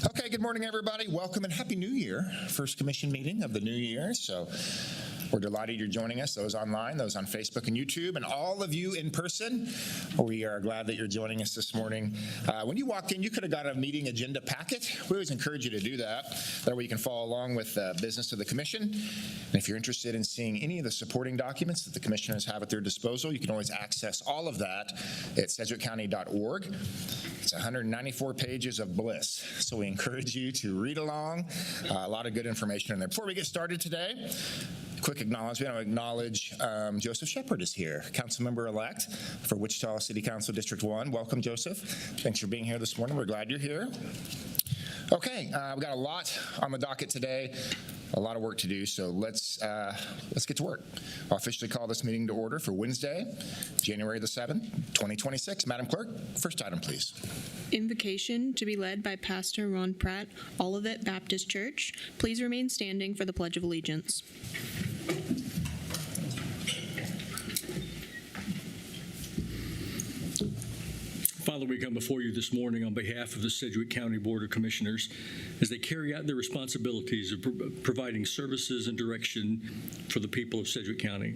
Okay, good morning, everybody. Welcome and Happy New Year. First commission meeting of the new year. So we're delighted you're joining us, those online, those on Facebook and YouTube, and all of you in person. We are glad that you're joining us this morning. When you walked in, you could have got a meeting agenda packet. We always encourage you to do that. That way you can follow along with the business of the commission. And if you're interested in seeing any of the supporting documents that the commissioners have at their disposal, you can always access all of that at sedgwickcounty.org. It's 194 pages of bliss, so we encourage you to read along. A lot of good information in there. Before we get started today, quick acknowledgement. I want to acknowledge Joseph Shepard is here, council member-elect for Wichita City Council District 1. Welcome, Joseph. Thanks for being here this morning. We're glad you're here. Okay, we've got a lot on the docket today. A lot of work to do, so let's get to work. I'll officially call this meeting to order for Wednesday, January the 7th, 2026. Madam Clerk, first item, please. Invocation to be led by Pastor Ron Pratt, Olivet Baptist Church. Please remain standing for the Pledge of Allegiance. Father, we come before you this morning on behalf of the Sedgwick County Board of Commissioners as they carry out their responsibilities of providing services and direction for the people of Sedgwick County.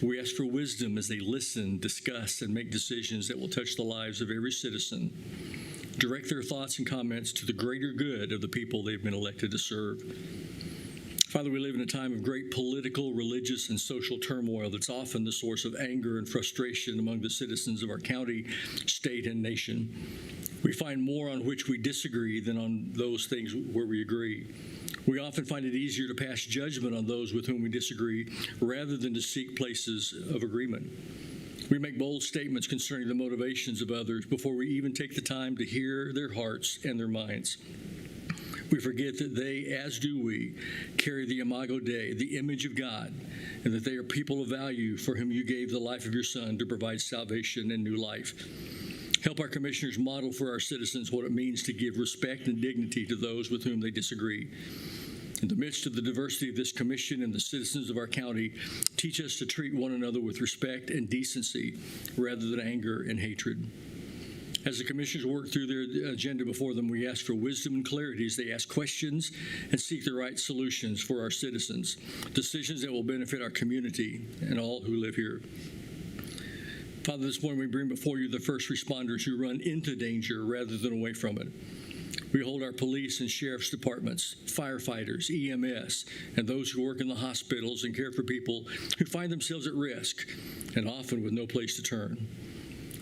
We ask for wisdom as they listen, discuss, and make decisions that will touch the lives of every citizen. Direct their thoughts and comments to the greater good of the people they've been elected to serve. Father, we live in a time of great political, religious, and social turmoil that's often the source of anger and frustration among the citizens of our county, state, and nation. We find more on which we disagree than on those things where we agree. We often find it easier to pass judgment on those with whom we disagree rather than to seek places of agreement. We make bold statements concerning the motivations of others before we even take the time to hear their hearts and their minds. We forget that they, as do we, carry the imago Dei, the image of God, and that they are people of value for whom you gave the life of your Son to provide salvation and new life. Help our commissioners model for our citizens what it means to give respect and dignity to those with whom they disagree. In the midst of the diversity of this commission and the citizens of our county, teach us to treat one another with respect and decency rather than anger and hatred. As the commissioners work through their agenda before them, we ask for wisdom and clarity as they ask questions and seek the right solutions for our citizens, decisions that will benefit our community and all who live here. Father, this morning we bring before you the first responders who run into danger rather than away from it. We hold our police and sheriff's departments, firefighters, EMS, and those who work in the hospitals and care for people who find themselves at risk and often with no place to turn.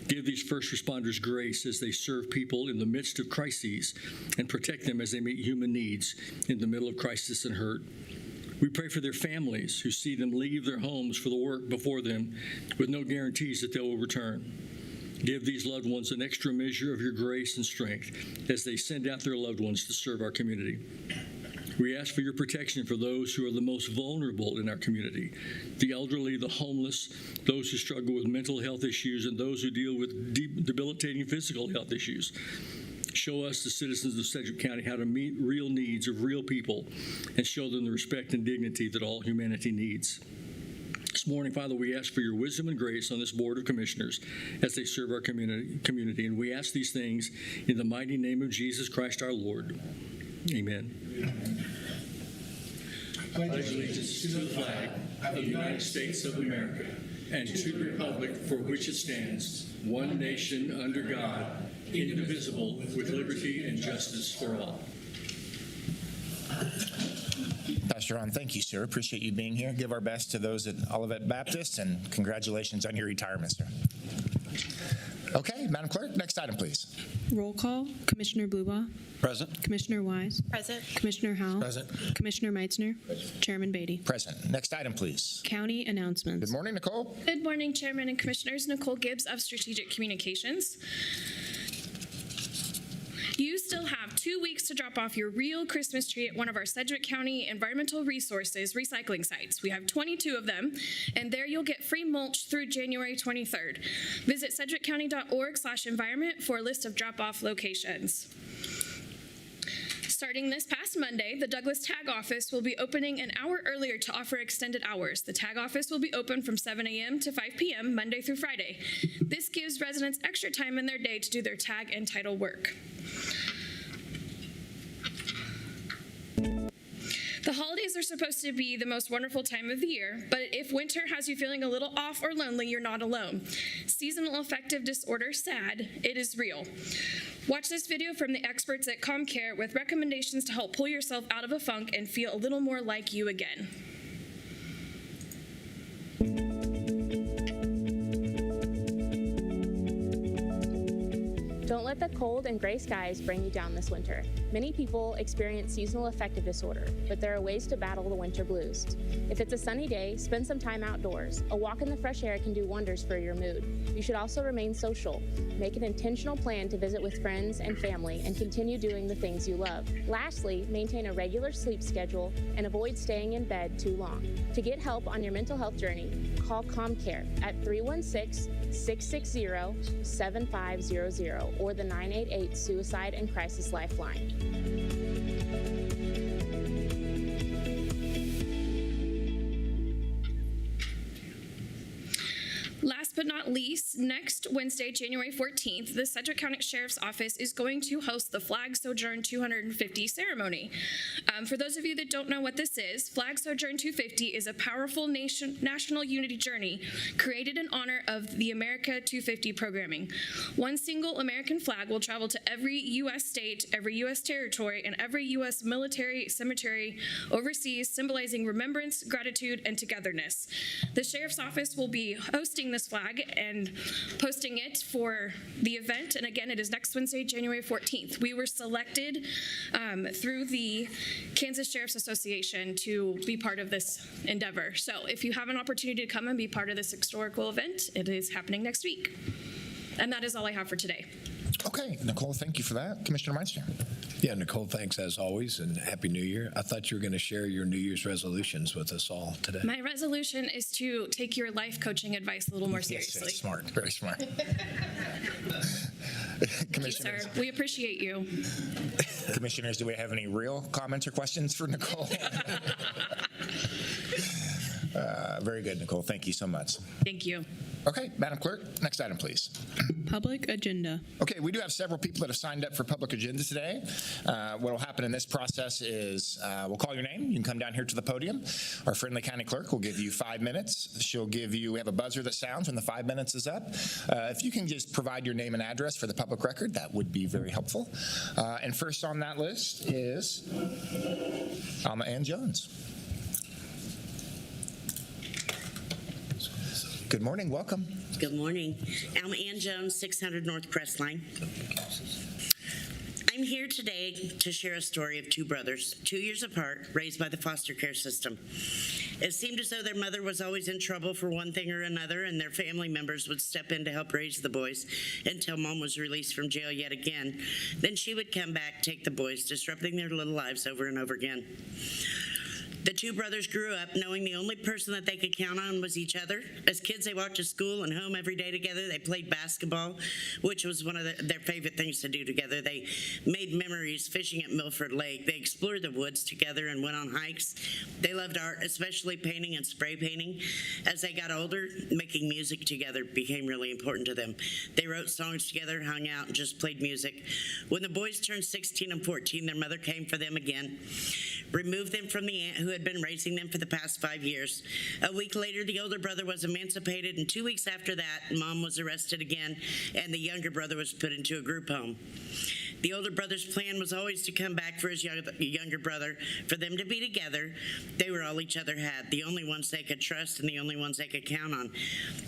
Give these first responders grace as they serve people in the midst of crises and protect them as they meet human needs in the middle of crisis and hurt. We pray for their families who see them leave their homes for the work before them with no guarantees that they will return. Give these loved ones an extra measure of your grace and strength as they send out their loved ones to serve our community. We ask for your protection for those who are the most vulnerable in our community, the elderly, the homeless, those who struggle with mental health issues, and those who deal with debilitating physical health issues. Show us, the citizens of Sedgwick County, how to meet real needs of real people and show them the respect and dignity that all humanity needs. This morning, Father, we ask for your wisdom and grace on this Board of Commissioners as they serve our community, and we ask these things in the mighty name of Jesus Christ our Lord. Amen. I pledge allegiance to the flag of the United States of America and to the republic for which it stands, one nation under God, indivisible, with liberty and justice for all. Pastor Ron, thank you, sir. Appreciate you being here. Give our best to those at Olivet Baptist, and congratulations on your retirement, sir. Okay, Madam Clerk, next item, please. Roll call. Commissioner Blubaugh. Present. Commissioner Wise. Present. Commissioner Howell. Present. Commissioner Meitzner. Chairman Beatty. Present. Next item, please. County announcements. Good morning, Nicole. Good morning, Chairman and Commissioners. Nicole Gibbs of Strategic Communications. You still have 2 weeks to drop off your real Christmas tree at one of our Sedgwick County Environmental Resources recycling sites. We have 22 of them, and there you'll get free mulch through January 23rd. Visit sedgwickcounty.org/environment for a list of drop-off locations. Starting this past Monday, the Douglas Tag Office will be opening an hour earlier to offer extended hours. The Tag Office will be open from 7 a.m. to 5 p.m. Monday through Friday. This gives residents extra time in their day to do their tag and title work. The holidays are supposed to be the most wonderful time of the year, but if winter has you feeling a little off or lonely, you're not alone. Seasonal affective disorder, SAD, it is real. Watch this video from the experts at ComCare with recommendations to help pull yourself out of a funk and feel a little more like you again. Don't let the cold and gray skies bring you down this winter. Many people experience seasonal affective disorder, but there are ways to battle the winter blues. If it's a sunny day, spend some time outdoors. A walk in the fresh air can do wonders for your mood. You should also remain social. Make an intentional plan to visit with friends and family and continue doing the things you love. Lastly, maintain a regular sleep schedule and avoid staying in bed too long. To get help on your mental health journey, call ComCare at 316-660-7500 or the 988 Suicide and Crisis Lifeline. Last but not least, next Wednesday, January 14th, the Sedgwick County Sheriff's Office is going to host the Flag Sojourn 250 ceremony. For those of you that don't know what this is, Flag Sojourn 250 is a powerful national unity journey created in honor of the America 250 programming. One single American flag will travel to every U.S. state, every U.S. territory, and every U.S. military cemetery overseas, symbolizing remembrance, gratitude, and togetherness. The Sheriff's Office will be hosting this flag and posting it for the event, and again, it is next Wednesday, January 14th. We were selected through the Kansas Sheriff's Association to be part of this endeavor. So if you have an opportunity to come and be part of this historical event, it is happening next week. And that is all I have for today. Okay, Nicole, thank you for that. Commissioner Meister. Yeah, Nicole, thanks as always, and Happy New Year. I thought you were going to share your New Year's resolutions with us all today. My resolution is to take your life coaching advice a little more seriously. Yes, smart, very smart. Thank you, sir. We appreciate you. Commissioners, do we have any real comments or questions for Nicole? Very good, Nicole. Thank you so much. Thank you. Okay, Madam Clerk, next item, please. Public agenda. Okay, we do have several people that have signed up for public agenda today. What will happen in this process is we'll call your name. You can come down here to the podium. Our friendly county clerk will give you 5 minutes. She'll give you, we have a buzzer that sounds when the 5 minutes is up. If you can just provide your name and address for the public record, that would be very helpful. And first on that list is Alma Ann Jones. Good morning, welcome. Good morning. Alma Ann Jones, 600 North Crestline. I'm here today to share a story of two brothers, 2 years apart, raised by the foster care system. It seemed as though their mother was always in trouble for one thing or another, and their family members would step in to help raise the boys until Mom was released from jail yet again. Then she would come back, take the boys, disrupting their little lives over and over again. The two brothers grew up knowing the only person that they could count on was each other. As kids, they walked to school and home every day together. They played basketball, which was one of their favorite things to do together. They made memories fishing at Milford Lake. They explored the woods together and went on hikes. They loved art, especially painting and spray painting. As they got older, making music together became really important to them. They wrote songs together, hung out, and just played music. When the boys turned 16 and 14, their mother came for them again, removed them from the aunt who had been raising them for the past 5 years. A week later, the older brother was emancipated, and 2 weeks after that, Mom was arrested again, and the younger brother was put into a group home. The older brother's plan was always to come back for his younger brother, for them to be together. They were all each other had, the only ones they could trust and the only ones they could count on.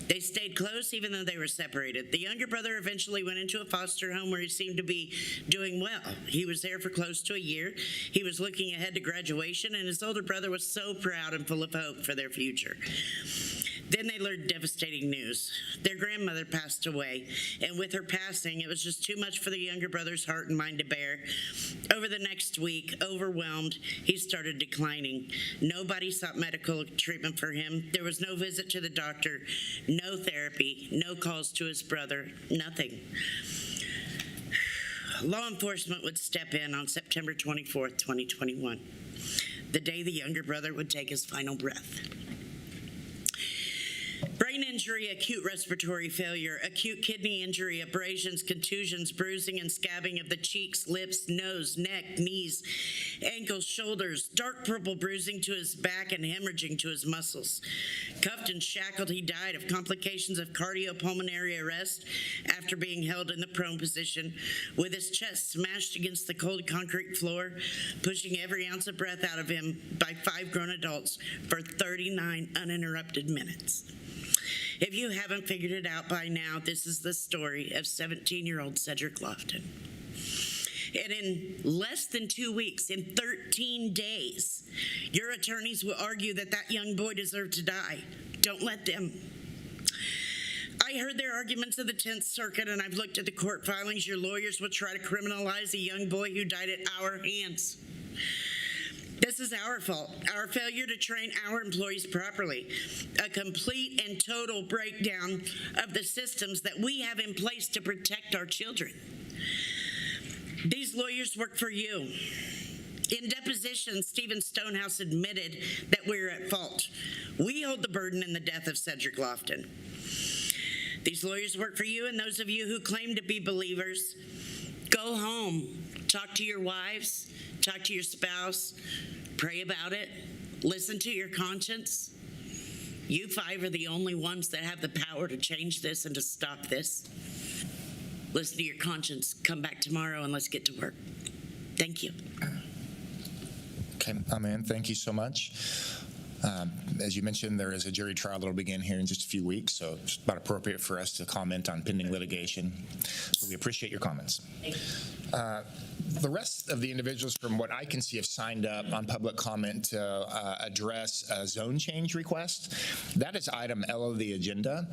They stayed close even though they were separated. The younger brother eventually went into a foster home where he seemed to be doing well. He was there for close to a year. He was looking ahead to graduation, and his older brother was so proud and full of hope for their future. Then they learned devastating news. Their grandmother passed away, and with her passing, it was just too much for the younger brother's heart and mind to bear. Over the next week, overwhelmed, he started declining. Nobody sought medical treatment for him. There was no visit to the doctor, no therapy, no calls to his brother, nothing. Law enforcement would step in on September 24th, 2021, the day the younger brother would take his final breath. Brain injury, acute respiratory failure, acute kidney injury, abrasions, contusions, bruising and scabbing of the cheeks, lips, nose, neck, knees, ankles, shoulders, dark purple bruising to his back and hemorrhaging to his muscles. Cuffed and shackled, he died of complications of cardiopulmonary arrest after being held in the prone position with his chest smashed against the cold concrete floor, pushing every ounce of breath out of him by 5 grown adults for 39 uninterrupted minutes. If you haven't figured it out by now, this is the story of 17-year-old Sedgwick Lofton. And in less than 2 weeks, in 13 days, your attorneys will argue that that young boy deserved to die. Don't let them. I heard their arguments of the 10th Circuit, and I've looked at the court filings. Your lawyers will try to criminalize a young boy who died at our hands. This is our fault, our failure to train our employees properly, a complete and total breakdown of the systems that we have in place to protect our children. These lawyers work for you. In deposition, Stephen Stonehouse admitted that we're at fault. We hold the burden in the death of Sedgwick Lofton. These lawyers work for you, and those of you who claim to be believers, go home, talk to your wives, talk to your spouse, pray about it, listen to your conscience. You 5 are the only ones that have the power to change this and to stop this. Listen to your conscience, come back tomorrow, and let's get to work. Thank you. Okay, Amen. Thank you so much. As you mentioned, there is a jury trial that will begin here in just a few weeks, so it's about appropriate for us to comment on pending litigation. So we appreciate your comments. The rest of the individuals, from what I can see, have signed up on public comment to address a zone change request. That is item L of the agenda.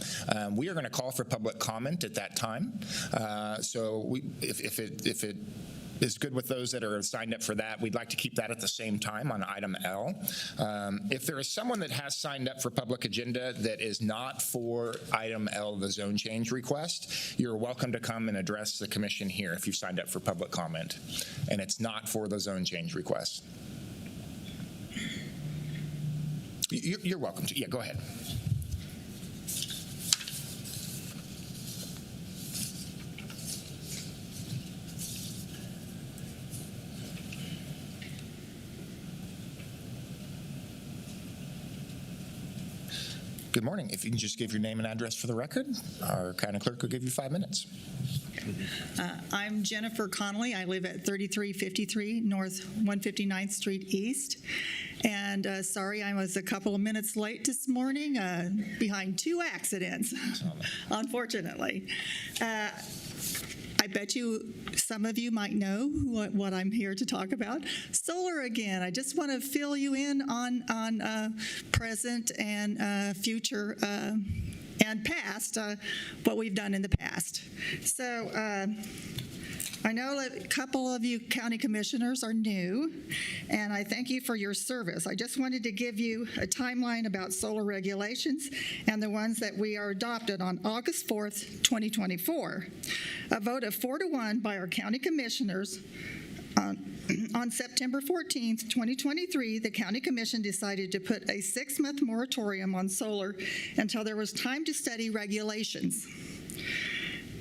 We are going to call for public comment at that time. So if it is good with those that are signed up for that, we'd like to keep that at the same time on item L. If there is someone that has signed up for public agenda that is not for item L, the zone change request, you're welcome to come and address the commission here if you've signed up for public comment and it's not for the zone change request. You're welcome to. Yeah, go ahead. Good morning. If you can just give your name and address for the record, our county clerk will give you 5 minutes. I'm Jennifer Connolly. I live at 3353 North 159th Street East. And sorry, I was a couple of minutes late this morning behind 2 accidents, unfortunately. I bet you some of you might know what I'm here to talk about. Solar again. I just want to fill you in on present and future and past, what we've done in the past. So I know that a couple of you county commissioners are new, and I thank you for your service. I just wanted to give you a timeline about solar regulations and the ones that we are adopted on August 4th, 2024. A vote of 4-1 by our county commissioners on September 14th, 2023, the County Commission decided to put a 6-month moratorium on solar until there was time to study regulations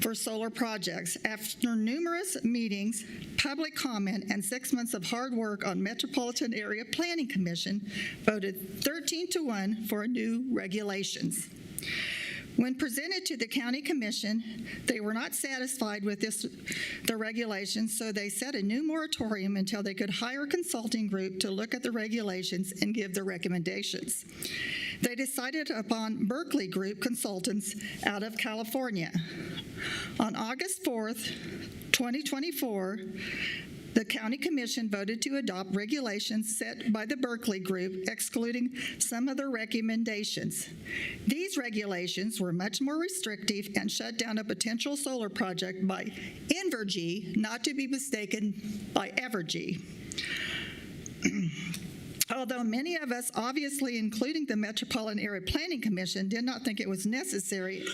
for solar projects. After numerous meetings, public comment, and 6 months of hard work on Metropolitan Area Planning Commission, voted 13-1 for new regulations. When presented to the County Commission, they were not satisfied with the regulations, so they set a new moratorium until they could hire a consulting group to look at the regulations and give their recommendations. They decided upon Berkeley Group Consultants out of California. On August 4th, 2024, the County Commission voted to adopt regulations set by the Berkeley Group, excluding some of their recommendations. These regulations were much more restrictive and shut down a potential solar project by Invergy, not to be mistaken by Evergy. Although many of us, obviously including the Metropolitan Area Planning Commission, did not think it was necessary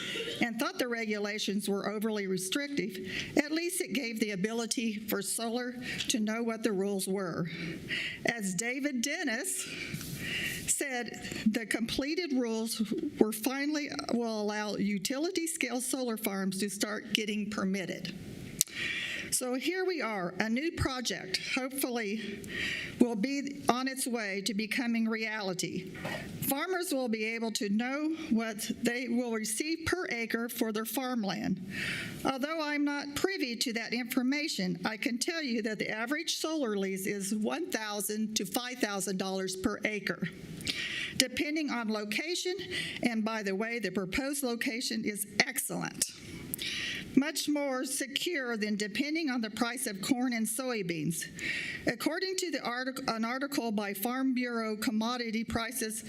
and thought the regulations were overly restrictive, at least it gave the ability for solar to know what the rules were. As David Dennis said, the completed rules were finally will allow utility-scale solar farms to start getting permitted. So here we are, a new project, hopefully will be on its way to becoming reality. Farmers will be able to know what they will receive per acre for their farmland. Although I'm not privy to that information, I can tell you that the average solar lease is $1,000 to $5,000 per acre, depending on location, and by the way, the proposed location is excellent. Much more secure than depending on the price of corn and soybeans. According to an article by Farm Bureau, commodity prices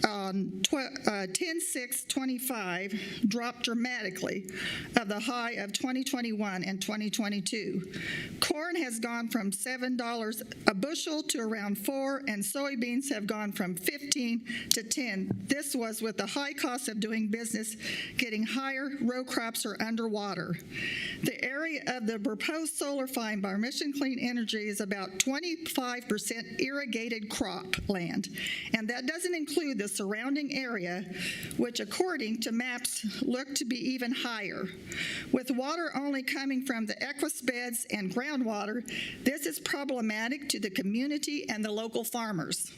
on 10/6/25 dropped dramatically of the high of 2021 and 2022. Corn has gone from $7 a bushel to around $4, and soybeans have gone from 15 to 10. This was with the high cost of doing business getting higher. Row crops are underwater. The area of the proposed solar farm by Mission Clean Energy is about 25% irrigated crop land, and that doesn't include the surrounding area, which according to maps look to be even higher. With water only coming from the aqueous beds and groundwater, this is problematic to the community and the local farmers.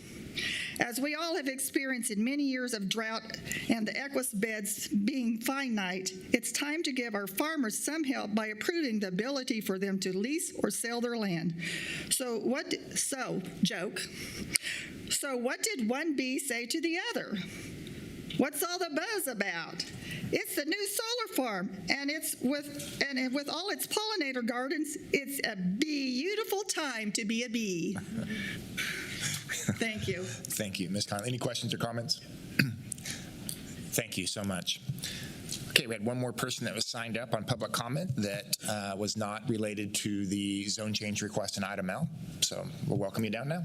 As we all have experienced in many years of drought and the aqueous beds being finite, it's time to give our farmers some help by approving the ability for them to lease or sell their land. So what did 1B say to the other? What's all the buzz about? It's the new solar farm, and with all its pollinator gardens, it's a beautiful time to be a bee. Thank you. Thank you, Ms. Conley. Any questions or comments? Thank you so much. Okay, we had one more person that was signed up on public comment that was not related to the zone change request in item L. So we'll welcome you down now.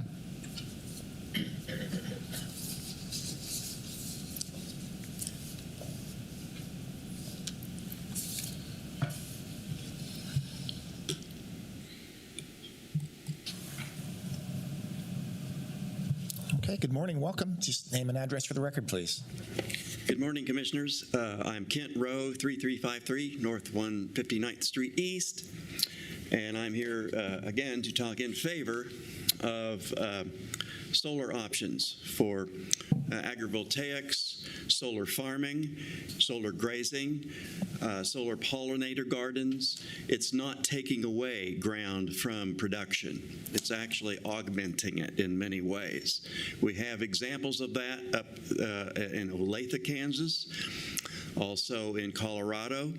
Okay, good morning. Welcome. Just name and address for the record, please. Good morning, Commissioners. I'm Kent Rowe, 3353 North 159th Street East, and I'm here again to talk in favor of solar options for agrivoltaics, solar farming, solar grazing, solar pollinator gardens. It's not taking away ground from production. It's actually augmenting it in many ways. We have examples of that up in Olathe, Kansas, also in Colorado.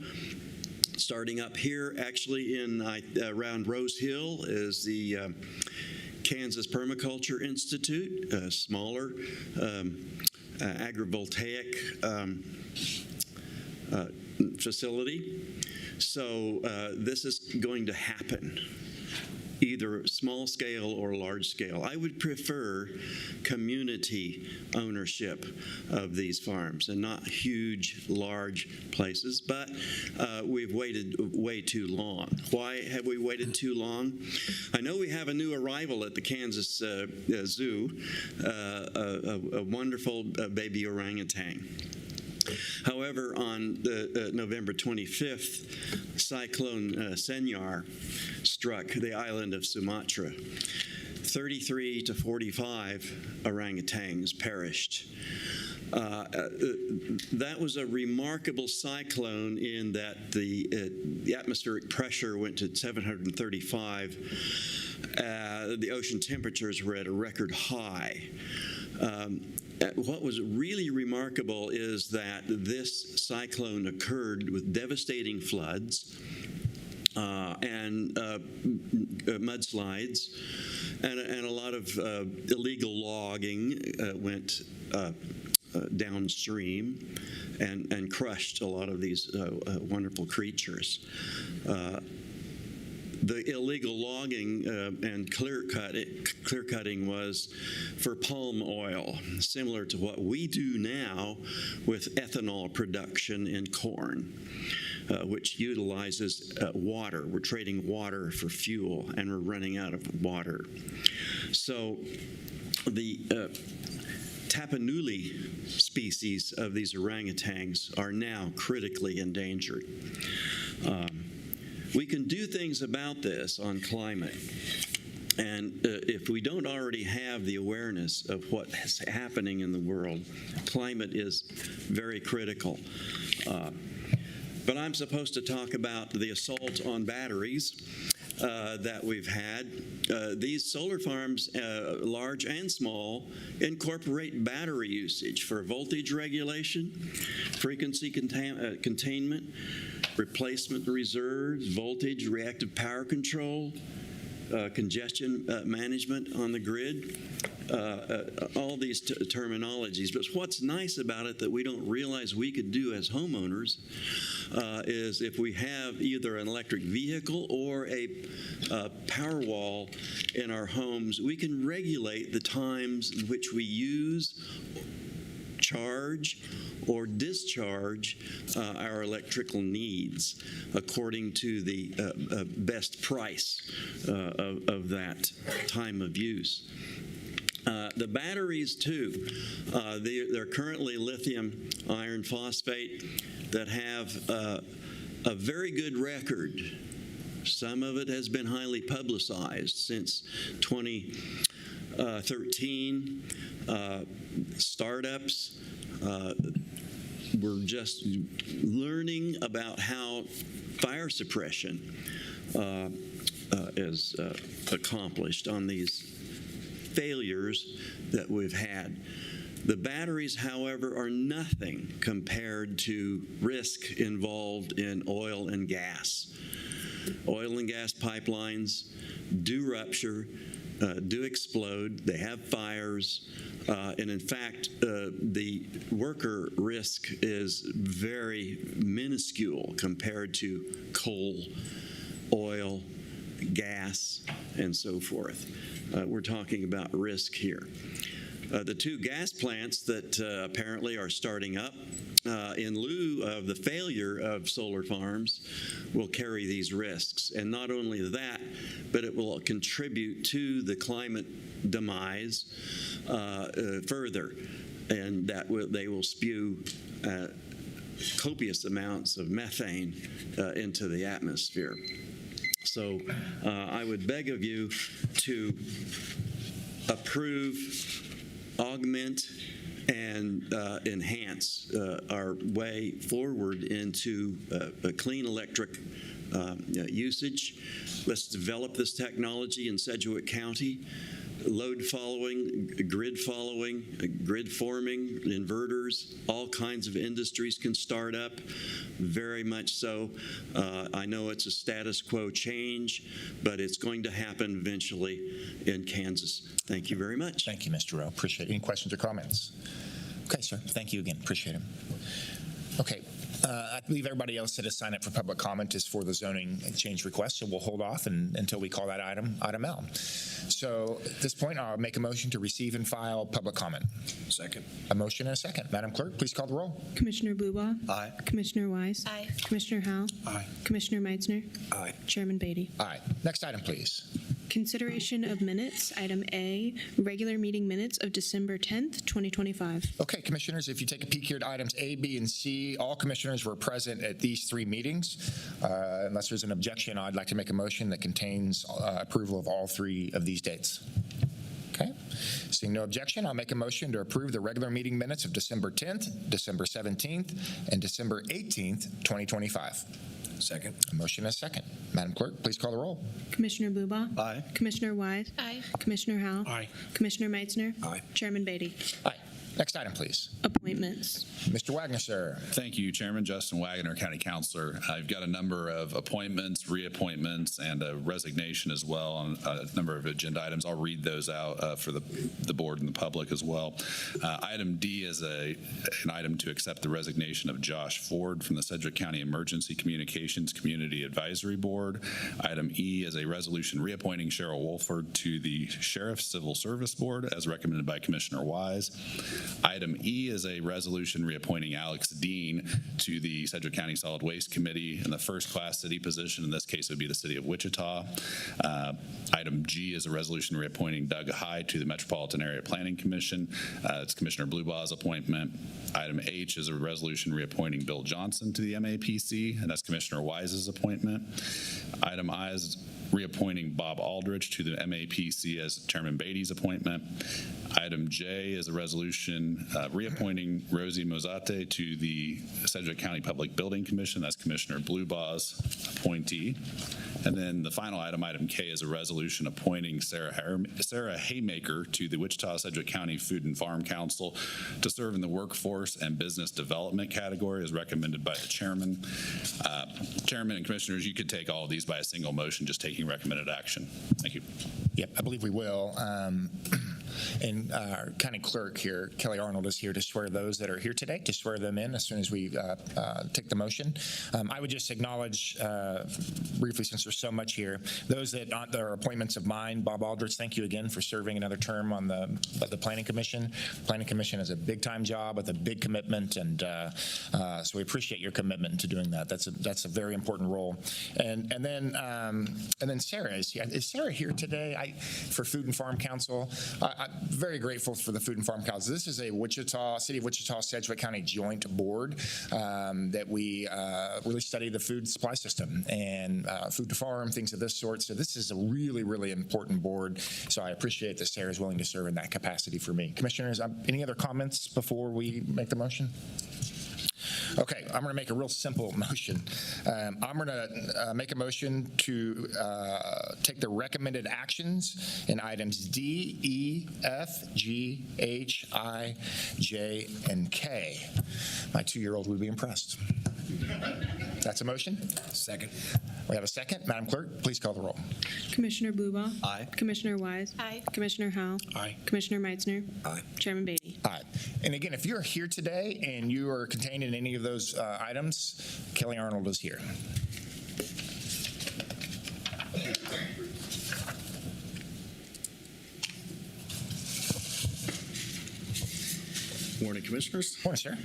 Starting up here, actually in around Rose Hill, is the Kansas Permaculture Institute, a smaller agrivoltaic facility. So this is going to happen, either small scale or large scale. I would prefer community ownership of these farms and not huge, large places, but we've waited way too long. Why have we waited too long? I know we have a new arrival at the Kansas Zoo, a wonderful baby orangutan. However, on November 25th, Cyclone Senyar struck the island of Sumatra. 33 to 45 orangutans perished. That was a remarkable cyclone in that the atmospheric pressure went to 735. The ocean temperatures were at a record high. What was really remarkable is that this cyclone occurred with devastating floods and mudslides, and a lot of illegal logging went downstream and crushed a lot of these wonderful creatures. The illegal logging and clear cutting was for palm oil, similar to what we do now with ethanol production in corn, which utilizes water. We're trading water for fuel, and we're running out of water. So the Tapanuli species of these orangutans are now critically endangered. We can do things about this on climate. And if we don't already have the awareness of what is happening in the world, climate is very critical. But I'm supposed to talk about the assault on batteries that we've had. These solar farms, large and small, incorporate battery usage for voltage regulation, frequency containment, replacement reserves, voltage, reactive power control, congestion management on the grid, all these terminologies. But what's nice about it that we don't realize we could do as homeowners is if we have either an electric vehicle or a power wall in our homes, we can regulate the times in which we use, charge, or discharge our electrical needs according to the best price of that time of use. The batteries, too, they're currently lithium iron phosphate that have a very good record. Some of it has been highly publicized since 2013. Startups we're just learning about how fire suppression is accomplished on these failures that we've had. The batteries, however, are nothing compared to risk involved in oil and gas. Oil and gas pipelines do rupture, do explode, they have fires, and in fact, the worker risk is very minuscule compared to coal, oil, gas, and so forth. We're talking about risk here. The two gas plants that apparently are starting up in lieu of the failure of solar farms will carry these risks. And not only that, but it will contribute to the climate demise further, and that they will spew copious amounts of methane into the atmosphere. So I would beg of you to approve, augment, and enhance our way forward into a clean electric usage. Let's develop this technology in Sedgwick County. Load following, grid forming, inverters, all kinds of industries can start up, very much so. I know it's a status quo change, but it's going to happen eventually in Kansas. Thank you very much. Thank you, Mr. Rowe. Appreciate it. Any questions or comments? Okay, sir. Thank you again. Appreciate it. Okay. I believe everybody else that has signed up for public comment is for the zoning change request, so we'll hold off until we call that item L. So at this point, I'll make a motion to receive and file public comment. Second. A motion and a second. Madam Clerk, please call the roll. Commissioner Blubow? Aye. Commissioner Wise? Aye. Commissioner Howell? Aye. Commissioner Meitzner? Aye. Chairman Beatty? Aye. Next item, please. Consideration of minutes, item A, regular meeting minutes of December 10th, 2025. Okay, commissioners, if you take a peek here at items A, B, and C, all commissioners were present at these three meetings. Unless there's an objection, I'd like to make a motion that contains approval of all three of these dates. Okay. Seeing no objection, I'll make a motion to approve the regular meeting minutes of December 10th, December 17th, and December 18th, 2025. Second. A motion and a second. Madam Clerk, please call the roll. Commissioner Blubow? Aye. Commissioner Wise? Aye. Commissioner Howell? Aye. Commissioner Meitzner? Aye. Chairman Beatty? Aye. Next item, please. Appointments. Mr. Wagner, sir. Thank you, Chairman. Justin Wagner, County Councilor. I've got a number of appointments, reappointments, and a resignation as well on a number of agenda items. I'll read those out for the board and the public as well. Item D is an item to accept the resignation of Josh Ford from the Sedgwick County Emergency Communications Community Advisory Board. Item E is a resolution reappointing Cheryl Wolford to the Sheriff's Civil Service Board as recommended by Commissioner Wise. Item E is a resolution reappointing Alex Dean to the Sedgwick County Solid Waste Committee in the first-class city position. In this case, it would be the City of Wichita. Item G is a resolution reappointing Doug Hyde to the Metropolitan Area Planning Commission. It's Commissioner Bluebaugh's appointment. Item H is a resolution reappointing Bill Johnson to the MAPC, and that's Commissioner Wise's appointment. Item I is reappointing Bob Aldrich to the MAPC as Chairman Beatty's appointment. Item J is a resolution reappointing Rosie Mozate to the Sedgwick County Public Building Commission. That's Commissioner Bluebaugh's appointee. And then the final item, item K, is a resolution appointing Sarah Haymaker to the Wichita Sedgwick County Food and Farm Council to serve in the workforce and business development category as recommended by the chairman. Chairman and commissioners, you could take all of these by a single motion, just taking recommended action. Thank you. Yep, I believe we will. And our county clerk here, Kelly Arnold, is here to swear those that are here today, to swear them in as soon as we take the motion. I would just acknowledge briefly, since there's so much here, those that are appointments of mine. Bob Aldrich, thank you again for serving another term on the Planning Commission. Planning Commission is a big-time job with a big commitment, and so we appreciate your commitment to doing that. That's a very important role. And then Sarah is Sarah here today for Food and Farm Council? I'm very grateful for the Food and Farm Council. This is a City of Wichita, Sedgwick County joint board that we really study the food supply system and food to farm, things of this sort. So this is a really, really important board. So I appreciate that Sarah is willing to serve in that capacity for me. Commissioners, any other comments before we make the motion? Okay, I'm going to make a real simple motion. I'm going to make a motion to take the recommended actions in items D, E, F, G, H, I, J, and K. My 2-year-old would be impressed. That's a motion? Second. We have a second. Madam Clerk, please call the roll. Commissioner Bluebough. Aye. Commissioner Wise. Aye. Commissioner Howell. Aye. Commissioner Meitzner. Aye. Chairman Beatty. Aye. And again, if you're here today and you are contained in any of those items, Kelly Arnold is here. Morning, Commissioners. Morning, sir.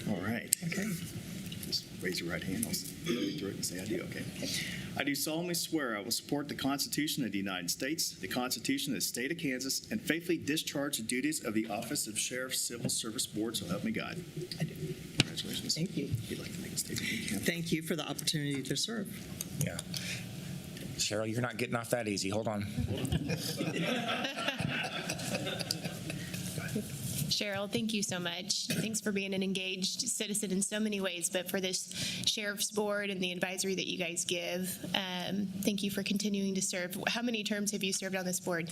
All right. Okay. Just raise your right hand. I'll read through it and say I do. Okay. I do solemnly swear I will support the Constitution of the United States, the Constitution of the State of Kansas, and faithfully discharge the duties of the Office of Sheriff's Civil Service Board, so help me God. I do. Congratulations. Thank you. If you'd like to make a statement, you can. Thank you for the opportunity to serve. Yeah. Cheryl, you're not getting off that easy. Hold on. Cheryl, thank you so much. Thanks for being an engaged citizen in so many ways, but for this Sheriff's Board and the advisory that you guys give, thank you for continuing to serve. How many terms have you served on this board?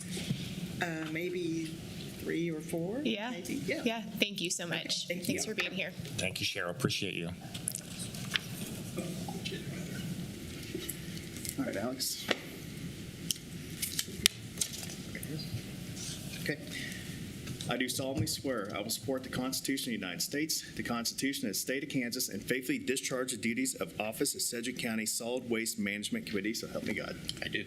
Maybe 3 or 4. Yeah? Maybe. Yeah. Yeah, thank you so much. Thank Thanks you. for being here. Thank you, Cheryl. Appreciate you. All right, Alex. Okay. I do solemnly swear I will support the Constitution of the United States, the Constitution of the State of Kansas, and faithfully discharge the duties of Office of Sedgwick County Solid Waste Management Committee, so help me God. I do.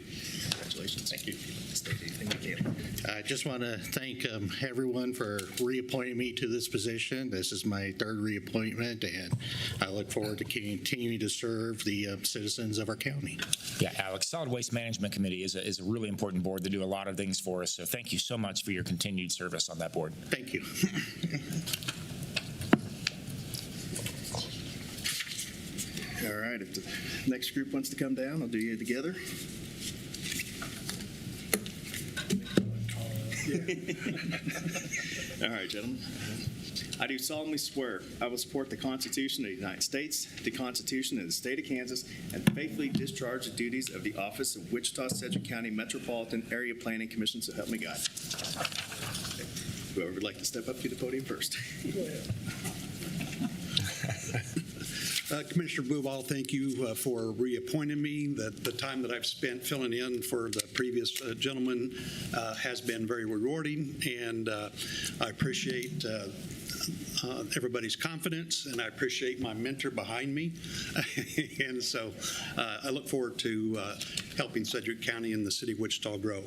Congratulations. Thank you. State anything you can. I just want to thank everyone for reappointing me to this position. This is my 3rd reappointment, and I look forward to continuing to serve the citizens of our county. Yeah, Alex, Solid Waste Management Committee is a really important board. They do a lot of things for us, so thank you so much for your continued service on that board. Thank you. All right, if the next group wants to come down, I'll do you together. All right, gentlemen. I do solemnly swear I will support the Constitution of the United States, the Constitution of the State of Kansas, and faithfully discharge the duties of the Office of Wichita Sedgwick County Metropolitan Area Planning Commission, so help me God. Whoever would like to step up to the podium first. Commissioner Blueball, thank you for reappointing me. The time that I've spent filling in for the previous gentleman has been very rewarding, and I appreciate everybody's confidence, and I appreciate my mentor behind me. And so I look forward to helping Sedgwick County and the city of Wichita grow.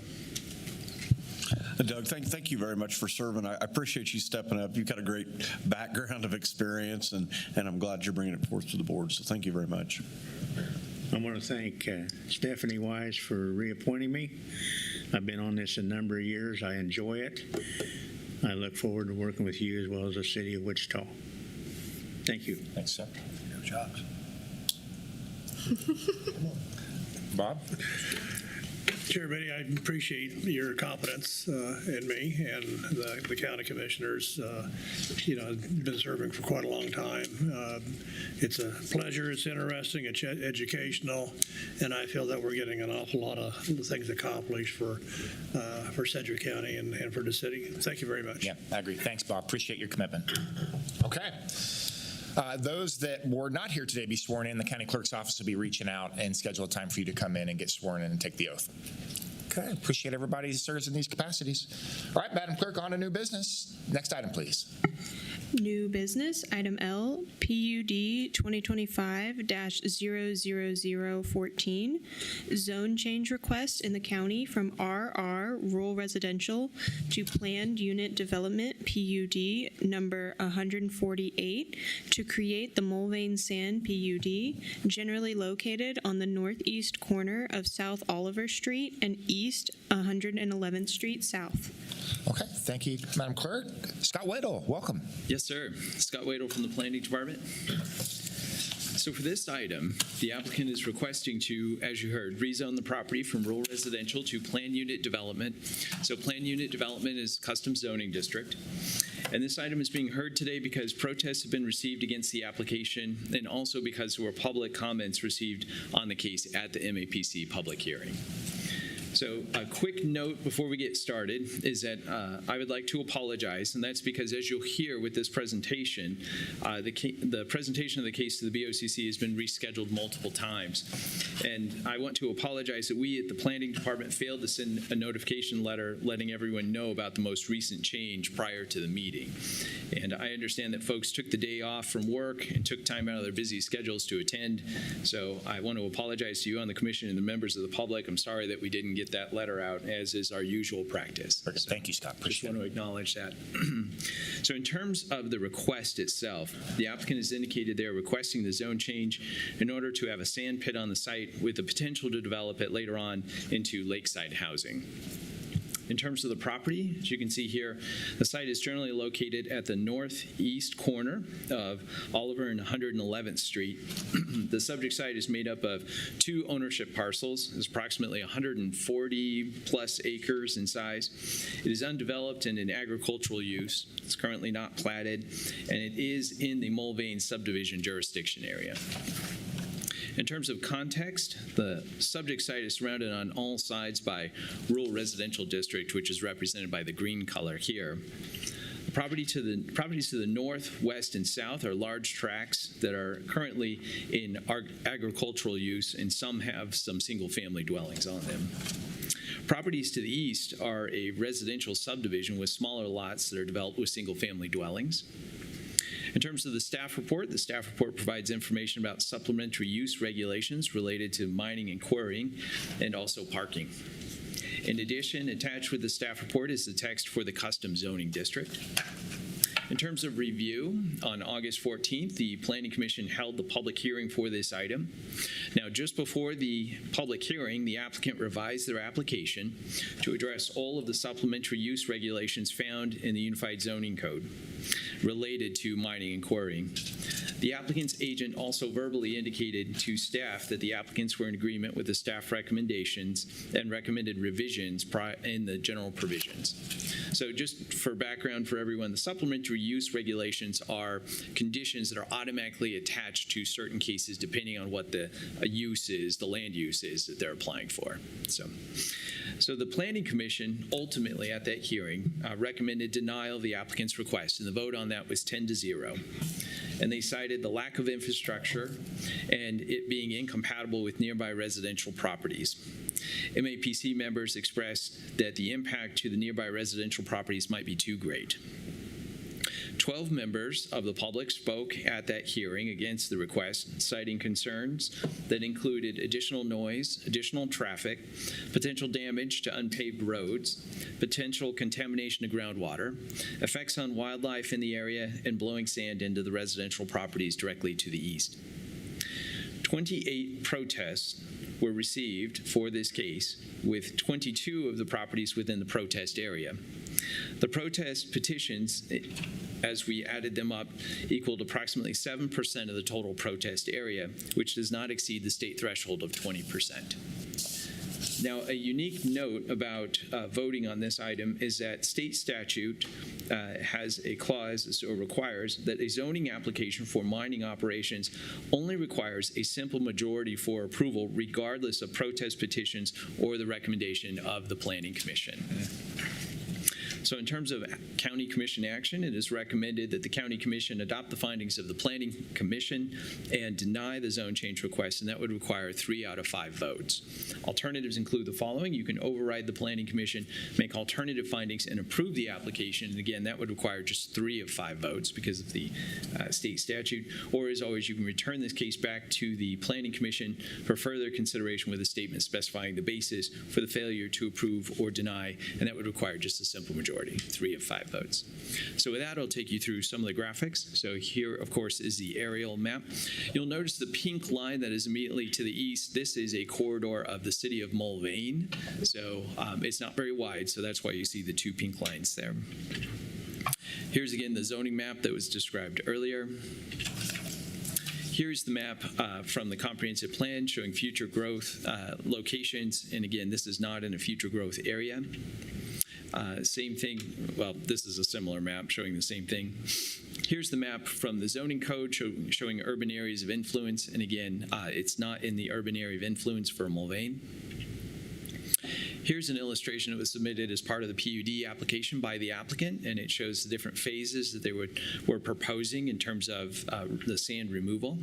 Doug, thank you very much for serving. I appreciate you stepping up. You've got a great background of experience, and I'm glad you're bringing it forth to the board. So thank you very much. I want to thank Stephanie Wise for reappointing me. I've been on this a number of years. I enjoy it. I look forward to working with you as well as the city of Wichita. Thank you. Thanks, sir. Good job. Bob? Chair Biddy, I appreciate your confidence in me and the county commissioners. Been serving for quite a long time. It's a pleasure. It's interesting. It's educational, and I feel that we're getting an awful lot of things accomplished for Sedgwick County and for the city. Thank you very much. Yeah, I agree. Thanks, Bob. Appreciate your commitment. Okay. Those that were not here today be sworn in. The county clerk's office will be reaching out and schedule a time for you to come in and get sworn in and take the oath. Okay, appreciate everybody who serves in these capacities. All right, Madam Clerk, on to new business. Next item, please. New business, item L, PUD 2025-00014, zone change request in the county from RR Rural Residential to Planned Unit Development PUD number 148 to create the MULVANE Sand PUD, generally located on the northeast corner of South Oliver Street and East 111th Street South. Okay, thank you, Madam Clerk. Scott Waddle, welcome. Yes, sir. Scott Waddle from the Planning Department. So for this item, the applicant is requesting to, as you heard, rezone the property from rural residential to planned unit development. So planned unit development is custom zoning district. And this item is being heard today because protests have been received against the application and also because there were public comments received on the case at the MAPC public hearing. So a quick note before we get started is that I would like to apologize, and that's because as you'll hear with this presentation, the presentation of the case to the BOCC has been rescheduled multiple times. And I want to apologize that we at the Planning Department failed to send a notification letter letting everyone know about the most recent change prior to the meeting. And I understand that folks took the day off from work and took time out of their busy schedules to attend. So I want to apologize to you on the commission and the members of the public. I'm sorry that we didn't get that letter out, as is our usual practice. So thank you, Scott. Just want to acknowledge that. So in terms of the request itself, the applicant has indicated they are requesting the zone change in order to have a sand pit on the site with the potential to develop it later on into lakeside housing. In terms of the property, as you can see here, the site is generally located at the northeast corner of Oliver and 111th Street. The subject site is made up of 2 ownership parcels. It's approximately 140 plus acres in size. It is undeveloped and in agricultural use. It's currently not platted, and it is in the MULVANE subdivision jurisdiction area. In terms of context, the subject site is surrounded on all sides by rural residential district, which is represented by the green color here. The properties to the north, west, and south are large tracts that are currently in agricultural use, and some have some single-family dwellings on them. Properties to the east are a residential subdivision with smaller lots that are developed with single-family dwellings. In terms of the staff report provides information about supplementary use regulations related to mining and quarrying and also parking. In addition, attached with the staff report is the text for the custom zoning district. In terms of review, on August 14th, the Planning Commission held the public hearing for this item. Now, just before the public hearing, the applicant revised their application to address all of the supplementary use regulations found in the Unified Zoning Code related to mining and quarrying. The applicant's agent also verbally indicated to staff that the applicants were in agreement with the staff recommendations and recommended revisions in the general provisions. So just for background for everyone, the supplementary use regulations are conditions that are automatically attached to certain cases depending on what the use is, the land use is that they're applying for. So the Planning Commission ultimately at that hearing recommended denial of the applicant's request, and the vote on that was 10-0. And they cited the lack of infrastructure and it being incompatible with nearby residential properties. MAPC members expressed that the impact to the nearby residential properties might be too great. 12 members of the public spoke at that hearing against the request, citing concerns that included additional noise, additional traffic, potential damage to unpaved roads, potential contamination of groundwater, effects on wildlife in the area, and blowing sand into the residential properties directly to the east. 28 protests were received for this case, with 22 of the properties within the protest area. The protest petitions, as we added them up, equaled approximately 7% of the total protest area, which does not exceed the state threshold of 20%. Now, a unique note about voting on this item is that state statute has a clause or requires that a zoning application for mining operations only requires a simple majority for approval regardless of protest petitions or the recommendation of the Planning Commission. So in terms of county commission action, it is recommended that the county commission adopt the findings of the Planning Commission and deny the zone change request, and that would require 3 out of 5 votes. Alternatives include the following. You can override the Planning Commission, make alternative findings, and approve the application. And again, that would require just 3 of 5 votes because of the state statute. Or as always, you can return this case back to the Planning Commission for further consideration with a statement specifying the basis for the failure to approve or deny, and that would require just a simple majority. 3 of 5 votes. So with that, I'll take you through some of the graphics. So here, of course, is the aerial map. You'll notice the pink line that is immediately to the east. This is a corridor of the city of MULVANE. So it's not very wide, so that's why you see the 2 pink lines there. Here's again the zoning map that was described earlier. Here's the map from the comprehensive plan showing future growth locations. And again, this is not in a future growth area. Same thing, well, this is a similar map showing the same thing. Here's the map from the zoning code showing urban areas of influence. And again, it's not in the urban area of influence for MULVANE. Here's an illustration that was submitted as part of the PUD application by the applicant, and it shows the different phases that they were proposing in terms of the sand removal.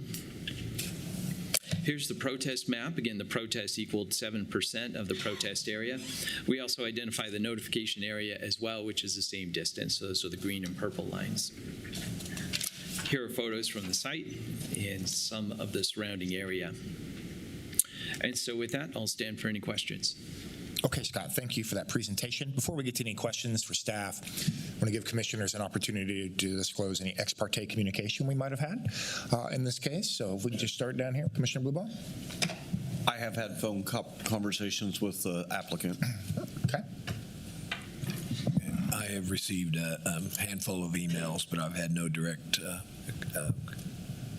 Here's the protest map. Again, the protest equaled 7% of the protest area. We also identify the notification area as well, which is the same distance. So those are the green and purple lines. Here are photos from the site and some of the surrounding area. And so with that, I'll stand for any questions. Okay, Scott, thank you for that presentation. Before we get to any questions for staff, I want to give commissioners an opportunity to disclose any ex parte communication we might have had in this case. So if we can just start down here, Commissioner Blueball. I have had phone conversations with the applicant. Okay. I have received a handful of emails, but I've had no direct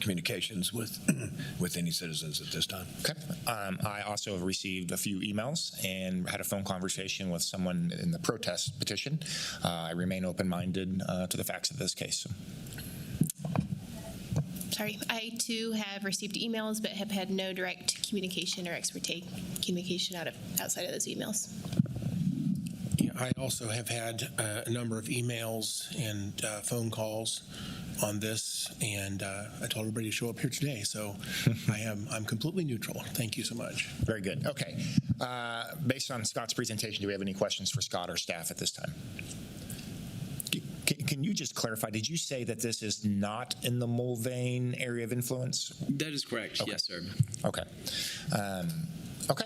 communications with any citizens at this time. Okay. I also have received a few emails and had a phone conversation with someone in the protest petition. I remain open-minded to the facts of this case. Sorry, I too have received emails, but have had no direct communication or expertise communication outside of those emails. Yeah, I also have had a number of emails and phone calls on this, and I told everybody to show up here today. So I'm completely neutral. Thank you so much. Very good. Okay. Based on Scott's presentation, do we have any questions for Scott or staff at this time? Can you just clarify, did you say that this is not in the MULVANE area of influence? That is correct. Okay. Yes, sir. Okay. Okay.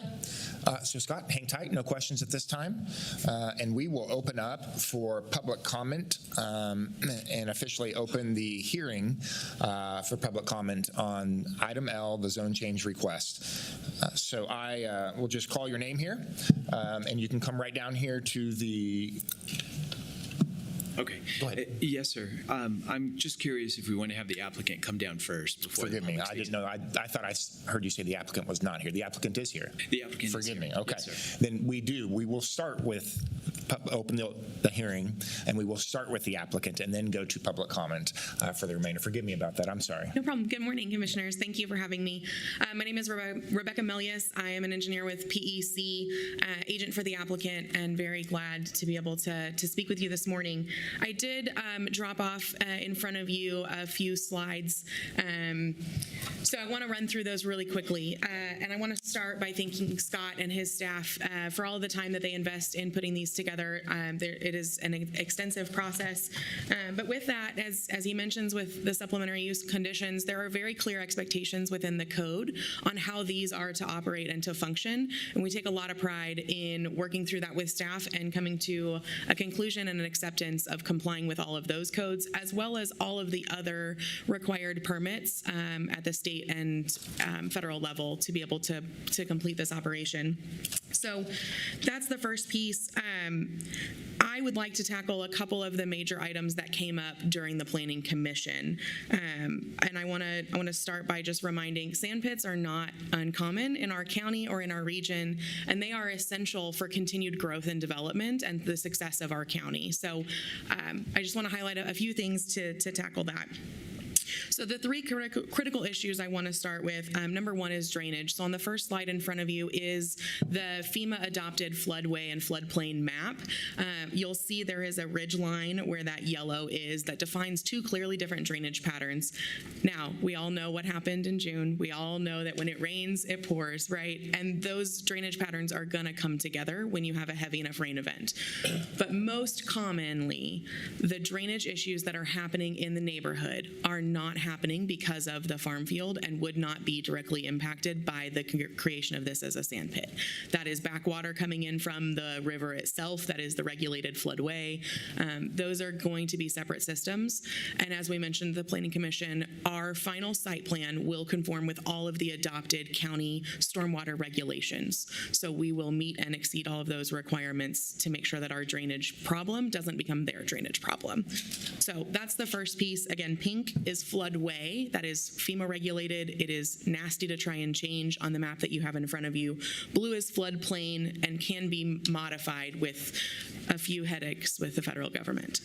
So Scott, hang tight, no questions at this time. And we will open up for public comment and officially open the hearing for public comment on item L, the zone change request. So I will just call your name here, and you can come right down here to the... Okay. Go ahead. Yes, sir. I'm just curious if we want to have the applicant come down first. Before Forgive me. I didn't know. I thought I heard you say the applicant was not here. The applicant is here. The applicant Forgive is me. here. Okay. Yes, sir. Then we will start with open the hearing, and we will start with the applicant and then go to public comment for the remainder. Forgive me about that. I'm sorry. No problem. Good morning, Commissioners. Thank you for having me. My name is Rebecca Melius. I am an engineer with PEC, agent for the applicant, and very glad to be able to speak with you this morning. I did drop off in front of you a few slides, so I want to run through those really quickly. And I want to start by thanking Scott and his staff for all of the time that they invest in putting these together. It is an extensive process. But with that, as he mentions with the supplementary use conditions, there are very clear expectations within the code on how these are to operate and to function. And we take a lot of pride in working through that with staff and coming to a conclusion and an acceptance of complying with all of those codes, as well as all of the other required permits at the state and federal level to be able to complete this operation. So that's the first piece. I would like to tackle a couple of the major items that came up during the Planning Commission. And I want to start by just reminding sand pits are not uncommon in our county or in our region, and they are essential for continued growth and development and the success of our county. So I just want to highlight a few things to tackle that. So the three critical issues I want to start with, number one is drainage. So on the first slide in front of you is the FEMA adopted floodway and floodplain map. You'll see there is a ridge line where that yellow is that defines two clearly different drainage patterns. Now, we all know what happened in June. We all know that when it rains, it pours, right? And those drainage patterns are going to come together when you have a heavy enough rain event. But most commonly, the drainage issues that are happening in the neighborhood are not happening because of the farm field and would not be directly impacted by the creation of this as a sand pit. That is backwater coming in from the river itself. That is the regulated floodway. Those are going to be separate systems. And as we mentioned, the Planning Commission, our final site plan will conform with all of the adopted county stormwater regulations. So we will meet and exceed all of those requirements to make sure that our drainage problem doesn't become their drainage problem. So that's the first piece. Again, pink is floodway. That is FEMA regulated. It is nasty to try and change on the map that you have in front of you. Blue is floodplain and can be modified with a few headaches with the federal government.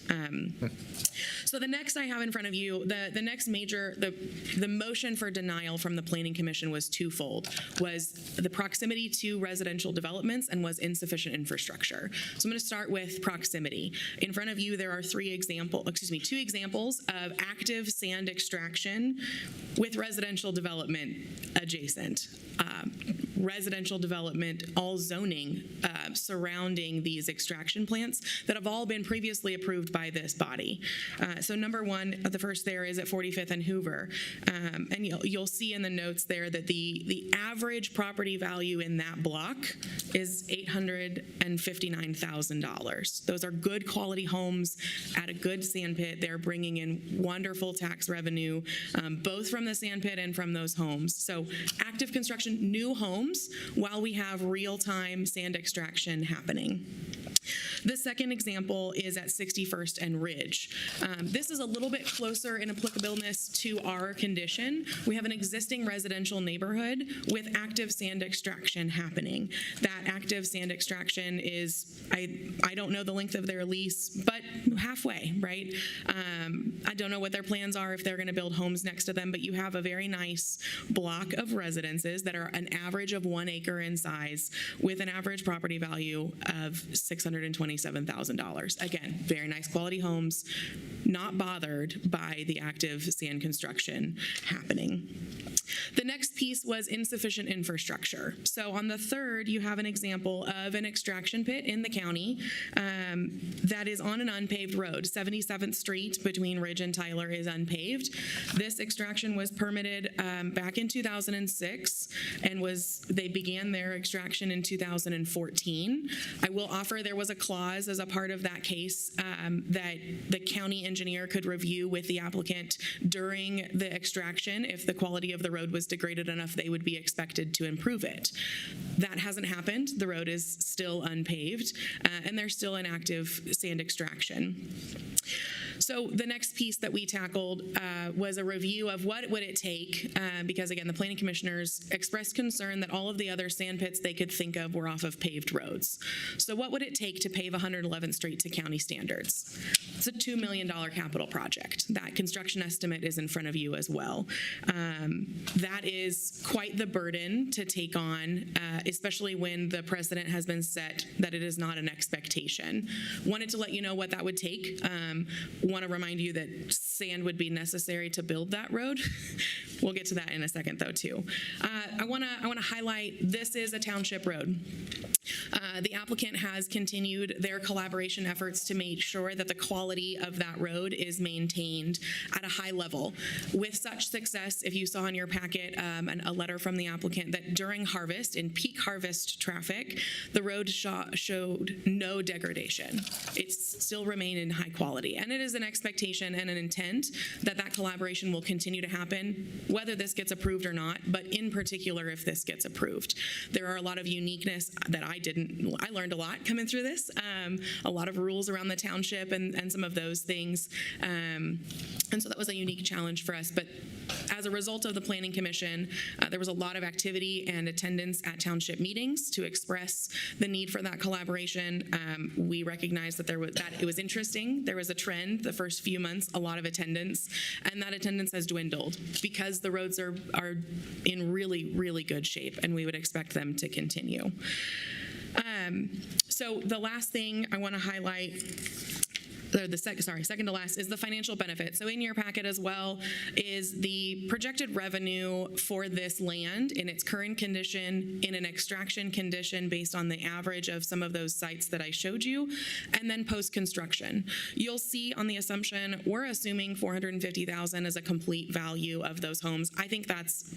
So the next I have in front of you, the next major, the motion for denial from the Planning Commission was twofold, was the proximity to residential developments and was insufficient infrastructure. So I'm going to start with proximity. In front of you, there are two examples of active sand extraction with residential development adjacent. Residential development, all zoning surrounding these extraction plants that have all been previously approved by this body. So number one, the first there is at 45th and Hoover. And you'll see in the notes there that the average property value in that block is $859,000. Those are good quality homes at a good sand pit. They're bringing in wonderful tax revenue, both from the sand pit and from those homes. So active construction, new homes, while we have real-time sand extraction happening. The second example is at 61st and Ridge. This is a little bit closer in applicableness to our condition. We have an existing residential neighborhood with active sand extraction happening. That active sand extraction is, I don't know the length of their lease, but halfway, right? I don't know what their plans are if they're going to build homes next to them, but you have a very nice block of residences that are an average of 1 acre in size with an average property value of $627,000. Again, very nice quality homes, not bothered by the active sand construction happening. The next piece was insufficient infrastructure. So on the third, you have an example of an extraction pit in the county that is on an unpaved road. 77th Street between Ridge and Tyler is unpaved. This extraction was permitted back in 2006 and they began their extraction in 2014. I will offer there was a clause as a part of that case that the county engineer could review with the applicant during the extraction. If the quality of the road was degraded enough, they would be expected to improve it. That hasn't happened. The road is still unpaved, and there's still an active sand extraction. So the next piece that we tackled was a review of what would it take, because again, the planning commissioners expressed concern that all of the other sand pits they could think of were off of paved roads. So what would it take to pave 111th Street to county standards? It's a $2 million capital project. That construction estimate is in front of you as well. That is quite the burden to take on, especially when the precedent has been set that it is not an expectation. Wanted to let you know what that would take. Want to remind you that sand would be necessary to build that road. We'll get to that in a second, though, too. I want to highlight this is a township road. The applicant has continued their collaboration efforts to make sure that the quality of that road is maintained at a high level. With such success, if you saw in your packet a letter from the applicant that during harvest, in peak harvest traffic, the road showed no degradation. It still remained in high quality. And it is an expectation and an intent that that collaboration will continue to happen, whether this gets approved or not, but in particular if this gets approved. There are a lot of uniqueness that I learned a lot coming through this, a lot of rules around the township and some of those things. And so that was a unique challenge for us. But as a result of the Planning Commission, there was a lot of activity and attendance at township meetings to express the need for that collaboration. We recognized that it was interesting. There was a trend the first few months, a lot of attendance, and that attendance has dwindled because the roads are in really, really good shape, and we would expect them to continue. So the last thing I want to highlight, second to last, is the financial benefit. So in your packet as well is the projected revenue for this land in its current condition, in an extraction condition based on the average of some of those sites that I showed you, and then post-construction. You'll see on the assumption, we're assuming $450,000 as a complete value of those homes. I think that's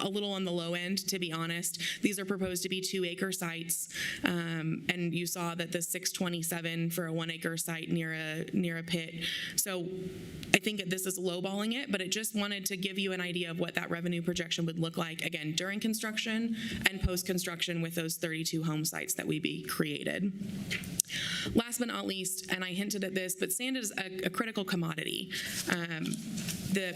a little on the low end, to be honest. These are proposed to be 2-acre sites, and you saw that the $627 for a 1-acre site near a pit. So I think this is lowballing it, but it just wanted to give you an idea of what that revenue projection would look like, again, during construction and post-construction with those 32 home sites that would be created. Last but not least, and I hinted at this, but sand is a critical commodity.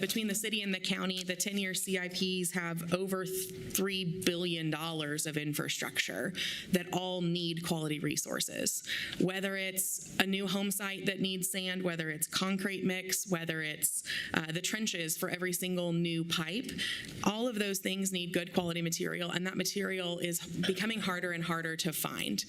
Between the city and the county, the 10-year CIPs have over $3 billion of infrastructure that all need quality resources. Whether it's a new home site that needs sand, whether it's concrete mix, whether it's the trenches for every single new pipe, all of those things need good quality material, and that material is becoming harder and harder to find.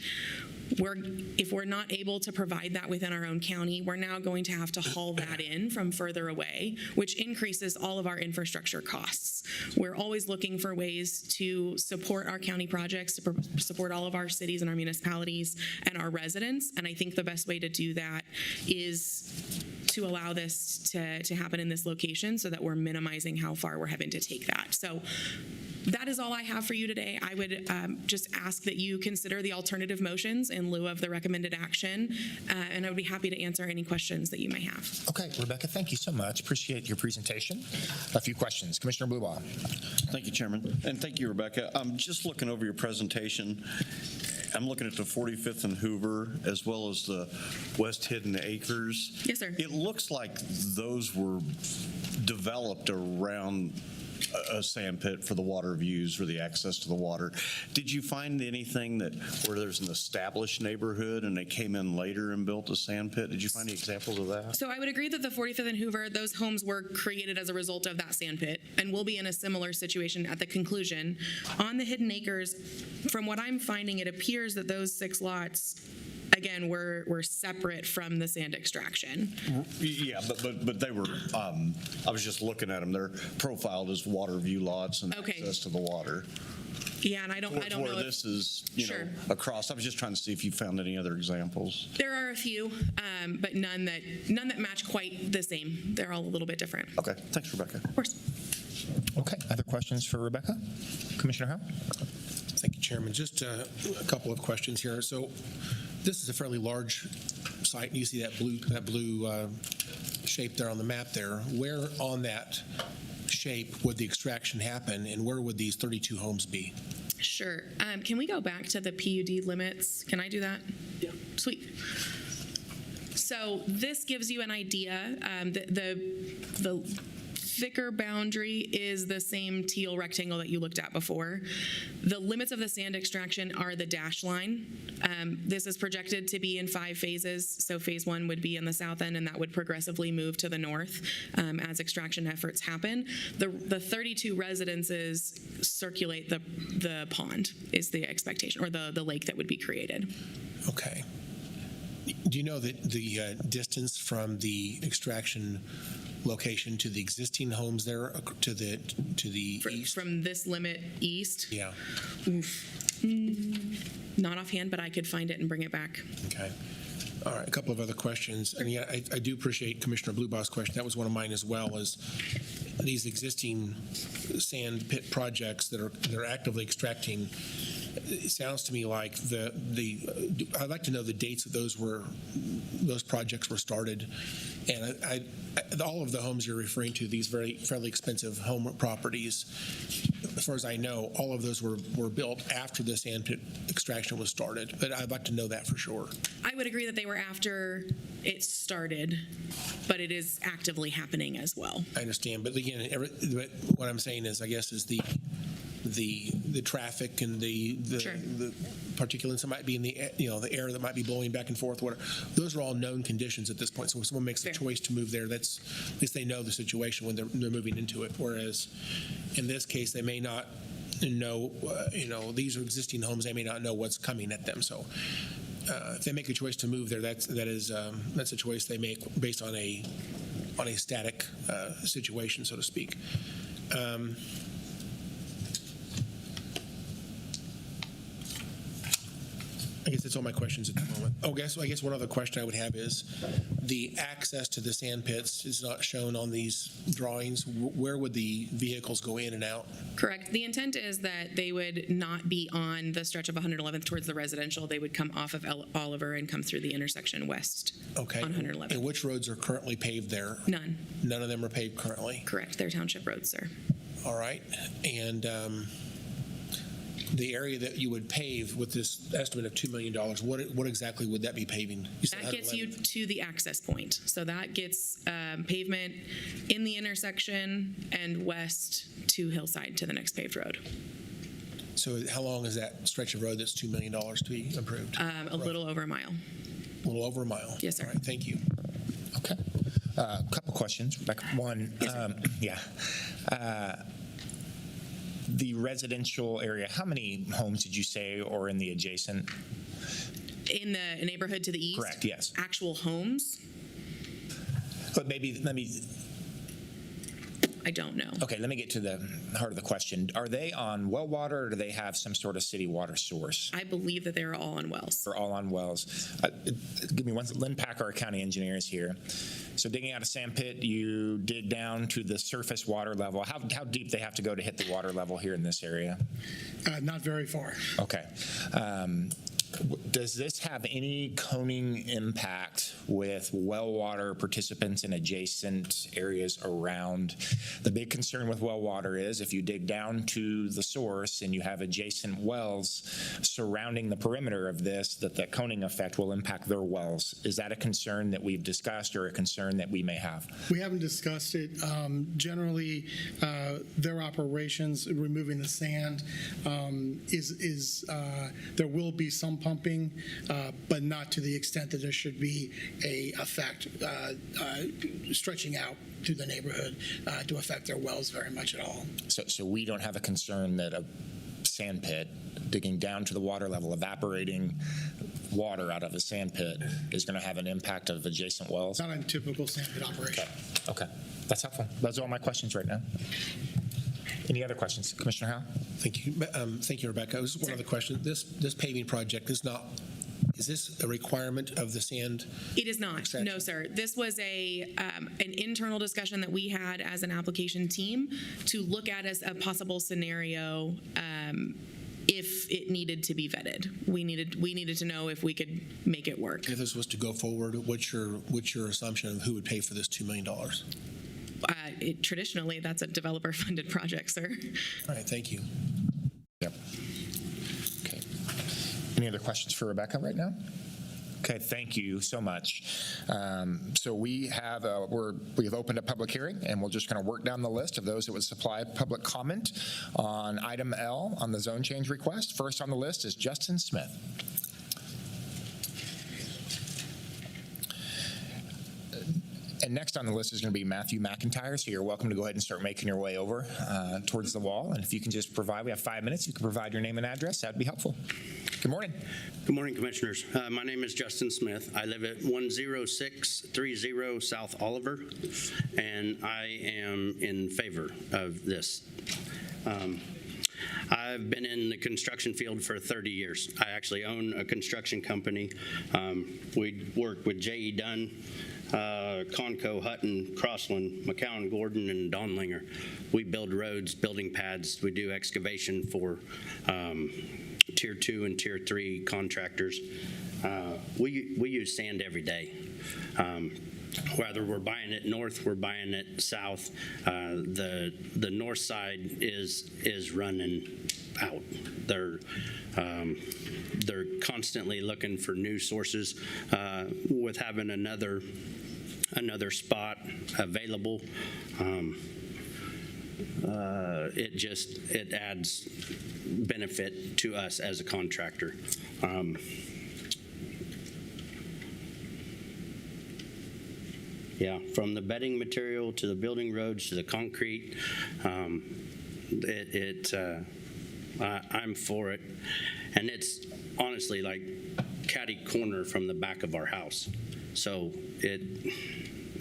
If we're not able to provide that within our own county, we're now going to have to haul that in from further away, which increases all of our infrastructure costs. We're always looking for ways to support our county projects, to support all of our cities and our municipalities and our residents, and I think the best way to do that is to allow this to happen in this location so that we're minimizing how far we're having to take that. So that is all I have for you today. I would just ask that you consider the alternative motions in lieu of the recommended action, and I would be happy to answer any questions that you may have. Okay, Rebecca, thank you so much. Appreciate your presentation. A few questions. Commissioner Blubaugh. Thank you, Chairman. And thank you, Rebecca. I'm just looking over your presentation. I'm looking at the 45th and Hoover as well as the West Hidden Acres. Yes, sir. It looks like those were developed around a sand pit for the water views or the access to the water. Did you find anything where there's an established neighborhood and they came in later and built a sand pit? Did you find any examples of that? So I would agree that the 45th and Hoover, those homes were created as a result of that sand pit, and we'll be in a similar situation at the conclusion. On the Hidden Acres, from what I'm finding, it appears that those 6 lots, again, were separate from the sand extraction. Yeah, but they were, I was just looking at them. They're profiled as water view lots and access to the water. Yeah, and I don't know where this is, know, across. I was just trying to see if you found any other examples. There are a few, but none that match quite the same. They're all a little bit different. Okay, thanks, Rebecca. Of course. Okay, other questions for Rebecca? Commissioner Howe? Thank you, Chairman. Just a couple of questions here. So this is a fairly large site, and you see that blue shape there on the map there. Where on that shape would the extraction happen, and where would these 32 homes be? Sure. Can we go back to the PUD limits? Can I do that? Yeah. Sweet. So this gives you an idea. The thicker boundary is the same teal rectangle that you looked at before. The limits of the sand extraction are the dash line. This is projected to be in 5 phases. So phase 1 would be in the south end, and that would progressively move to the north as extraction efforts happen. The 32 residences circulate the pond is the expectation, or the lake that would be created. Okay. Do you know that the distance from the extraction location to the existing homes there, to the east? From this limit east? Yeah. Not offhand, but I could find it and bring it back. Okay. All right, a couple of other questions. And yeah, I do appreciate Commissioner Bluebaugh's question. That was one of mine as well, is these existing sand pit projects that are actively extracting. It sounds to me like I'd like to know the dates that those projects were started, and all of the homes you're referring to, these fairly expensive home properties, as far as I know, all of those were built after the sand pit extraction was started. But I'd like to know that for sure. I would agree that they were after it started, but it is actively happening as well. I understand, but again, what I'm saying is, I guess, is the traffic and the particulates that might be in the the air that might be blowing back and forth. Those are all known conditions at this point. So when someone makes a choice to move there, that's at least they know the situation when they're moving into it. Whereas in this case, they may not know. These are existing homes. They may not know what's coming at them. So if they make a choice to move there, that's a choice they make based on a static situation, so to speak. I guess that's all my questions at the moment. I guess one other question I would have is the access to the sand pits is not shown on these drawings. Where would the vehicles go in and out? Correct. The intent is that they would not be on the stretch of 111th towards the residential. They would come off of Oliver and come through the intersection west on 111th. And which roads are currently paved there? None. None of them are paved currently? Correct. They're township roads, sir. All right. And the area that you would pave with this estimate of $2 million, what exactly would that be paving? That gets you to the access point. So that gets pavement in the intersection and west to Hillside to the next paved road. So how long is that stretch of road that's $2 million to be improved? A little over a mile. A little over a mile. Yes, sir. All right, thank you. Okay. A couple questions, Rebecca. One, the residential area, how many homes did you say are in the adjacent? In the neighborhood to the east? Correct, yes. Actual homes? But maybe, I don't know. Okay, let me get to the heart of the question. Are they on well water, or do they have some sort of city water source? I believe that they're all on wells. They're all on wells. Give me one. Lynn Packer, our county engineer, is here. So digging out a sand pit, you dig down to the surface water level. How deep they have to go to hit the water level here in this area? Not very far. Okay. Does this have any coning impact with well water participants in adjacent areas around? The big concern with well water is if you dig down to the source and you have adjacent wells surrounding the perimeter of this, that coning effect will impact their wells. Is that a concern that we've discussed or a concern that we may have? We haven't discussed it. Generally, their operations, removing the sand, there will be some pumping, but not to the extent that there should be a effect stretching out through the neighborhood to affect their wells very much at all. So we don't have a concern that a sand pit digging down to the water level, evaporating water out of a sand pit is going to have an impact of adjacent wells? Not a typical sand pit operation. Okay. That's helpful. Those are all my questions right now. Any other questions? Commissioner Howe? Thank you. Thank you, Rebecca. This is one other question. This paving project is this a requirement of the sand? It is not. Extraction? No, sir. This was an internal discussion that we had as an application team to look at as a possible scenario if it needed to be vetted. We needed to know if we could make it work. If this was to go forward, what's your assumption of who would pay for this $2 million? Traditionally, that's a developer-funded project, sir. All right, thank you. Yep. Okay. Any other questions for Rebecca right now? Okay. Okay, thank you so much. So we have we've opened a public hearing, and we're just going to work down the list of those that would supply public comment on item L on the zone change request. First on the list is Justin Smith. And next on the list is going to be Matthew McIntyre. So you're welcome to go ahead and start making your way over towards the wall. And if you can just provide, we have 5 minutes, you can provide your name and address. That would be helpful. Good morning. Good morning, Commissioners. My name is Justin Smith. I live at 10630 South Oliver, and I am in favor of this. I've been in the construction field for 30 years. I actually own a construction company. We work with J.E. Dunn, Conco, Hutton, Crossland, McCowan, Gordon, and Donlinger. We build roads, building pads. We do excavation for Tier 2 and Tier 3 contractors. We use sand every day. Whether we're buying it north, we're buying it south, the north side is running out. They're constantly looking for new sources. With having another spot available, it adds benefit to us as a contractor. Yeah, from the bedding material to the building roads to the concrete, I'm for it, and it's honestly like catty corner from the back of our house, so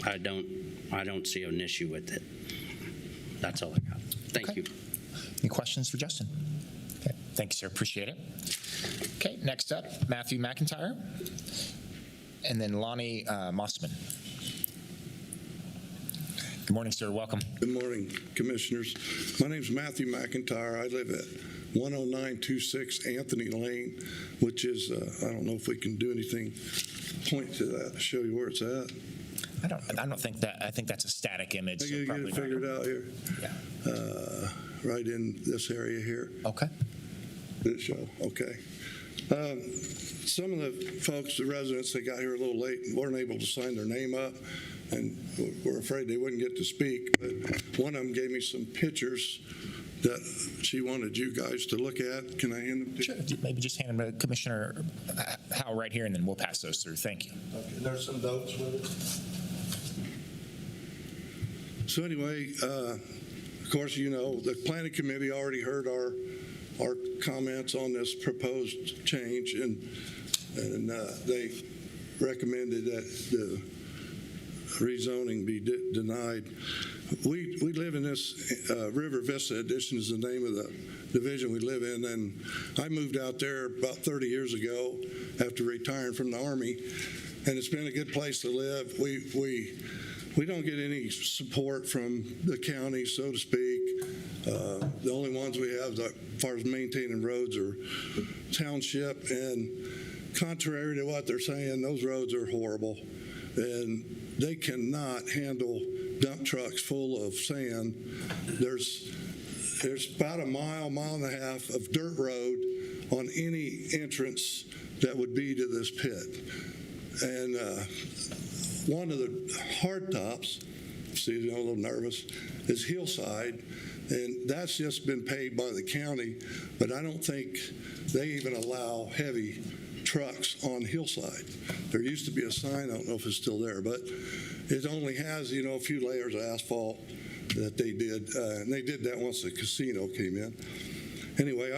I don't see an issue with it. That's all I got. Thank you. Any questions for Justin? Okay, thank you, sir. Appreciate it. Okay, next up, Matthew McIntyre, and then Lonnie Mossman. Good morning, sir. Welcome. Good morning, Commissioners. My name's Matthew McIntyre. I live at 10926 Anthony Lane, which is, I don't know if we can do anything, point to that, show you where it's at. I don't think that, I think that's a static image. I So gotta get probably it figured out here. Yeah. Right in this area here. Okay. Did it show? Okay. Some of the folks, the residents that got here a little late, weren't able to sign their name up, and were afraid they wouldn't get to speak. But one of them gave me some pictures that she wanted you guys to look at. Can I hand them to you? Sure. Maybe just hand them to Commissioner Howell right here, and then we'll pass those through. Thank you. Okay, there's some notes with it. So anyway, of course, you know, the planning committee already heard our comments on this proposed change, and they recommended that the rezoning be denied. We live in this River Vista Edition is the name of the division we live in, and I moved out there about 30 years ago after retiring from the Army, and it's been a good place to live. We don't get any support from the county, so to speak. The only ones we have as far as maintaining roads are township, and contrary to what they're saying, those roads are horrible, and they cannot handle dump trucks full of sand. There's about a mile and a half of dirt road on any entrance that would be to this pit. And one of the hard tops, see, I'm a little nervous, is Hillside, and that's just been paid by the county, but I don't think they even allow heavy trucks on Hillside. There used to be a sign, I don't know if it's still there, but it only has, you know, a few layers of asphalt that they did, and they did that once the casino came in. Anyway,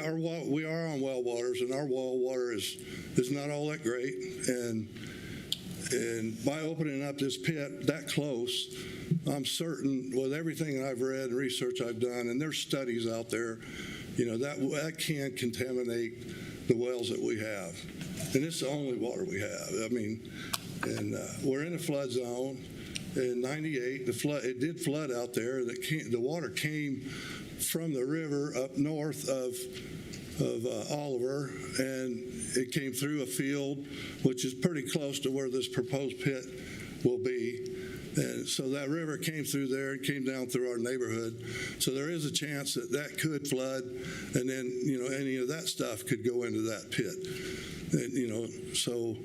we are on well waters, and our well water is not all that great, and by opening up this pit that close, I'm certain with everything that I've read and research I've done, and there's studies out there, you know, that can contaminate the wells that we have. And it's the only water we have. I mean, and we're in a flood zone. In '98, it did flood out there. The water came from the river up north of Oliver, and it came through a field, which is pretty close to where this proposed pit will be. And so that river came through there and came down through our neighborhood. So there is a chance that could flood, and then, you know, any of that stuff could go into that pit. And, you know, so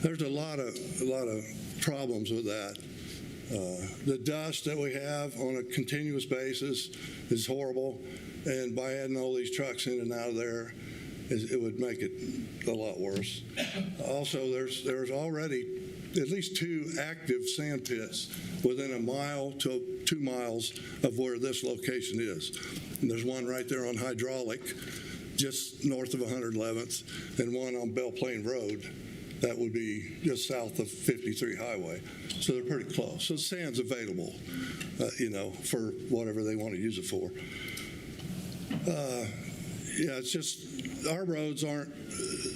there's a lot of problems with that. The dust that we have on a continuous basis is horrible, and by adding all these trucks in and out of there, it would make it a lot worse. Also, there's already at least 2 active sand pits within a mile to 2 miles of where this location is. And there's one right there on Hydraulic, just north of 111th, and one on Belle Plaine Road. That would be just south of 53 Highway. So they're pretty close. So sand's available, for whatever they want to use it for. Yeah, it's just our roads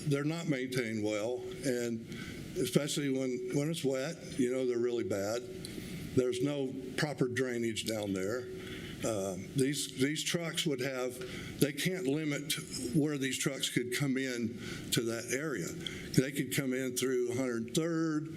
they're not maintained well, and especially when it's wet, they're really bad. There's no proper drainage down there. These trucks they can't limit where these trucks could come in to that area. They could come in through 103rd,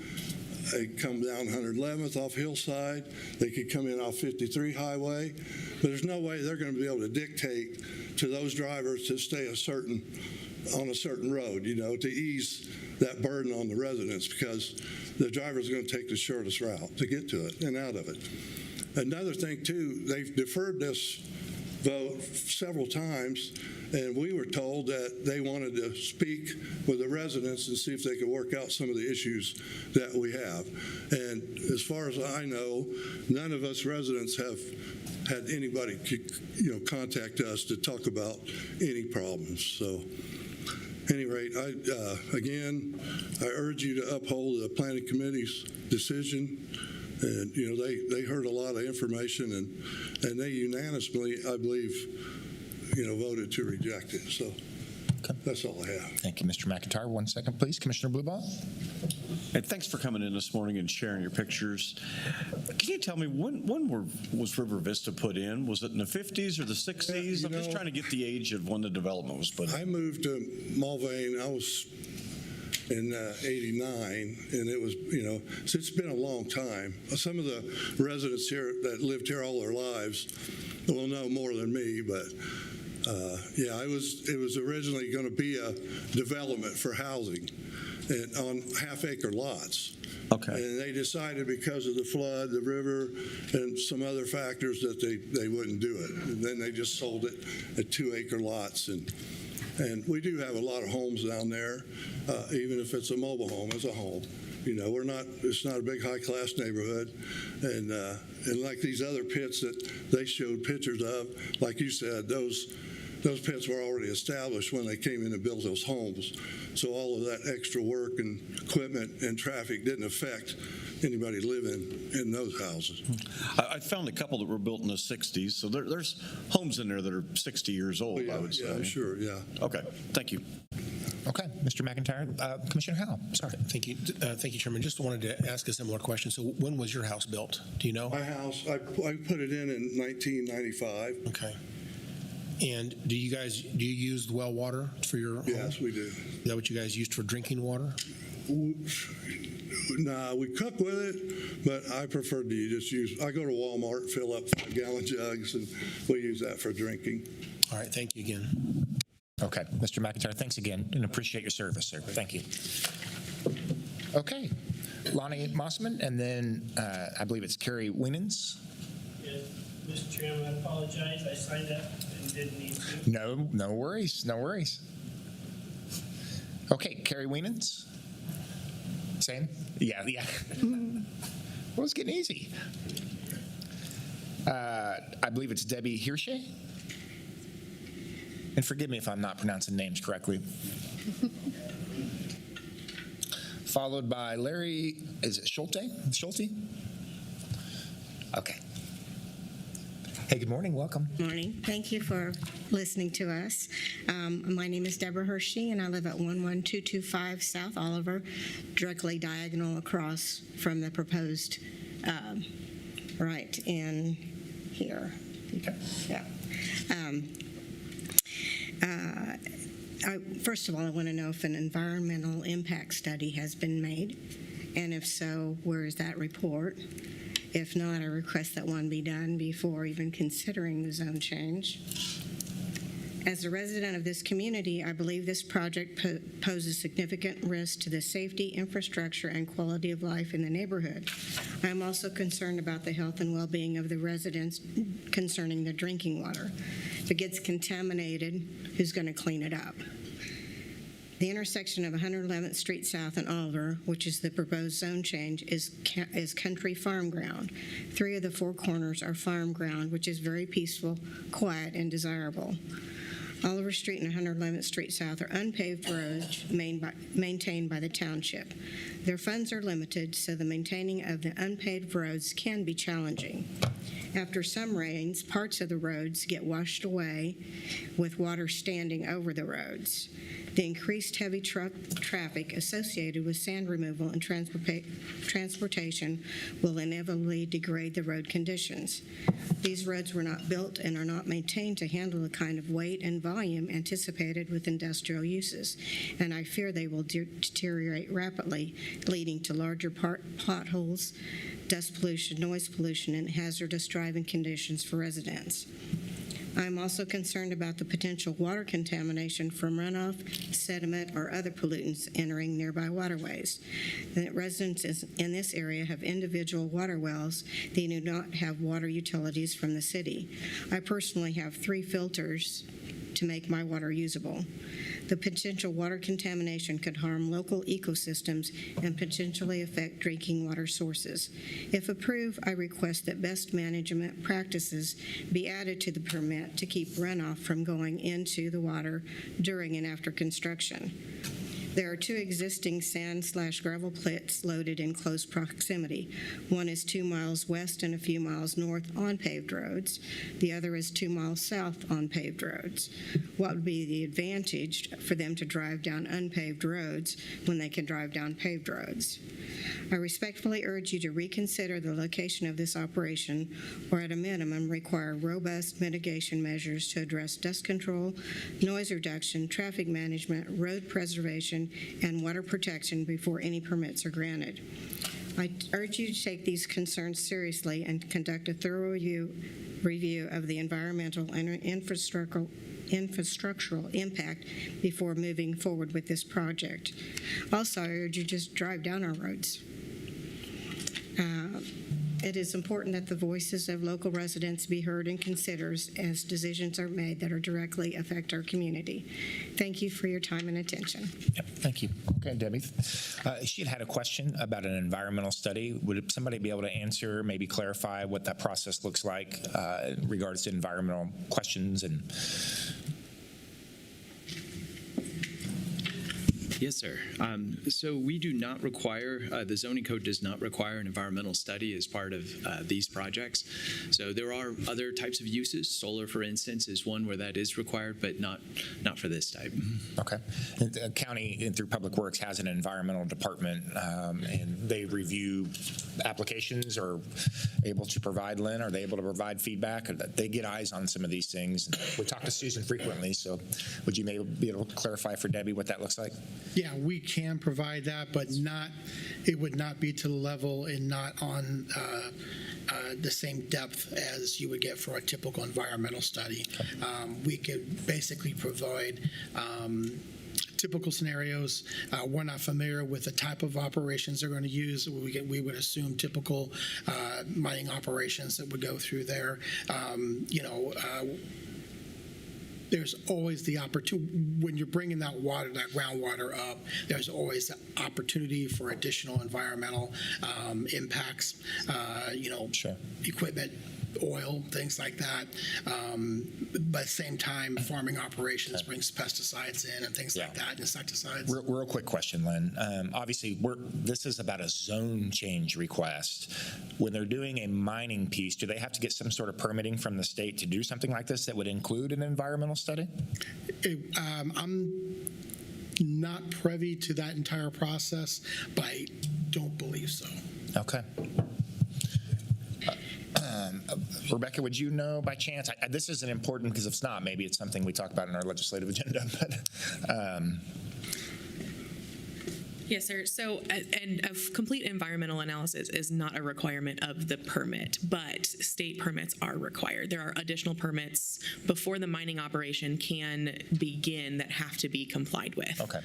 they come down 111th off Hillside, they could come in off 53 Highway, but there's no way they're going to be able to dictate to those drivers to stay on a certain road, to ease that burden on the residents, because the driver's going to take the shortest route to get to it and out of it. Another thing, too, they've deferred this vote several times, and we were told that they wanted to speak with the residents and see if they could work out some of the issues that we have. And as far as I know, none of us residents have had anybody, contact us to talk about any problems. So, at any rate, I urge you to uphold the Planning Committee's decision. And, they heard a lot of information, and they unanimously, I believe, voted to reject it. So that's all I have. Thank you, Mr. McIntyre. 1 second, please. Commissioner Bluebow. And thanks for coming in this morning and sharing your pictures. Can you tell me, when was River Vista put in? Was it in the 50s or the 60s? I'm just trying to get the age of when the development was put in. I moved to MULVANE. I was in 89, and it was, so it's been a long time. Some of the residents here that lived here all their lives will know more than me, but it was originally going to be a development for housing and on half-acre lots. Okay. And they decided because of the flood, the river, and some other factors that they wouldn't do it. And then they just sold it at 2-acre lots. And we do have a lot of homes down there, even if it's a mobile home, it's a home. It's not a big high-class neighborhood. And like these other pits that they showed pictures of, like you said, those pits were already established when they came in and built those homes. So all of that extra work and equipment and traffic didn't affect anybody living in those houses. I found a couple that were built in the 60s, so there's homes in there that are 60 years old, I would say. Yeah, sure, yeah. Okay, thank you. Okay, Mr. McIntyre. Commissioner Howell, sorry. Thank you, Chairman. Just wanted to ask a similar question. So when was your house built? Do you know? My house, I put it in 1995. Okay. And do you use well water for your home? Yes, we do. Is that what you guys used for drinking water? Nah, we cook with it, but I prefer to I go to Walmart, fill up 5-gallon jugs, and we use that for drinking. All right, thank you again. Okay, Mr. McIntyre, thanks again, and appreciate your service, sir. Thank you. Okay, Lonnie Mossman, and then I believe it's Carrie Winans. Yes, Mr. Chairman, I apologize. I signed up and didn't need to. No worries, no worries. Okay, Carrie Winans. Same? Yeah. Well, it's getting easy. I believe it's Debbie Hirsche. And forgive me if I'm not pronouncing names correctly. Followed by Larry, is it Schulte? Okay. Hey, good morning, welcome. Good morning. Thank you for listening to us. My name is Deborah Hershey, and I live at 11225 South Oliver, directly diagonal across from the proposed right in here. Okay. Yeah. First of all, I want to know if an environmental impact study has been made, and if so, where is that report? If not, I request that one be done before even considering the zone change. As a resident of this community, I believe this project poses significant risk to the safety, infrastructure, and quality of life in the neighborhood. I am also concerned about the health and well-being of the residents concerning the drinking water. If it gets contaminated, who's going to clean it up? The intersection of 111th Street South and Oliver, which is the proposed zone change, is country farm ground. 3 of the 4 corners are farm ground, which is very peaceful, quiet, and desirable. Oliver Street and 111th Street South are unpaved roads maintained by the township. Their funds are limited, so the maintaining of the unpaved roads can be challenging. After some rains, parts of the roads get washed away with water standing over the roads. The increased heavy truck traffic associated with sand removal and transportation will inevitably degrade the road conditions. These roads were not built and are not maintained to handle the kind of weight and volume anticipated with industrial uses, and I fear they will deteriorate rapidly, leading to larger potholes, dust pollution, noise pollution, and hazardous driving conditions for residents. I am also concerned about the potential water contamination from runoff, sediment, or other pollutants entering nearby waterways. The residents in this area have individual water wells. They do not have water utilities from the city. I personally have 3 filters to make my water usable. The potential water contamination could harm local ecosystems and potentially affect drinking water sources. If approved, I request that best management practices be added to the permit to keep runoff from going into the water during and after construction. There are 2 existing sand/gravel pits loaded in close proximity. One is 2 miles west and a few miles north on paved roads. The other is 2 miles south on paved roads. What would be the advantage for them to drive down unpaved roads when they can drive down paved roads? I respectfully urge you to reconsider the location of this operation, or at a minimum require robust mitigation measures to address dust control, noise reduction, traffic management, road preservation, and water protection before any permits are granted. I urge you to take these concerns seriously and conduct a thorough review of the environmental and infrastructural impact before moving forward with this project. Also, I urge you to just drive down our roads. It is important that the voices of local residents be heard and considered as decisions are made that are directly affect our community. Thank you for your time and attention. Yep, thank you. Okay, Debbie. She had a question about an environmental study. Would somebody be able to answer, maybe clarify what that process looks like in regards to environmental questions? And Yes, sir. So we do not require, the zoning code does not require an environmental study as part of these projects. So there are other types of uses. Solar, for instance, is one where that is required, but not for this type. Okay. The county, through Public Works, has an environmental department, and they review applications. Or able to provide, Lynn? Are they able to provide feedback? They get eyes on some of these things. And we talk to Susan frequently, so would you maybe be able to clarify for Debbie what that looks like? Yeah, we can provide that, but it would not be to the level and not on the same depth as you would get for a typical environmental study. We could basically provide typical scenarios. We're not familiar with the type of operations they're going to use. We would assume typical mining operations that would go through there. There's always the opportunity, when you're bringing that water, that groundwater up, there's always the opportunity for additional environmental impacts, sure. Equipment, oil, things like that. But at the same time, farming operations brings pesticides in and things like that, insecticides. Real quick question, Lynn. Obviously, this is about a zone change request. When they're doing a mining piece, do they have to get some sort of permitting from the state to do something like this that would include an environmental study? I'm not privy to that entire process, but I don't believe so. Okay. Rebecca, would you know by chance? This isn't important because if it's not, maybe it's something we talk about in our legislative agenda. But Yes, sir. So, and a complete environmental analysis is not a requirement of the permit, but state permits are required. There are additional permits before the mining operation can begin that have to be complied with. Okay.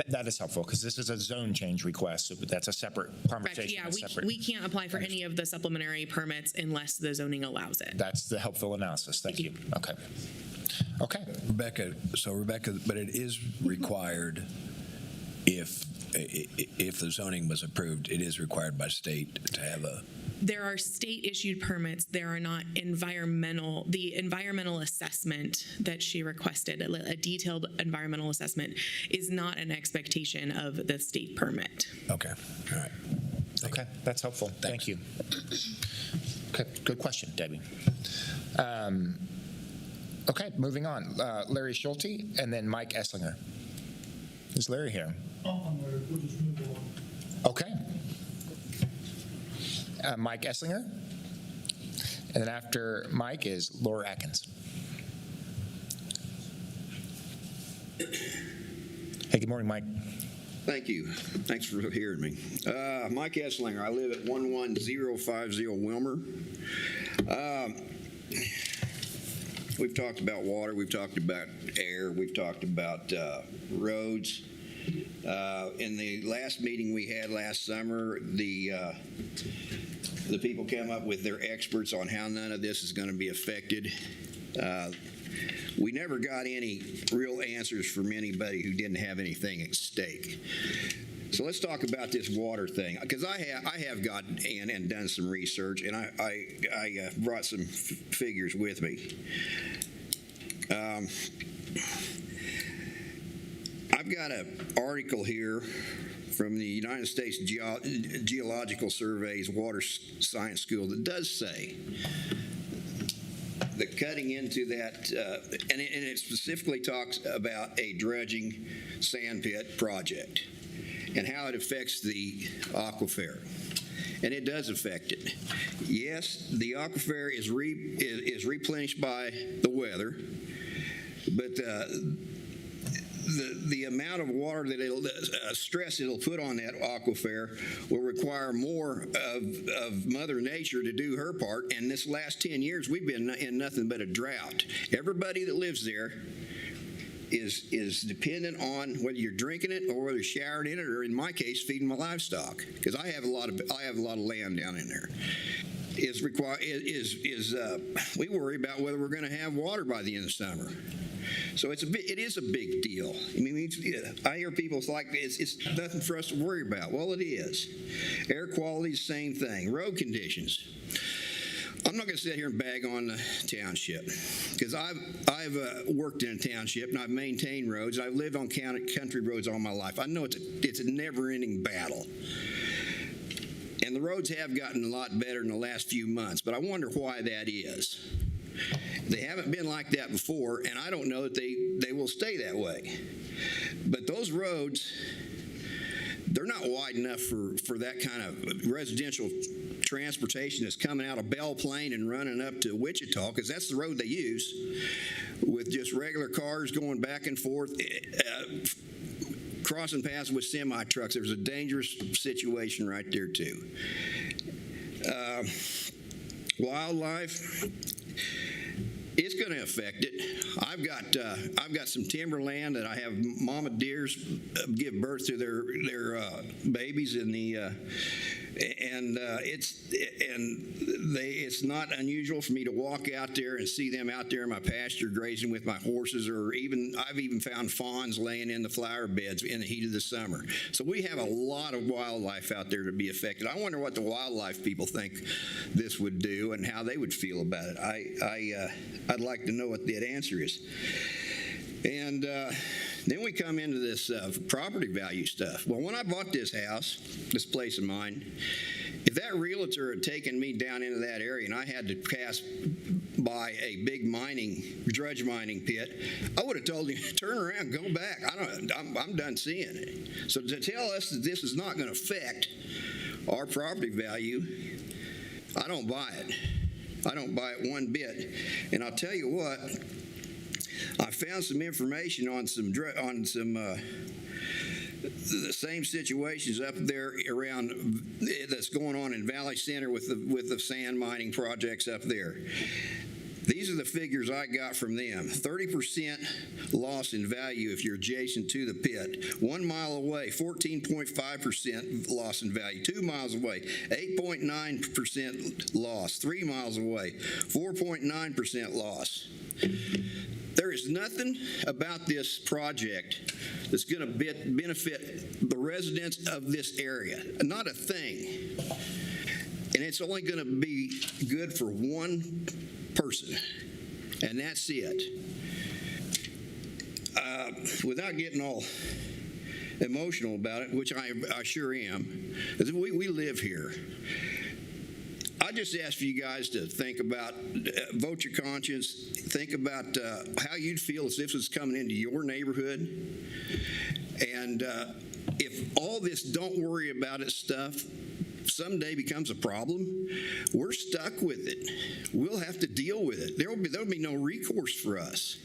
That is helpful, because this is a zone change request, so that's a separate conversation. Correct. Yeah, we can't apply for any of the supplementary permits unless the zoning allows it. That's the helpful analysis. Thank you. Okay. Okay. Rebecca, but it is required if the zoning was approved, it is required by state to have a. There are state-issued permits. There are not environmental. The environmental assessment that she requested, a detailed environmental assessment, is not an expectation of the state permit. Okay. All right. Okay. That's helpful. Thank you. Okay. Good question, Debbie. Okay. Moving on. Larry Schulte and then Mike Esslinger. Is Larry here? We'll just move on. Okay. Mike Esslinger. And then after Mike is Laura Atkins. Hey, good morning, Mike. Thank you. Thanks for hearing me. Mike Esslinger. I live at 11050 Wilmer. We've talked about water. We've talked about air. We've talked about roads. In the last meeting we had last summer, the people came up with their experts on how none of this is going to be affected. We never got any real answers from anybody who didn't have anything at stake. So let's talk about this water thing, because I have gotten in and done some research, and I brought some figures with me. I've got an article here from the United States Geological Survey's Water Science School that does say that cutting into that, and it specifically talks about a dredging sand pit project and how it affects the aquifer. And it does affect it. Yes, the aquifer is replenished by the weather, but the amount of water that stress it'll put on that aquifer will require more of Mother Nature to do her part. And this last 10 years, we've been in nothing but a drought. Everybody that lives there is dependent on whether you're drinking it or whether you're showering in it, or in my case, feeding my livestock, because I have a lot of land down in there. We worry about whether we're going to have water by the end of summer. So it is a big deal. I mean, I hear people like it's nothing for us to worry about. Well, it is. Air quality, same thing. Road conditions. I'm not going to sit here and bag on the township, because I've worked in a township and I've maintained roads. I've lived on country roads all my life. I know it's a never-ending battle. And the roads have gotten a lot better in the last few months, but I wonder why that is. They haven't been like that before, and I don't know that they will stay that way. But those roads, they're not wide enough for that kind of residential transportation that's coming out of Belle Plaine and running up to Wichita, because that's the road they use, with just regular cars going back and forth, crossing paths with semi-trucks. There's a dangerous situation right there, too. Wildlife, it's going to affect it. I've got some timberland that I have mama deers give birth to their babies in the it's not unusual for me to walk out there and see them out there in my pasture grazing with my horses, or I've even found fawns laying in the flower beds in the heat of the summer. So we have a lot of wildlife out there to be affected. I wonder what the wildlife people think this would do and how they would feel about it. I'd like to know what that answer is. And then we come into this property value stuff. Well, when I bought this house, this place of mine, if that realtor had taken me down into that area and I had to pass by a big dredge mining pit, I would have told him, turn around, go back. I'm done seeing it. So to tell us that this is not going to affect our property value, I don't buy it. I don't buy it one bit. And I'll tell you what, I found some information on some the same situations up there around that's going on in Valley Center with the sand mining projects up there. These are the figures I got from them. 30% loss in value if you're adjacent to the pit. 1 mile away, 14.5% loss in value. 2 miles away, 8.9% loss. 3 miles away, 4.9% loss. There is nothing about this project that's going to benefit the residents of this area. Not a thing. And it's only going to be good for one person, and that's it. Without getting all emotional about it, which I sure am, we live here. I just ask for you guys to think about, vote your conscience, think about how you'd feel if this was coming into your neighborhood. And if all this don't worry about it stuff someday becomes a problem, we're stuck with it. We'll have to deal with it. There'll be no recourse for us.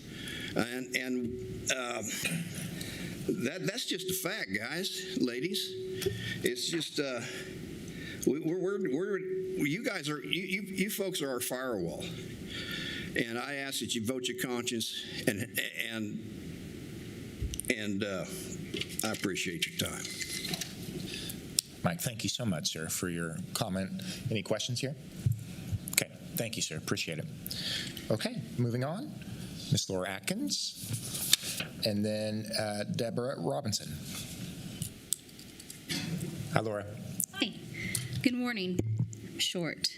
And that's just a fact, guys, ladies. It's just you guys are you folks are our firewall, and I ask that you vote your conscience, and I appreciate your time. Mike, thank you so much, sir, for your comment. Any questions here? Okay, thank you, sir. Appreciate it. Okay, moving on. Ms. Laura Atkins, and then Deborah Robinson. Hi, Laura. Hi. Good morning. Short.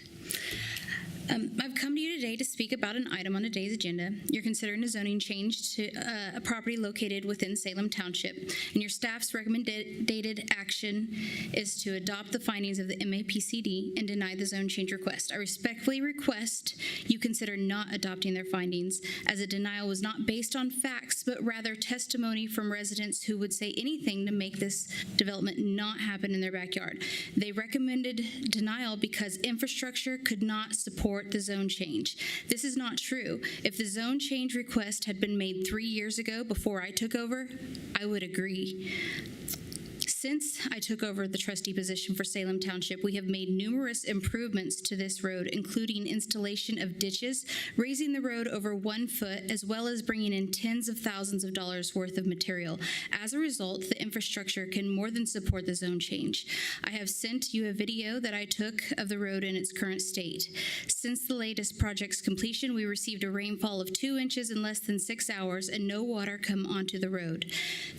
I've come to you today to speak about an item on today's agenda. You're considering a zoning change to a property located within Salem Township, and your staff's recommended action is to adopt the findings of the MAPCD and deny the zone change request. I respectfully request you consider not adopting their findings, as a denial was not based on facts, but rather testimony from residents who would say anything to make this development not happen in their backyard. They recommended denial because infrastructure could not support the zone change. This is not true. If the zone change request had been made 3 years ago before I took over, I would agree. Since I took over the trustee position for Salem Township, we have made numerous improvements to this road, including installation of ditches, raising the road over 1 foot, as well as bringing in tens of thousands of dollars worth of material. As a result, the infrastructure can more than support the zone change. I have sent you a video that I took of the road in its current state. Since the latest project's completion, we received a rainfall of 2 inches in less than 6 hours and no water come onto the road.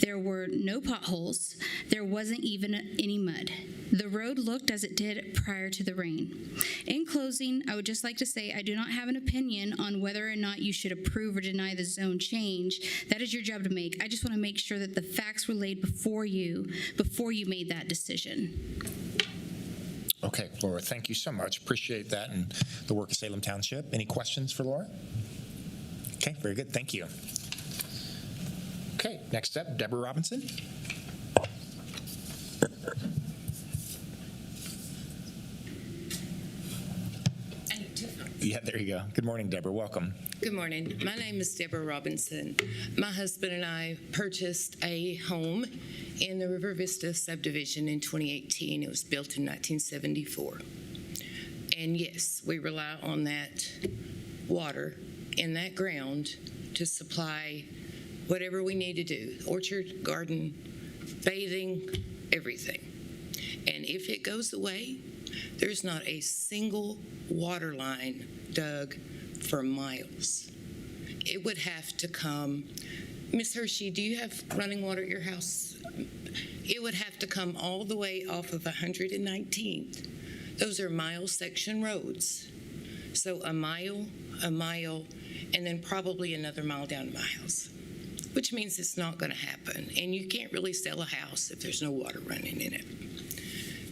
There were no potholes. There wasn't even any mud. The road looked as it did prior to the rain. In closing, I would just like to say I do not have an opinion on whether or not you should approve or deny the zone change. That is your job to make. I just want to make sure that the facts were laid before you made that decision. Okay, Laura, thank you so much. Appreciate that and the work of Salem Township. Any questions for Laura? Okay, very good. Thank you. Okay, next up, Deborah Robinson. Yeah, there you go. Good morning, Deborah. Welcome. Good morning. My name is Deborah Robinson. My husband and I purchased a home in the River Vista subdivision in 2018. It was built in 1974. And yes, we rely on that water in that ground to supply whatever we need to do, orchard, garden, bathing, everything. And if it goes away, there's not a single water line dug for miles. It would have to come, Miss Hershey, do you have running water at your house? It would have to come all the way off of 119th. Those are mile section roads. So a mile, and then probably another mile down to my house, which means it's not going to happen. And you can't really sell a house if there's no water running in it.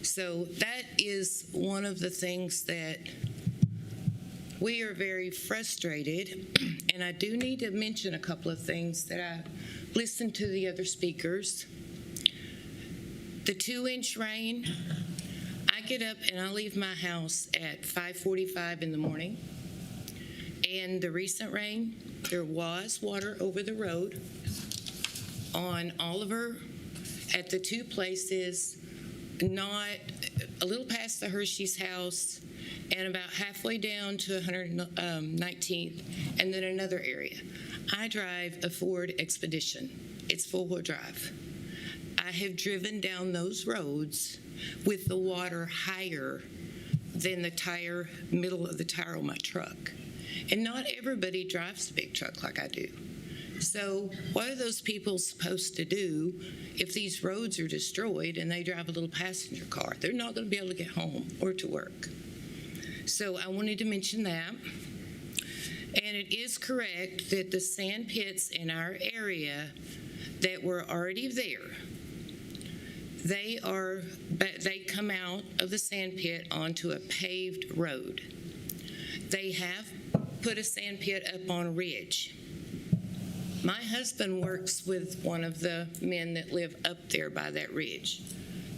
So that is one of the things that we are very frustrated. And I do need to mention a couple of things that I listened to the other speakers. The 2-inch rain, I get up and I leave my house at 5:45 in the morning. And the recent rain, there was water over the road on Oliver at the two places, not a little past the Hershey's house and about halfway down to 119th, and then another area. I drive a Ford Expedition. It's four-wheel drive. I have driven down those roads with the water higher than the middle of the tire on my truck. And not everybody drives a big truck like I do. So what are those people supposed to do if these roads are destroyed and they drive a little passenger car? They're not going to be able to get home or to work. So I wanted to mention that. And it is correct that the sand pits in our area that were already there, they come out of the sand pit onto a paved road. They have put a sand pit up on a ridge. My husband works with one of the men that live up there by that ridge.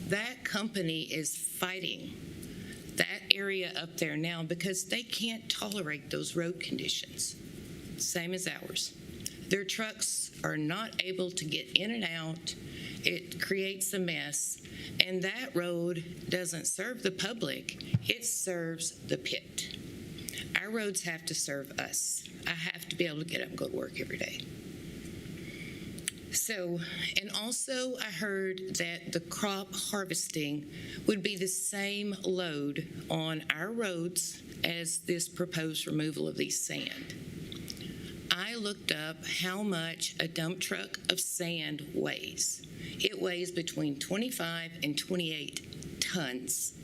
That company is fighting that area up there now because they can't tolerate those road conditions, same as ours. Their trucks are not able to get in and out. It creates a mess, and that road doesn't serve the public, it serves the pit. Our roads have to serve us. I have to be able to get up and go to work every day. So, and also I heard that the crop harvesting would be the same load on our roads as this proposed removal of these sand. I looked up how much a dump truck of sand weighs. It weighs between 25 and 28 tons.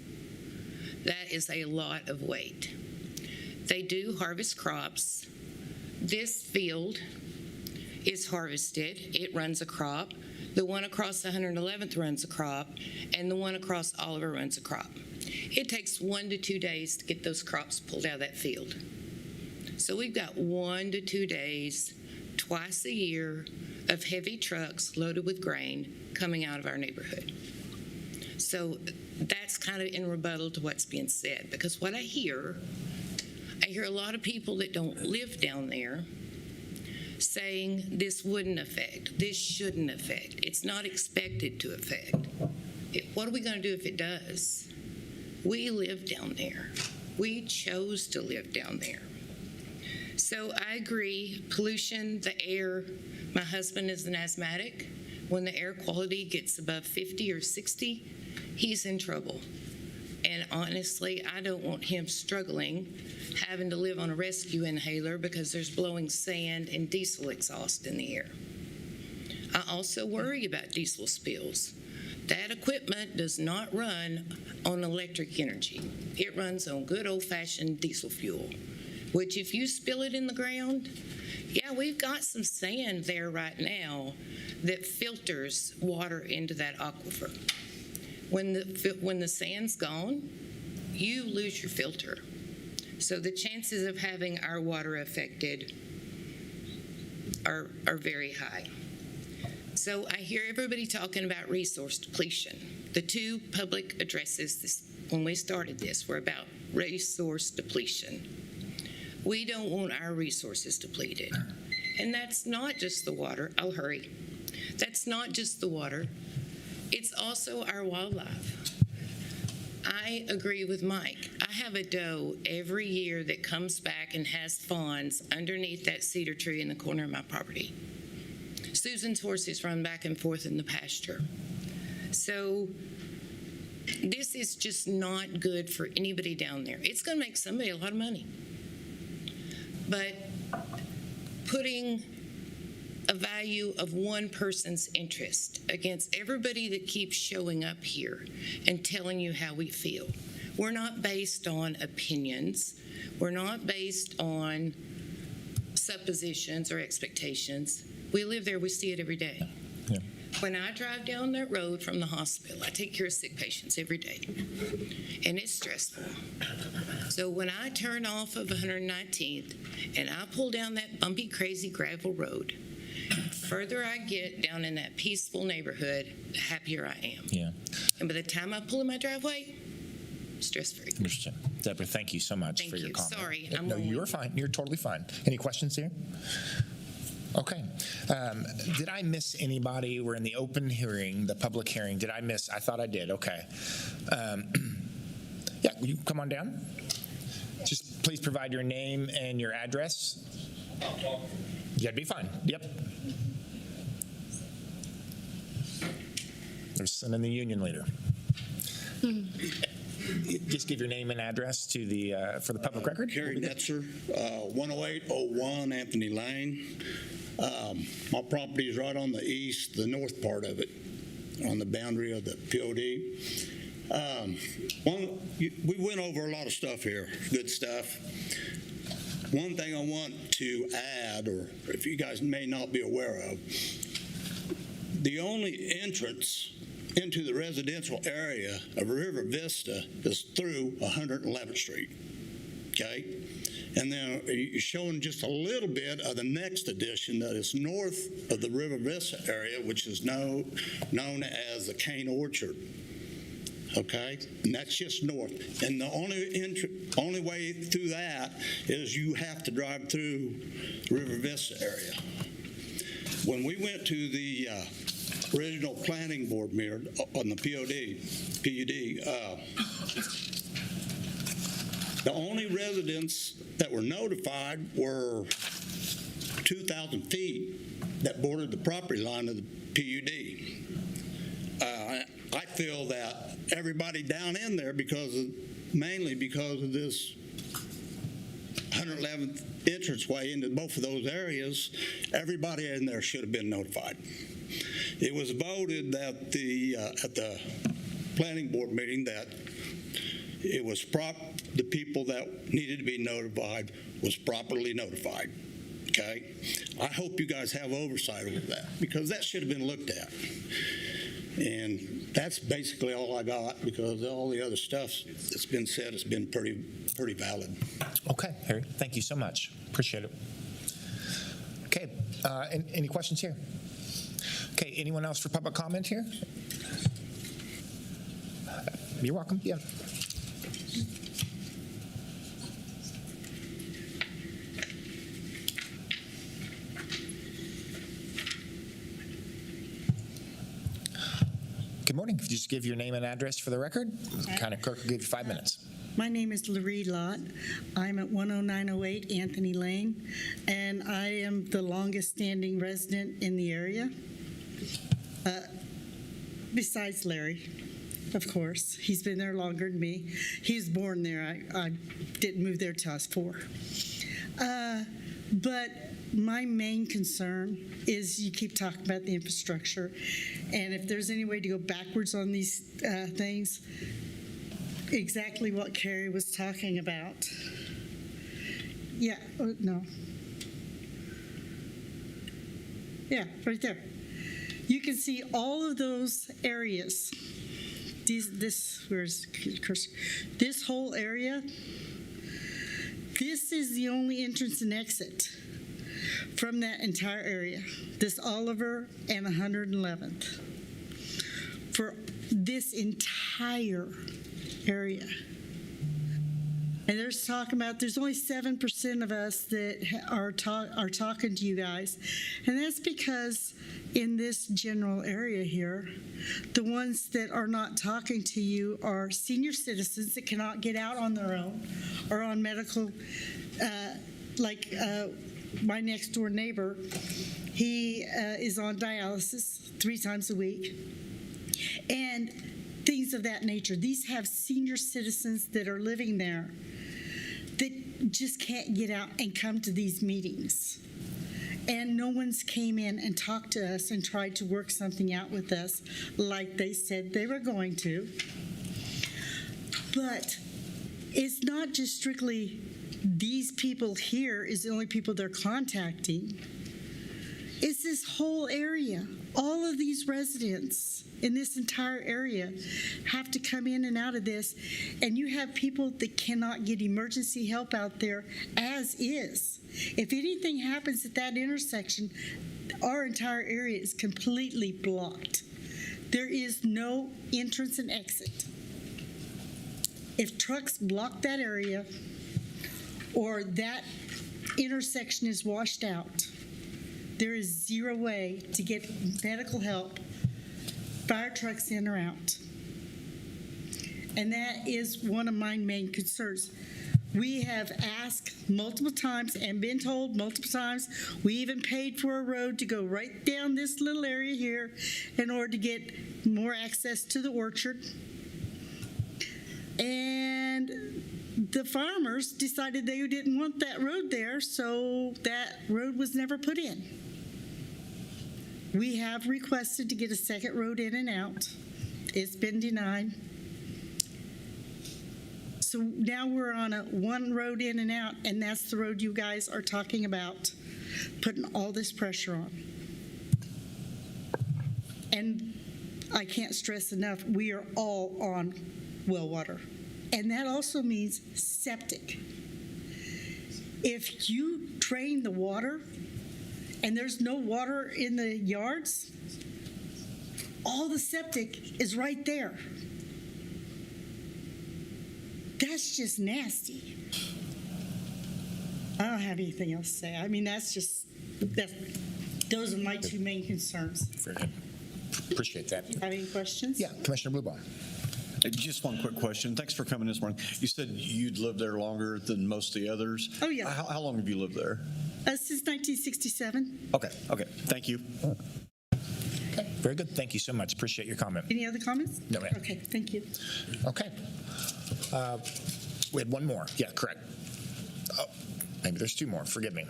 That is a lot of weight. They do harvest crops. This field is harvested. It runs a crop. The one across 111th runs a crop, and the one across Oliver runs a crop. It takes 1 to 2 days to get those crops pulled out of that field. So we've got 1 to 2 days, twice a year, of heavy trucks loaded with grain coming out of our neighborhood. So that's kind of in rebuttal to what's being said, because what I hear a lot of people that don't live down there saying this wouldn't affect, this shouldn't affect, it's not expected to affect. What are we going to do if it does? We live down there. We chose to live down there. So I agree, pollution, the air, my husband is an asthmatic. When the air quality gets above 50 or 60, he's in trouble. And honestly, I don't want him struggling, having to live on a rescue inhaler because there's blowing sand and diesel exhaust in the air. I also worry about diesel spills. That equipment does not run on electric energy. It runs on good old-fashioned diesel fuel, which if you spill it in the ground, yeah, we've got some sand there right now that filters water into that aquifer. When the sand's gone, you lose your filter. So the chances of having our water affected are very high. So I hear everybody talking about resource depletion. The two public addresses when we started this were about resource depletion. We don't want our resources depleted. And that's not just the water. I'll hurry. That's not just the water. It's also our wildlife. I agree with Mike. I have a doe every year that comes back and has fawns underneath that cedar tree in the corner of my property. Susan's horses run back and forth in the pasture. So this is just not good for anybody down there. It's going to make somebody a lot of money. But putting a value of one person's interest against everybody that keeps showing up here and telling you how we feel. We're not based on opinions. We're not based on suppositions or expectations. We live there, we see it every day. Yeah. When I drive down that road from the hospital, I take care of sick patients every day, and it's stressful. So when I turn off of 119th and I pull down that bumpy, crazy gravel road, the further I get down in that peaceful neighborhood, the happier I am. Yeah. And by the time I pull in my driveway, stress-free. Understood. Deborah, thank you so much for your comment. Sorry. No, you're fine. You're totally fine. Any questions here? Okay. Did I miss anybody? We're in the open hearing, the public hearing. Did I miss? I thought I did. Okay. Yeah, will you come on down? Just please provide your name and your address. Yeah, it'd be fine. Yep. There's son and the union leader. Just give your name and address to the for the public record. Kerry Netzer, 10801 Anthony Lane. My property is right on the the north part of it, on the boundary of the POD. We went over a lot of stuff here, good stuff. One thing I want to add, or if you guys may not be aware of, the only entrance into the residential area of River Vista is through 111th Street, okay? And then you're showing just a little bit of the next addition that is north of the River Vista area, which is known as the Cane Orchard, okay? And that's just north. And the only way through that is you have to drive through River Vista area. When we went to the original planning board meeting on the PUD, the only residents that were notified were 2,000 feet that bordered the property line of the PUD. I feel that everybody down in there, mainly because of this 111th entranceway into both of those areas, everybody in there should have been notified. It was voted that at the planning board meeting that it was the people that needed to be notified was properly notified. Okay, I hope you guys have oversight over that, because that should have been looked at. And that's basically all I got, because all the other stuff that's been said has been pretty valid. Okay, Harry, thank you so much. Appreciate it. Okay, any questions here? Okay, anyone else for public comment here? You're welcome, yeah. Good morning. Could you just give your name and address for the record? Kind of clerk will give you 5 minutes. My name is Laree Lott. I'm at 10908 Anthony Lane, and I am the longest standing resident in the area. Besides Larry, of course. He's been there longer than me. He was born there. I didn't move there till I was 4. But my main concern is you keep talking about the infrastructure, and if there's any way to go backwards on these things, exactly what Carrie was talking about. Yeah, no. Yeah, right there. You can see all of those areas. This whole area, this is the only entrance and exit from that entire area, this Oliver and 111th, for this entire area. And there's talking about there's only 7% of us that are talking to you guys, and that's because in this general area here, the ones that are not talking to you are senior citizens that cannot get out on their own or on medical, my next door neighbor, he is on dialysis 3 times a week, and things of that nature. These have senior citizens that are living there that just can't get out and come to these meetings. And no one's came in and talked to us and tried to work something out with us like they said they were going to. But it's not just strictly these people here is the only people they're contacting. It's this whole area. All of these residents in this entire area have to come in and out of this, and you have people that cannot get emergency help out there as is. If anything happens at that intersection, our entire area is completely blocked. There is no entrance and exit. If trucks block that area or that intersection is washed out, There is zero way to get medical help, fire trucks in or out. And that is one of my main concerns. We have asked multiple times and been told multiple times, we even paid for a road to go right down this little area here in order to get more access to the orchard. And the farmers decided they didn't want that road there, so that road was never put in. We have requested to get a second road in and out. It's been denied. So now we're on a one road in and out, and that's the road you guys are talking about, putting all this pressure on. And I can't stress enough, we are all on well water. And that also means septic. If you drain the water and there's no water in the yards, all the septic is right there. That's just nasty. I don't have anything else to say. I mean, those are my two main concerns. Very good. Appreciate that. Have any questions? Yeah, Commissioner Blueball. Just one quick question. Thanks for coming this morning. You said you'd lived there longer than most of the others. Oh, yeah. How long have you lived there? Since 1967. Okay. Thank you. Okay, very good. Thank you so much. Appreciate your comment. Any other comments? No, ma'am. Okay, thank you. Okay. We had one more. Yeah, correct. Oh, maybe there's two more. Forgive me.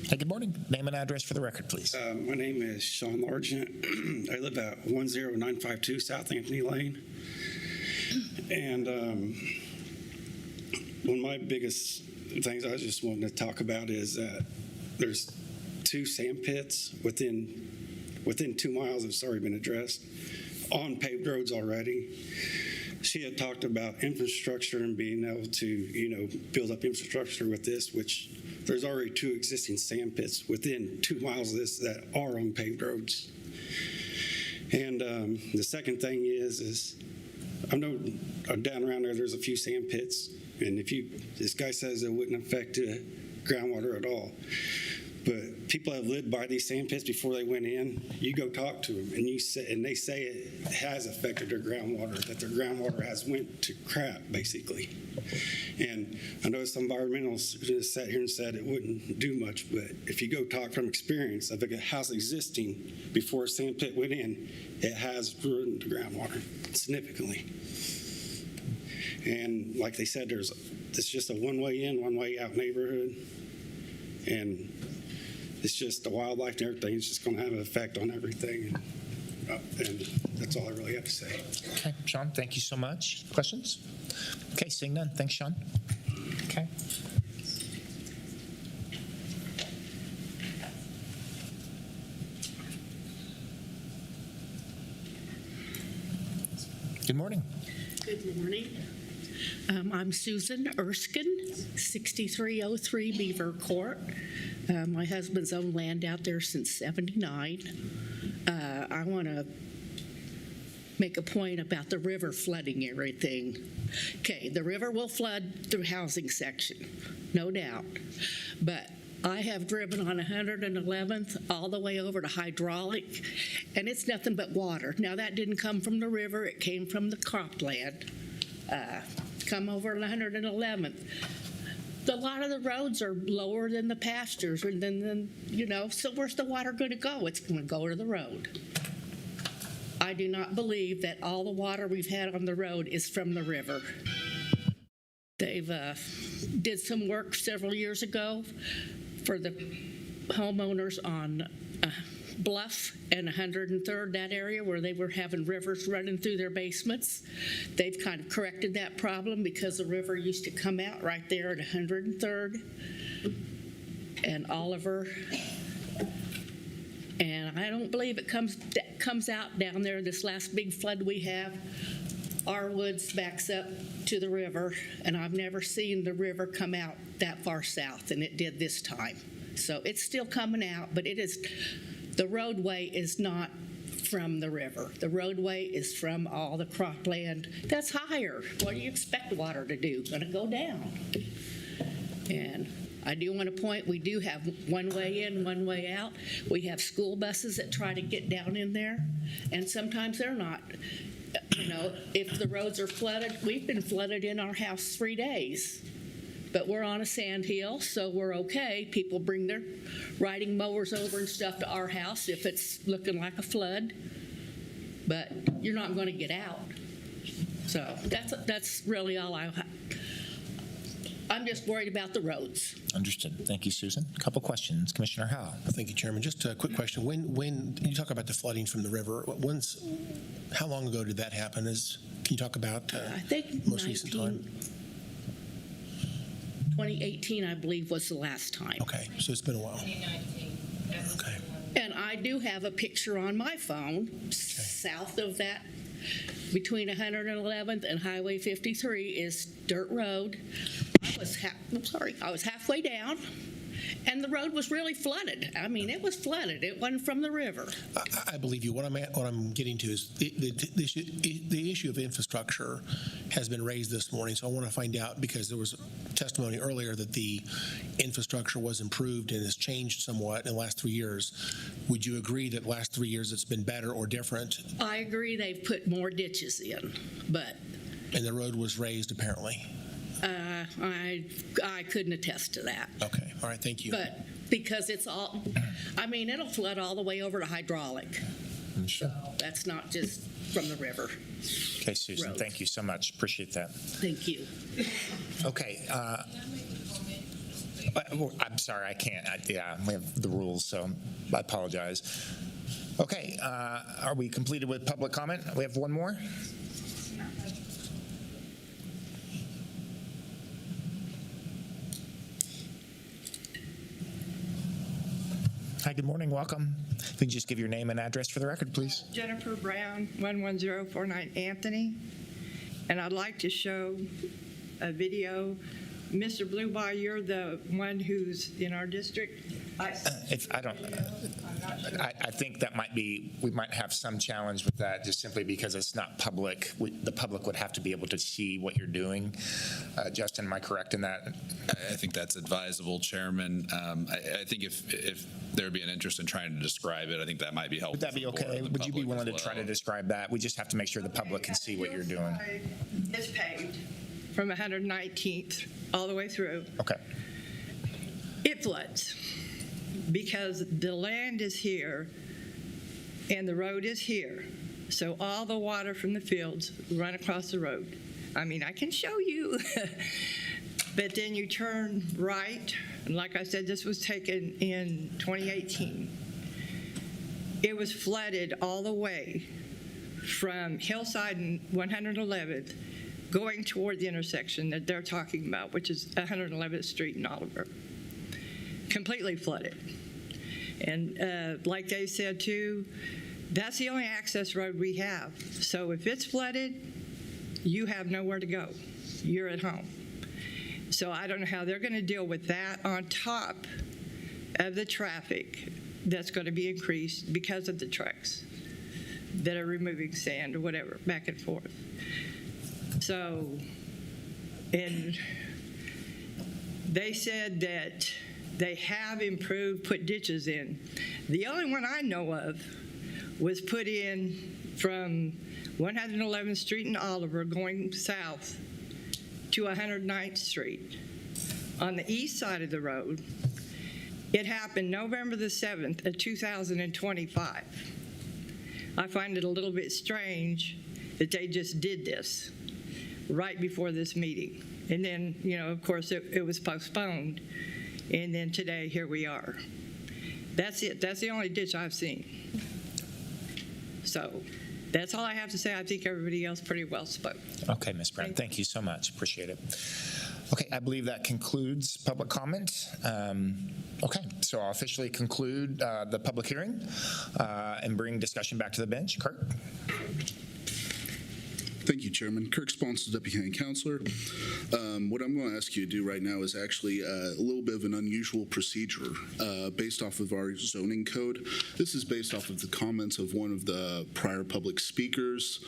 Hey, good morning. Name and address for the record, please. My name is Sean Largent. I live at 10952 South Anthony Lane. And one of my biggest things I just wanted to talk about is that there's two sand pits within 2 miles that's already been addressed on paved roads already. She had talked about infrastructure and being able to, build up infrastructure with this, which there's already two existing sand pits within 2 miles of this that are on paved roads. And the second thing is I know down around there's a few sand pits, and this guy says it wouldn't affect groundwater at all. But people have lived by these sand pits before they went in. You go talk to them, and they say it has affected their groundwater, that their groundwater has went to crap, basically. And I know some environmentalists just sat here and said it wouldn't do much, but if you go talk from experience of a house existing before a sand pit went in, it has ruined the groundwater significantly. And like they said, it's just a one-way in, one-way out neighborhood. And it's just the wildlife and everything is just going to have an effect on everything. And that's all I really have to say. Okay, Sean, thank you so much. Questions? Okay, seeing none. Thanks, Sean. Okay. Good morning. Good morning. I'm Susan Erskine, 6303 Beaver Court. My husband's owned land out there since '79. I want to make a point about the river flooding everything. Okay, the river will flood the housing section, no doubt. But I have driven on 111th all the way over to Hydraulic, and it's nothing but water. Now, that didn't come from the river. It came from the cropland. Come over 111th. A lot of the roads are lower than the pastures, and then so where's the water going to go? It's going to go to the road. I do not believe that all the water we've had on the road is from the river. They've did some work several years ago for the homeowners on Bluff and 103rd, that area where they were having rivers running through their basements. They've kind of corrected that problem because the river used to come out right there at 103rd and Oliver. And I don't believe it comes out down there. This last big flood we have, our woods backs up to the river, and I've never seen the river come out that far south, and it did this time. So it's still coming out, but the roadway is not from the river. The roadway is from all the cropland that's higher. What do you expect water to do? Going to go down. And I do want to point, we do have one way in, one way out. We have school buses that try to get down in there, and sometimes they're not. You know, if the roads are flooded, we've been flooded in our house 3 days. But we're on a sand hill, so we're okay. People bring their riding mowers over and stuff to our house if it's looking like a flood. But you're not going to get out. So that's really all I'm just worried about the roads. Understood. Thank you, Susan. A couple questions. Commissioner Howell. Thank you, Chairman. Just a quick question. When you talk about the flooding from the river, how long ago did that happen? Can you talk about I think most recent time? 2018, I believe, was the last time. Okay, so it's been a while. Okay. And I do have a picture on my phone south of that. Between 111th and Highway 53 is dirt road. I was halfway down, and the road was really flooded. I mean, it was flooded. It wasn't from the river. I believe you. What I'm getting to is the issue of infrastructure has been raised this morning. So I want to find out, because there was testimony earlier that the infrastructure was improved and has changed somewhat in the last 3 years. Would you agree that last 3 years it's been better or different? I agree. They've put more ditches in, but. And the road was raised apparently. I couldn't attest to that. Okay. All right. Thank you. But because it's all, I mean, it'll flood all the way over to hydraulic. Sure. So that's not just from the river. Okay, Susan. Roads. Thank you so much. Appreciate that. Thank you. Okay. I'm sorry. I can't. Yeah, we have the rules, so I apologize. Okay. Are we completed with public comment? We have one more. Hi, good morning. Welcome. If you can just give your name and address for the record, please. Jennifer Brown, 11049 Anthony. And I'd like to show a video. Mr. Blueboy, you're the one who's in our district. I think that we might have some challenge with that, just simply because it's not public. The public would have to be able to see what you're doing. Justin, am I correct in that? I think that's advisable, Chairman. I think if there would be an interest in trying to describe it, I think that might be helpful. Would that be okay? Would you be willing to try to describe that? We just have to make sure the public can see what you're doing. It's paved from 119th all the way through. Okay. It floods because the land is here and the road is here. So all the water from the fields run across the road. I mean, I can show you. But then you turn right, and like I said, this was taken in 2018. It was flooded all the way from Hillside and 111th going toward the intersection that they're talking about, which is 111th Street in Oliver. Completely flooded. And like they said too, that's the only access road we have. So if it's flooded, you have nowhere to go. You're at home. So I don't know how they're going to deal with that on top of the traffic that's going to be increased because of the trucks that are removing sand or whatever, back and forth. So, and they said that they have improved, put ditches in. The only one I know of was put in from 111th Street in Oliver going south to 109th Street. On the east side of the road, it happened November the 7th of 2025. I find it a little bit strange that they just did this right before this meeting. And then, you know, of course, it was postponed. And then today, here we are. That's it. That's the only ditch I've seen. So that's all I have to say. I think everybody else pretty well spoke. Okay, Ms. Brown. Thank you so much. Appreciate it. Okay, I believe that concludes public comment. Okay, so I'll officially conclude the public hearing and bring discussion back to the bench. Kurt? Thank you, Chairman. Kirk Sponsel, Deputy County Councilor. What I'm going to ask you to do right now is actually a little bit of an unusual procedure based off of our zoning code. This is based off of the comments of one of the prior public speakers.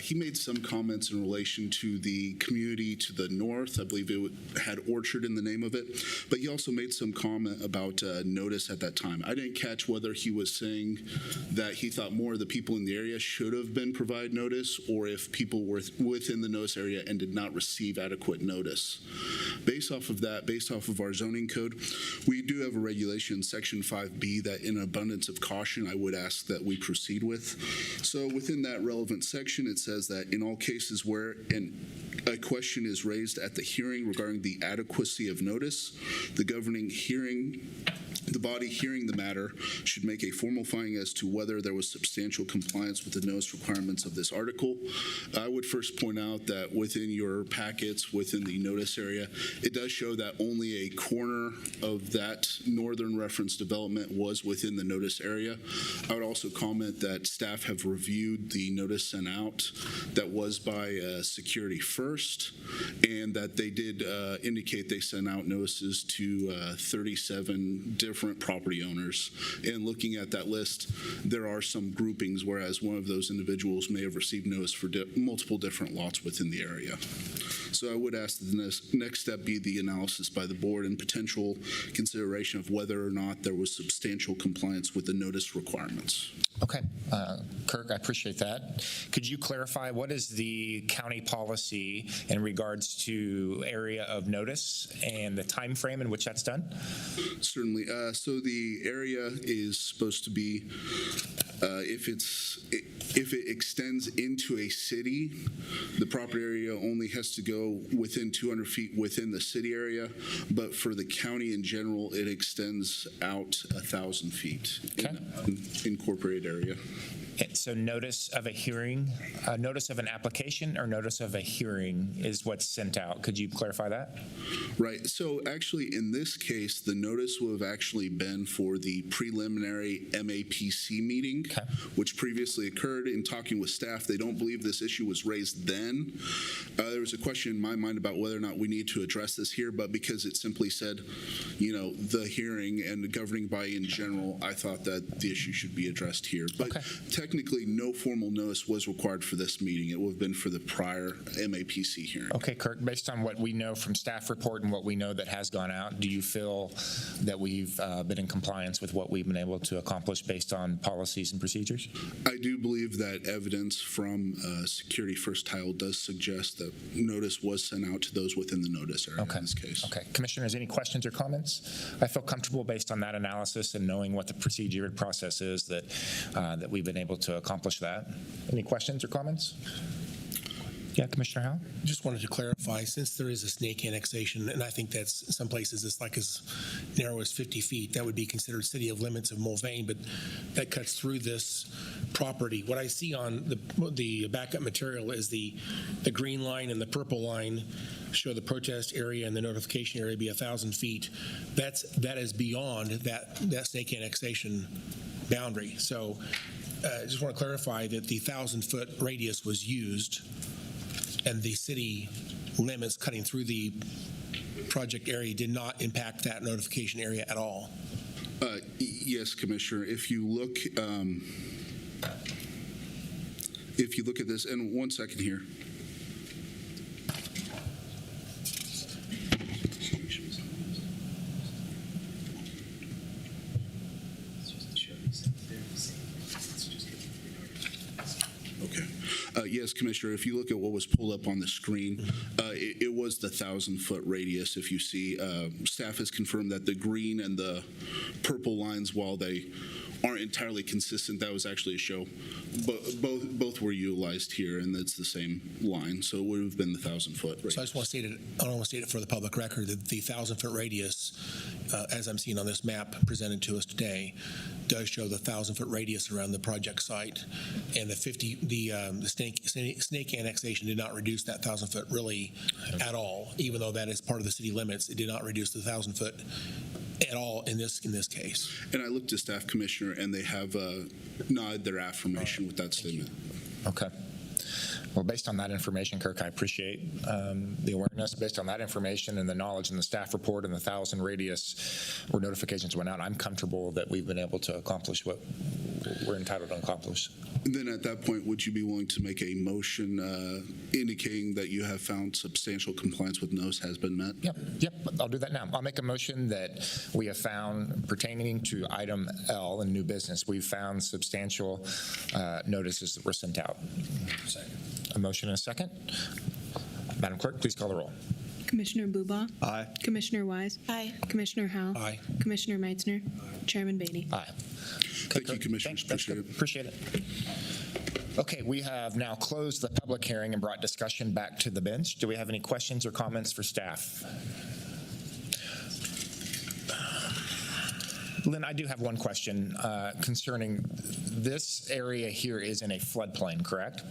He made some comments in relation to the community to the north. I believe it had Orchard in the name of it. But he also made some comment about notice at that time. I didn't catch whether he was saying that he thought more of the people in the area should have been provided notice, or if people were within the notice area and did not receive adequate notice. Based off of that, based off of our zoning code, we do have a regulation, Section 5B, that in abundance of caution, I would ask that we proceed with. So within that relevant section, it says that in all cases where a question is raised at the hearing regarding the adequacy of notice, the body hearing the matter should make a formal finding as to whether there was substantial compliance with the notice requirements of this article. I would first point out that within your packets, within the notice area, it does show that only a corner of that northern reference development was within the notice area. I would also comment that staff have reviewed the notice sent out that was by Security First, and that they did indicate they sent out notices to 37 different property owners. And looking at that list, there are some groupings, whereas one of those individuals may have received notice for multiple different lots within the area. So I would ask that the next step be the analysis by the board and potential consideration of whether or not there was substantial compliance with the notice requirements. Okay. Kirk, I appreciate that. Could you clarify what is the county policy in regards to area of notice and the time frame in which that's done? Certainly. So the area is supposed to be, if it extends into a city, the property area only has to go within 200 feet within the city area. But for the county in general, it extends out 1,000 feet in incorporated area. So notice of a hearing, notice of an application or notice of a hearing is what's sent out. Could you clarify that? Right. So actually in this case, the notice would have actually been for the preliminary MAPC meeting, which previously occurred. In talking with staff, they don't believe this issue was raised then. There was a question in my mind about whether or not we need to address this here, but because it simply said, the hearing and the governing body in general, I thought that the issue should be addressed here. But technically, no formal notice was required for this meeting. It would have been for the prior MAPC hearing. Okay, Kirk, based on what we know from staff report and what we know that has gone out, do you feel that we've been in compliance with what we've been able to accomplish based on policies and procedures? I do believe that evidence from Security First Tile does suggest that notice was sent out to those within the notice area in this case. Okay. Commissioners, any questions or comments? I feel comfortable based on that analysis and knowing what the procedure and process is that we've been able to accomplish that. Any questions or comments? Yeah, Commissioner Howell? Just wanted to clarify, since there is a snake annexation, and I think that's some places it's like as narrow as 50 feet, that would be considered city of limits of MULVANE, but that cuts through this property. What I see on the backup material is the green line and the purple line show the protest area and the notification area be 1,000 feet. That is beyond that snake annexation boundary. So I just want to clarify that the 1,000-foot radius was used, and the city limits cutting through the project area did not impact that notification area at all. Yes, Commissioner. If you look at this, and 1 second here. Yes, Commissioner, if you look at what was pulled up on the screen, it was the 1,000-foot radius. If you see, staff has confirmed that the green and the purple lines, while they aren't entirely consistent, that was actually a show. Both were utilized here, and it's the same line, so it would have been the 1,000-foot radius. So I just want to state it. I want to state it for the public record that the 1,000-foot radius, as I'm seeing on this map presented to us today, does show the 1,000-foot radius around the project site, and the snake annexation did not reduce that 1,000-foot really at all. Even though that is part of the city limits, it did not reduce the 1,000-foot at all in this case. And I looked to staff, Commissioner, and they have nodded their affirmation with that statement. Okay. Well, based on that information, Kirk, I appreciate the awareness. Based on that information and the knowledge in the staff report and the 1,000 radius where notifications went out, I'm comfortable that we've been able to accomplish what we're entitled to accomplish. And then at that point, would you be willing to make a motion indicating that you have found substantial compliance with NOS has been met? Yep, I'll do that now. I'll make a motion that we have found, pertaining to item L in new business, we've found substantial notices that were sent out. Second. A motion and a second. Madam Clerk, please call the roll. Commissioner Bubaugh? Aye. Commissioner Wise? Aye. Commissioner Howell? Aye. Commissioner Meitzner? Chairman Beatty? Aye. Thank you, Commissioners. Appreciate it. Okay, we have now closed the public hearing and brought discussion back to the bench. Do we have any questions or comments for staff? Lynn, I do have one question concerning this area here is in a floodplain, correct?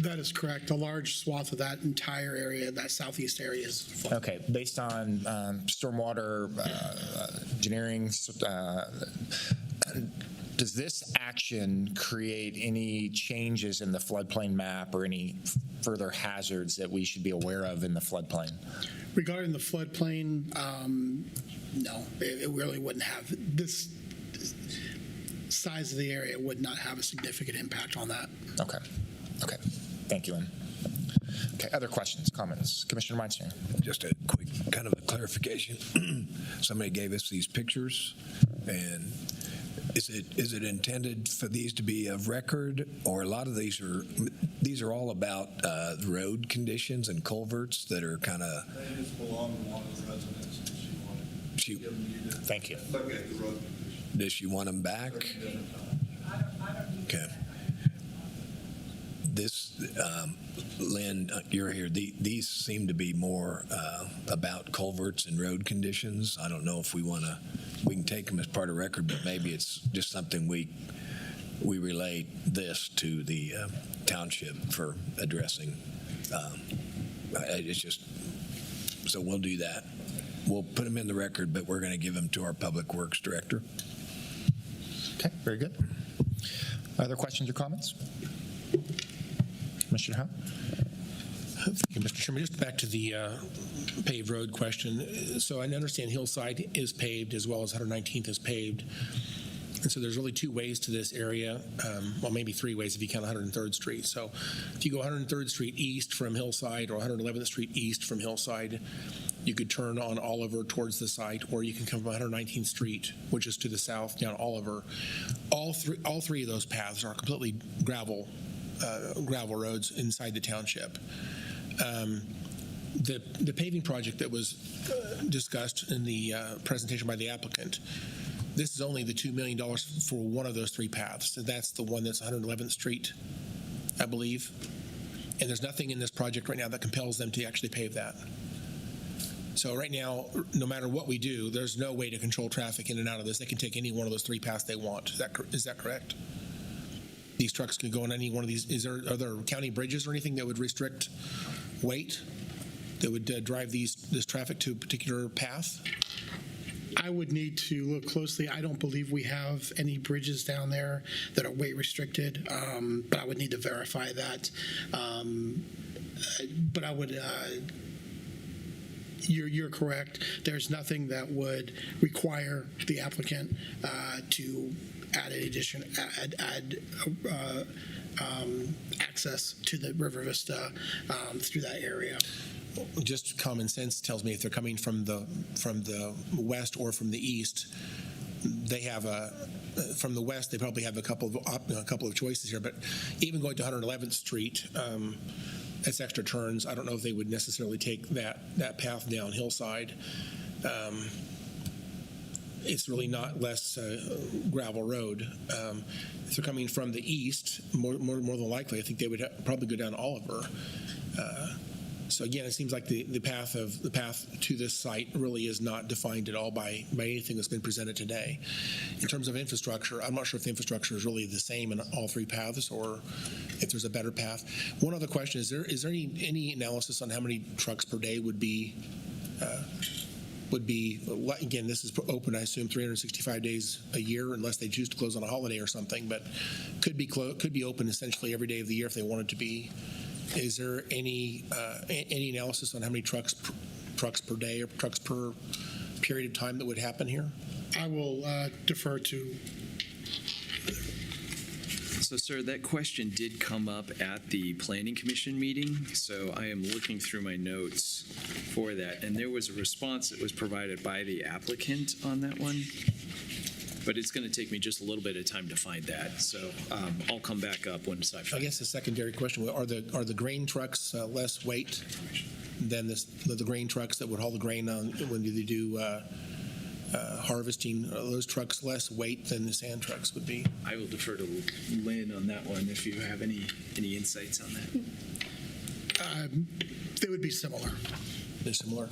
That is correct. A large swath of that entire area, that southeast area is flooded. Okay, based on stormwater engineering, does this action create any changes in the floodplain map or any further hazards that we should be aware of in the floodplain? Regarding the floodplain, no, it really wouldn't have. This size of the area would not have a significant impact on that. Okay. Thank you, Lynn. Okay, other questions, comments? Commissioner Meitzner. Just a quick kind of a clarification. Somebody gave us these pictures, and is it intended for these to be of record, or a lot of these are all about road conditions and culverts that are kind of. They just belong to one of the residents. Thank you. Look at the road. Does she want them back? Okay. This, Lynn, you're here. These seem to be more about culverts and road conditions. I don't know if we can take them as part of record, but maybe it's just something we relate this to the township for addressing. It's just, so we'll do that. We'll put them in the record, but we're going to give them to our Public Works Director. Okay, very good. Other questions or comments? Commissioner Howe? Thank you, Mr. Chairman. Just back to the paved road question. So I understand Hillside is paved as well as 119th is paved. And so there's really two ways to this area. Well, maybe three ways if you count 103rd Street. So if you go 103rd Street east from Hillside or 111th Street east from Hillside, you could turn on Oliver towards the site, or you can come from 119th Street, which is to the south, down Oliver. All three of those paths are completely gravel roads inside the township. The paving project that was discussed in the presentation by the applicant, this is only the $2 million for one of those three paths. So that's the one that's 111th Street, I believe. And there's nothing in this project right now that compels them to actually pave that. So right now, no matter what we do, there's no way to control traffic in and out of this. They can take any one of those three paths they want. Is that correct? These trucks can go on any one of these. Are there county bridges or anything that would restrict weight that would drive this traffic to a particular path? I would need to look closely. I don't believe we have any bridges down there that are weight restricted, but I would need to verify that. But I would. You're correct. There's nothing that would require the applicant to add access to the River Vista through that area. Just common sense tells me if they're coming from the west or from the east, they have from the west they probably have a couple of choices here. But even going to 111th Street, it's extra turns. I don't know if they would necessarily take that path down Hillside. It's really not less gravel road. If they're coming from the east, more than likely, I think they would probably go down Oliver. So again, it seems like the path to this site really is not defined at all by anything that's been presented today. In terms of infrastructure, I'm not sure if the infrastructure is really the same in all three paths or if there's a better path. One other question: is there any analysis on how many trucks per day would be would be, again, this is open, I assume, 365 days a year unless they choose to close on a holiday or something, but could be open essentially every day of the year if they wanted to be. Is there any analysis on how many trucks per day or trucks per period of time that would happen here? I will defer to. So, sir, that question did come up at the Planning Commission meeting, so I am looking through my notes for that, and there was a response that was provided by the applicant on that one, but it's going to take me just a little bit of time to find that, so I'll come back up once I find it. I guess the secondary question, are the grain trucks less weight than the grain trucks that would haul the grain on when they do harvesting? Are those trucks less weight than the sand trucks would be? I will defer to Lynn on that one if you have any insights on that. They would be similar. They're similar.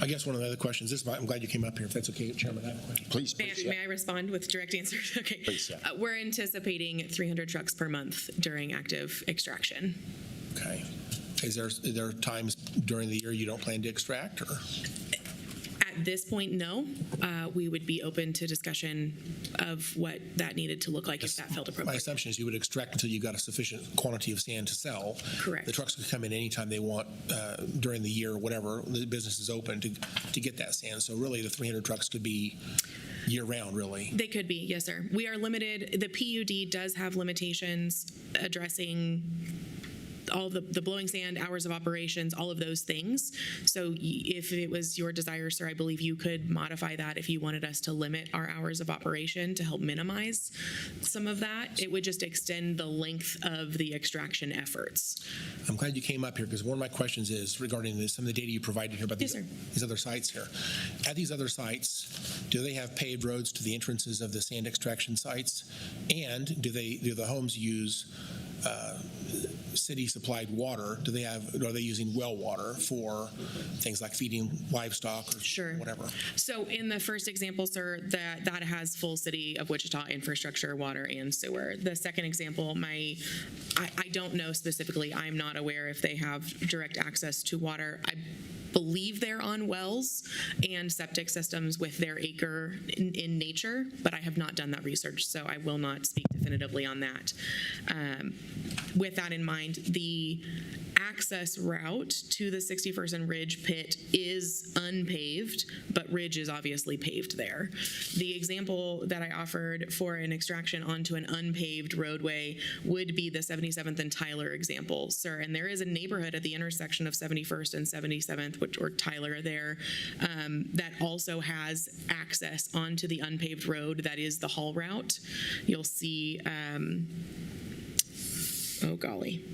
I guess one of the other questions, I'm glad you came up here, if that's okay, Chairman, I have a question. Please. May I respond with direct answers? Okay. Please, yeah. We're anticipating 300 trucks per month during active extraction. Okay. Is there times during the year you don't plan to extract, or? At this point, no. We would be open to discussion of what that needed to look like if that felt My appropriate. assumption is you would extract until you got a sufficient quantity of sand to sell. Correct. The trucks could come in anytime they want during the year, whatever, the business is open to get that sand. So really the 300 trucks could be year-round, really. They could be, yes, sir. We are limited. The PUD does have limitations addressing all the blowing sand, hours of operations, all of those things. So if it was your desire, sir, I believe you could modify that if you wanted us to limit our hours of operation to help minimize some of that. It would just extend the length of the extraction efforts. I'm glad you came up here because one of my questions is regarding some of the data you provided here about these other sites here. At these other sites, do they have paved roads to the entrances of the sand extraction sites? And do the homes use city-supplied water? Are they using well water for things like feeding livestock or whatever? So in the first example, sir, that has full city of Wichita infrastructure, water and sewer. The second example, I don't know specifically. I'm not aware if they have direct access to water. I believe they're on wells and septic systems with their acre in nature, but I have not done that research, so I will not speak definitively on that. With that in mind, the access route to the 61st and Ridge pit is unpaved, but Ridge is obviously paved there. The example that I offered for an extraction onto an unpaved roadway would be the 77th and Tyler example, sir. And there is a neighborhood at the intersection of 71st and 77th, or Tyler there, that also has access onto the unpaved road that is the haul route. You'll see, oh golly,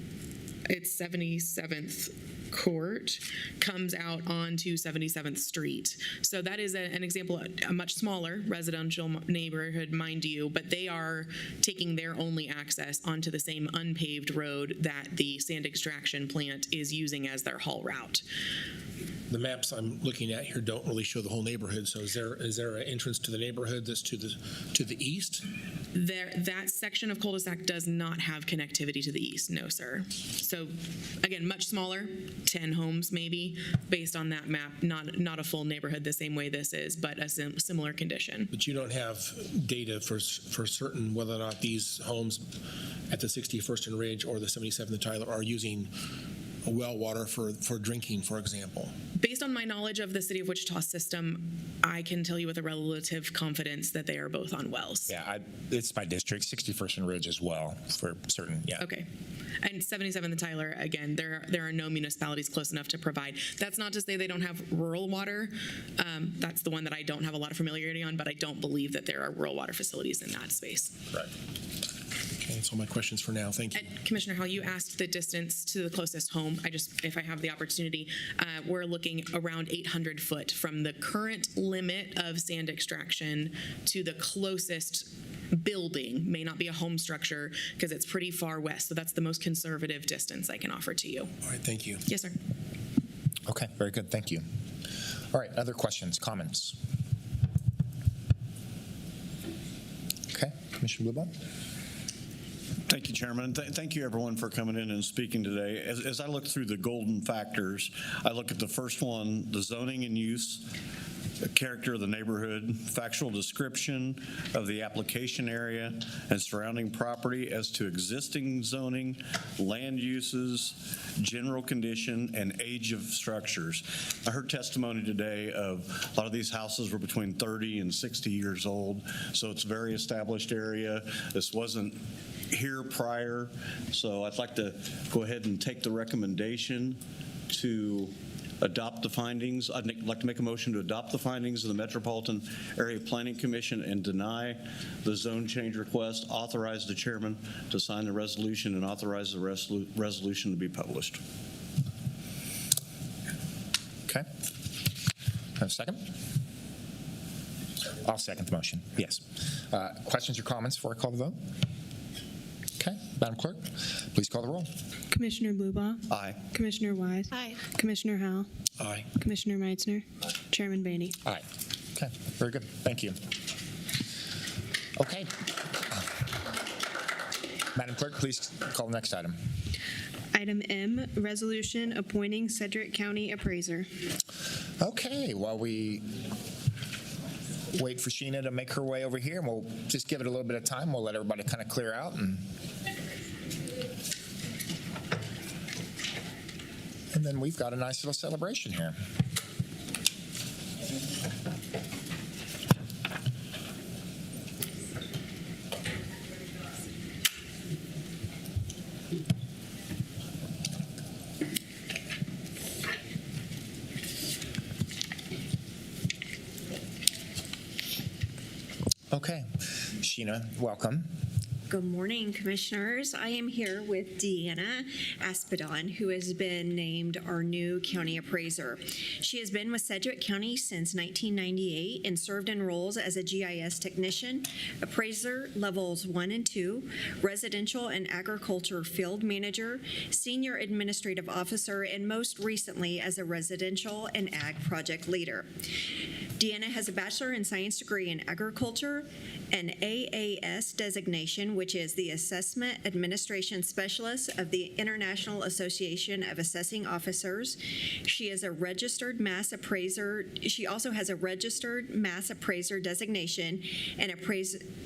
it's 77th Court comes out onto 77th Street. So that is an example, a much smaller residential neighborhood, mind you, but they are taking their only access onto the same unpaved road that the sand extraction plant is using as their haul route. The maps I'm looking at here don't really show the whole neighborhood. So is there an entrance to the neighborhood that's to the east? That section of cul-de-sac does not have connectivity to the east, no, sir. So again, much smaller, 10 homes maybe, based on that map. Not a full neighborhood the same way this is, but a similar condition. But you don't have data for certain whether or not these homes at the 61st and Ridge or the 77th and Tyler are using well water for drinking, for example. Based on my knowledge of the City of Wichita system, I can tell you with a relative confidence that they are both on wells. Yeah, it's my district, 61st and Ridge as well, for certain, yeah. Okay. And 77th and Tyler, again, there are no municipalities close enough to provide. That's not to say they don't have rural water. That's the one that I don't have a lot of familiarity on, but I don't believe that there are rural water facilities in that space. Right. Okay, that's all my questions for now. Thank you. And Commissioner Howell, you asked the distance to the closest home. If I have the opportunity, we're looking around 800 foot from the current limit of sand extraction to the closest building. May not be a home structure because it's pretty far west. So that's the most conservative distance I can offer to you. All right, thank you. Yes, sir. Okay, very good. Thank you. All right, other questions, comments? Okay, Commissioner Bluebell? Thank you, Chairman. Thank you, everyone, for coming in and speaking today. As I look through the golden factors, I look at the first one, the zoning and use, the character of the neighborhood, factual description of the application area and surrounding property as to existing zoning, land uses, general condition, and age of structures. I heard testimony today of a lot of these houses were between 30 and 60 years old, so it's a very established area. This wasn't here prior, so I'd like to go ahead and take the recommendation to adopt the findings. I'd like to make a motion to adopt the findings of the Metropolitan Area Planning Commission and deny the zone change request, authorize the chairman to sign the resolution, and authorize the resolution to be published. Okay. Have a second? I'll second the motion. Yes. Questions or comments before I call the vote? Okay. Madam Clerk, please call the roll. Commissioner Blubow? Aye. Commissioner Wise? Aye. Commissioner Howell? Aye. Commissioner Meitzner? Chairman Beatty? Aye. Okay. Very good. Thank you. Okay. Madam Clerk, please call the next item. Item M, resolution appointing Sedgwick County Appraiser. Okay. While we wait for Sheena to make her way over here, and we'll just give it a little bit of time. We'll let everybody kind of clear out. And then we've got a nice little celebration here. Okay, Sheena, welcome. Good morning, Commissioners. I am here with Deanna Aspidon, who has been named our new county appraiser. She has been with Sedgwick County since 1998 and served in roles as a GIS technician, appraiser levels 1 and 2, residential and agriculture field manager, senior administrative officer, and most recently as a residential and ag project leader. Deanna has a Bachelor in Science degree in agriculture, an AAS designation, which is the Assessment Administration Specialist of the International Association of Assessing Officers. She is a registered mass appraiser. She also has a registered mass appraiser designation and a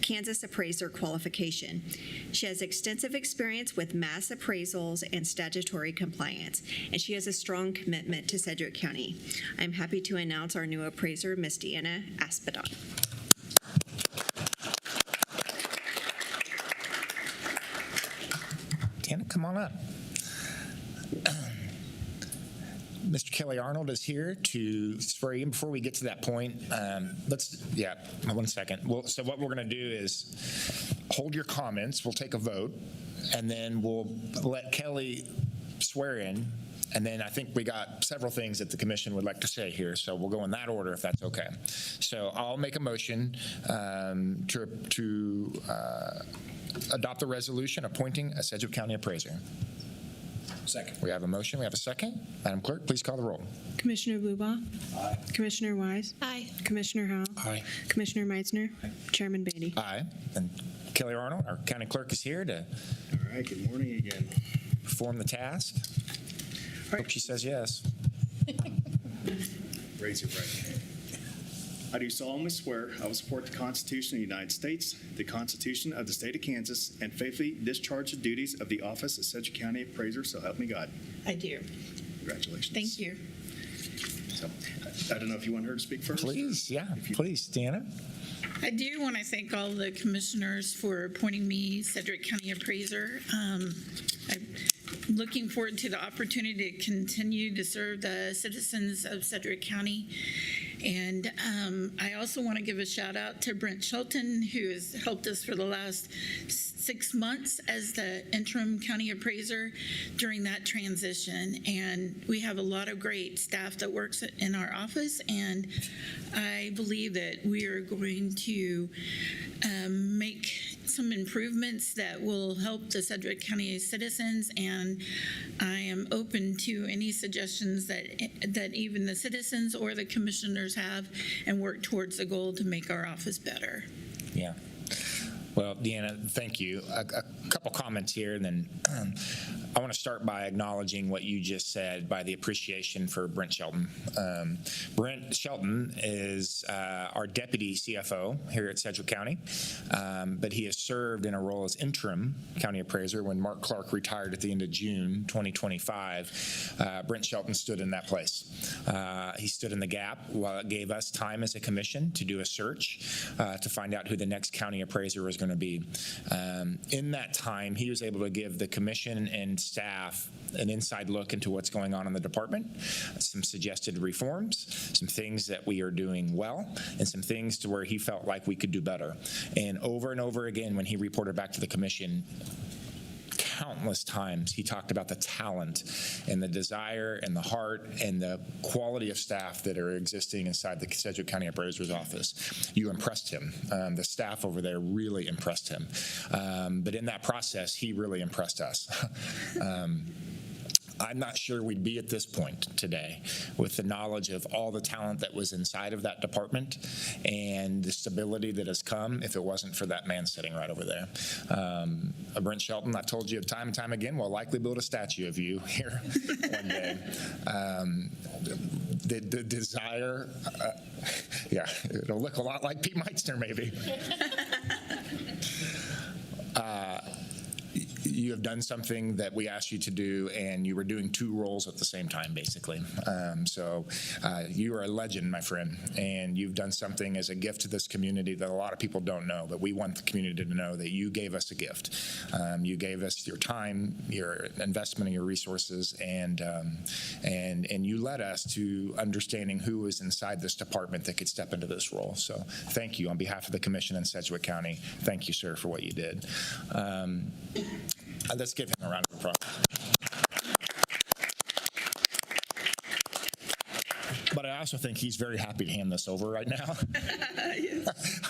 Kansas appraiser qualification. She has extensive experience with mass appraisals and statutory compliance, and she has a strong commitment to Sedgwick County. I'm happy to announce our new appraiser, Ms. Deanna Aspidon. Deanna, come on up. Mr. Kelly Arnold is here to swear you in. Before we get to that point, one second. So what we're going to do is hold your comments. We'll take a vote, and then we'll let Kelly swear in. And then I think we got several things that the commission would like to say here, so we'll go in that order if that's okay. So I'll make a motion to adopt the resolution appointing a Sedgwick County appraiser. Second. We have a motion. We have a second. Madam Clerk, please call the roll. Commissioner Blubow? Aye. Commissioner Wise? Aye. Commissioner Howell? Aye. Commissioner Meitzner? Chairman Beatty? Aye. And Kelly Arnold, our county clerk, is here to All right, good morning again. perform the task. Hope she says yes. Raise your right hand. I do solemnly swear I will support the Constitution of the United States, the Constitution of the State of Kansas, and faithfully discharge the duties of the office of Sedgwick County Appraiser, so help me God. I do. Congratulations. Thank you. So, I don't know if you want her to speak first? Please, yeah, please, Deanna. I do want to thank all the commissioners for appointing me Sedgwick County Appraiser. I'm looking forward to the opportunity to continue to serve the citizens of Sedgwick County. And I also want to give a shout out to Brent Shelton, who has helped us for the last 6 months as the interim county appraiser during that transition. And we have a lot of great staff that works in our office, and I believe that we are going to make some improvements that will help the Sedgwick County citizens, and I am open to any suggestions that even the citizens or the commissioners have, and work towards the goal to make our office better. Yeah. Well, Deanna, thank you. A couple comments here, and then I want to start by acknowledging what you just said by the appreciation for Brent Shelton. Brent Shelton is our deputy CFO here at Sedgwick County, but he has served in a role as interim county appraiser when Mark Clark retired at the end of June 2025. Brent Shelton stood in that place. He stood in the gap while it gave us time as a commission to do a search to find out who the next county appraiser was going to be. In that time, he was able to give the commission and staff an inside look into what's going on in the department, some suggested reforms, some things that we are doing well, and some things to where he felt like we could do better. And over again, when he reported back to the commission, countless times he talked about the talent and the desire and the heart and the quality of staff that are existing inside the Sedgwick County Appraiser's office. You impressed him. The staff over there really impressed him. But in that process, he really impressed us. I'm not sure we'd be at this point today with the knowledge of all the talent that was inside of that department and the stability that has come if it wasn't for that man sitting right over there. Brent Shelton, I've told you time and time again, we'll likely build a statue of you here one day. The desire, yeah, it'll look a lot like Pete Meitzner maybe. You have done something that we asked you to do, and you were doing two roles at the same time, basically. So you are a legend, my friend, and you've done something as a gift to this community that a lot of people don't know, but we want the community to know that you gave us a gift. You gave us your time, your investment, and your resources, and you led us to understanding who was inside this department that could step into this role. So thank you on behalf of the commission in Sedgwick County. Thank you, sir, for what you did. Let's give him a round of applause. But I also think he's very happy to hand this over right now.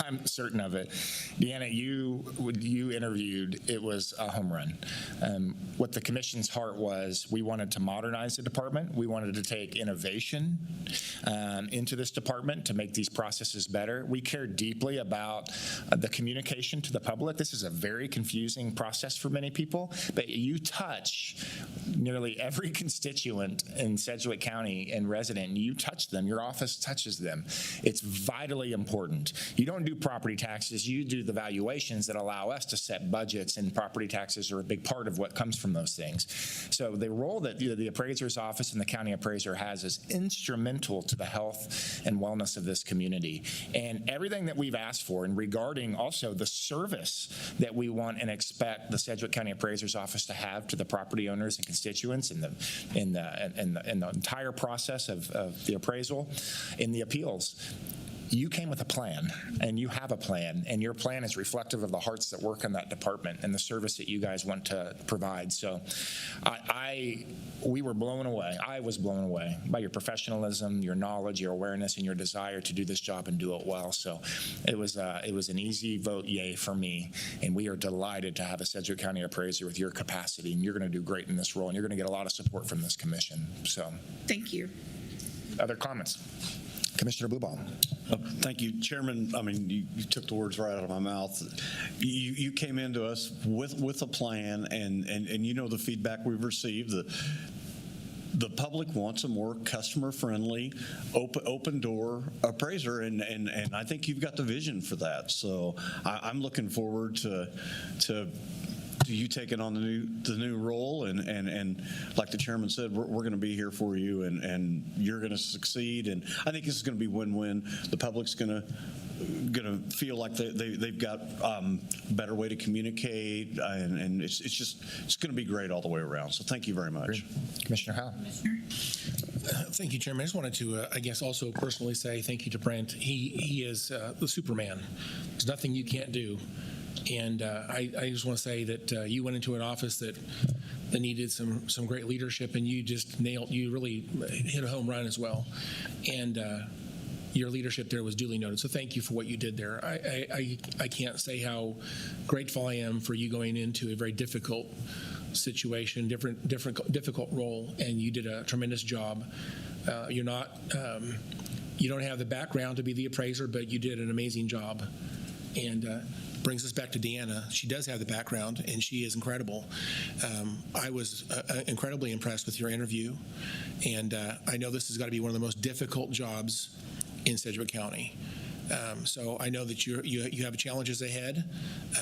I'm certain of it. Deanna, you interviewed, it was a home run. What the commission's heart was, we wanted to modernize the department. We wanted to take innovation into this department to make these processes better. We care deeply about the communication to the public. This is a very confusing process for many people, but you touch nearly every constituent in Sedgwick County and resident. You touch them. Your office touches them. It's vitally important. You don't do property taxes. You do the valuations that allow us to set budgets, and property taxes are a big part of what comes from those things. So the role that the appraiser's office and the county appraiser has is instrumental to the health and wellness of this community. And everything that we've asked for, and regarding also the service that we want and expect the Sedgwick County Appraiser's Office to have to the property owners and constituents in the entire process of the appraisal, in the appeals, you came with a plan, and you have a plan, and your plan is reflective of the hearts that work in that department and the service that you guys want to provide. So we were blown away. I was blown away by your professionalism, your knowledge, your awareness, and your desire to do this job and do it well. So it was an easy vote yay for me, and we are delighted to have a Sedgwick County appraiser with your capacity, and you're going to do great in this role, and you're going to get a lot of support from this commission. So Thank you. other comments? Commissioner Blueball. Thank you, Chairman. I mean, you took the words right out of my mouth. You came into us with a plan, and you know the feedback we've received. The public wants a more customer-friendly, open door appraiser, and I think you've got the vision for that. So I'm looking forward to you taking on the new role, and like the chairman said, we're going to be here for you, and you're going to succeed. And I think this is going to be win-win. The public's going to feel like they've got a better way to communicate, and it's going to be great all the way around. So thank you very much. Great. Commissioner Howe. Thank you, Chairman. I just wanted to, I guess, also personally say thank you to Brent. He is the Superman. There's nothing you can't do. And I just want to say that you went into an office that needed some great leadership, and you really hit a home run as well. And your leadership there was duly noted. So thank you for what you did there. I can't say how grateful I am for you going into a very difficult situation, difficult role, and you did a tremendous job. You don't have the background to be the appraiser, but you did an amazing job. And brings us back to Deanna. She does have the background, and she is incredible. I was incredibly impressed with your interview, and I know this has got to be one of the most difficult jobs in Sedgwick County. So I know that you have challenges ahead.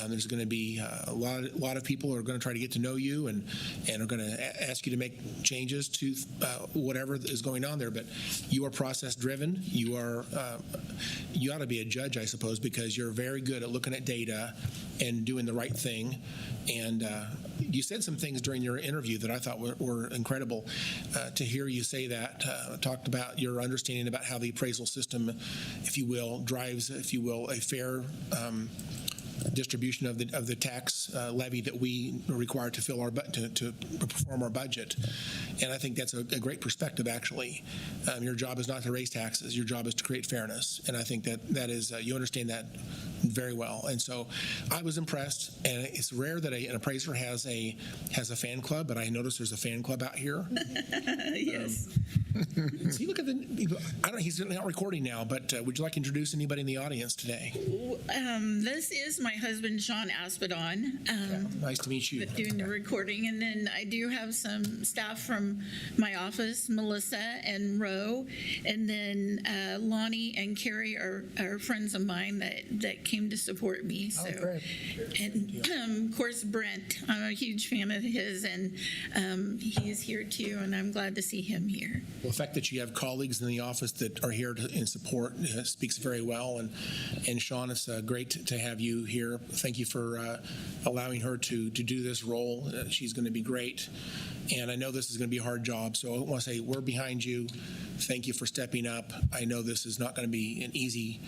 There's going to be a lot of people who are going to try to get to know you and are going to ask you to make changes to whatever is going on there. But you are process driven. You ought to be a judge, I suppose, because you're very good at looking at data and doing the right thing. And you said some things during your interview that I thought were incredible. To hear you say that, talked about your understanding about how the appraisal system, if you will, drives, if you will, a fair distribution of the tax levy that we are required to fill to perform our budget. And I think that's a great perspective, actually. Your job is not to raise taxes. Your job is to create fairness. And I think that is, you understand that very well. And so I was impressed. And it's rare that an appraiser has a fan club, but I noticed there's a fan club out here. Yes. So you look at he's not recording now, but would you like to introduce anybody in the audience today? This is my husband, Sean Aspidon. Nice to meet you. Doing the recording. And then I do have some staff from my office, Melissa and Ro. And then Lonnie and Carrie are friends of mine that came to support me. So, great. And of course, Brent. I'm a huge fan of his, and he's here too, and I'm glad to see him here. Well, the fact that you have colleagues in the office that are here in support speaks very well. And Sean, it's great to have you here. Thank you for allowing her to do this role. She's going to be great. And I know this is going to be a hard job. So I want to say we're behind you. Thank you for stepping up. I know this is not going to be an easy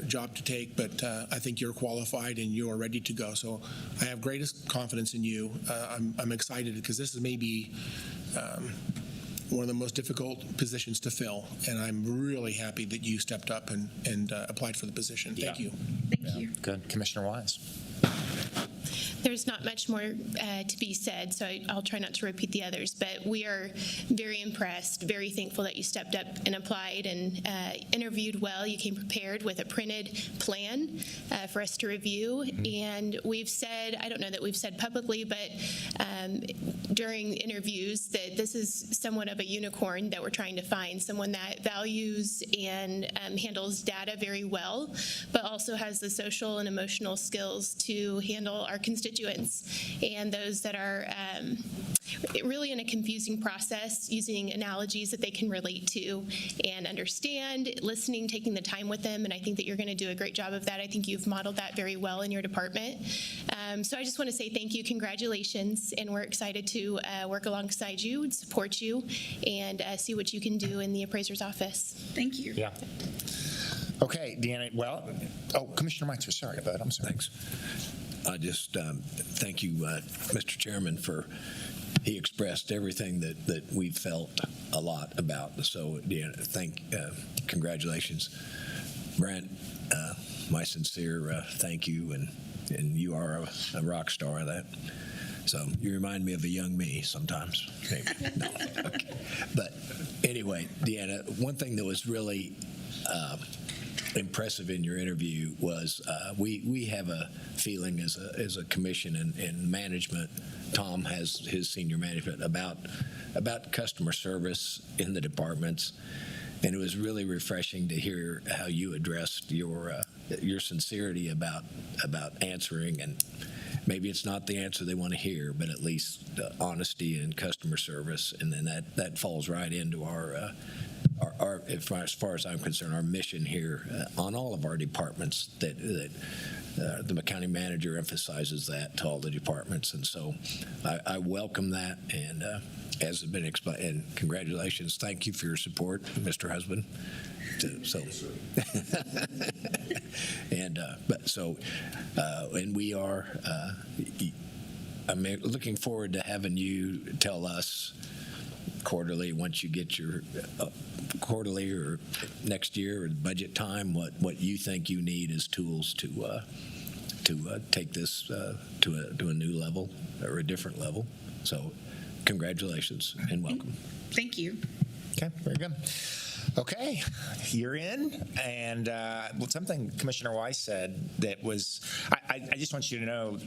job to take, but I think you're qualified and you are ready to go. So I have greatest confidence in you. I'm excited because this is maybe one of the most difficult positions to fill, and I'm really happy that you stepped up and applied for the position. Thank you. Thank you. Good. Commissioner Wise. There's not much more to be said, so I'll try not to repeat the others, but we are very impressed, very thankful that you stepped up and applied and interviewed well. You came prepared with a printed plan for us to review, and we've said, I don't know that we've said publicly, but during interviews that this is somewhat of a unicorn that we're trying to find, someone that values and handles data very well, but also has the social and emotional skills to handle our constituents and those that are really in a confusing process, using analogies that they can relate to and understand, listening, taking the time with them, and I think that you're going to do a great job of that. I think you've modeled that very well in your department. So I just want to say thank you, congratulations, and we're excited to work alongside you and support you and see what you can do in the appraiser's office. Thank you. Yeah. Okay, Deanna, Commissioner Meitzer, sorry about that. I'm sorry. Thanks. I just thank you, Mr. Chairman, he expressed everything that we felt a lot about. So, yeah, congratulations. Brent, my sincere thank you, and you are a rock star of that. So you remind me of a young me sometimes. Maybe. No. Okay. But anyway, Deanna, one thing that was really impressive in your interview was we have a feeling as a commission and management, Tom has his senior management, about customer service in the departments, and it was really refreshing to hear how you addressed your sincerity about answering, and maybe it's not the answer they want to hear, but at least honesty and customer service, and then that falls right into our as far as I'm concerned, our mission here on all of our departments, that the county manager emphasizes that to all the departments. And so I welcome that, and as has been explained, and congratulations. Thank you for your support, Mr. Husband. And we are, I'm looking forward to having you tell us quarterly, once you get your quarterly or next year or budget time, what you think you need as tools to take this to a new level or a different level. So congratulations and welcome. Thank you. Okay, very good. Okay, you're in. And something Commissioner Weiss said that was, I just want you to know,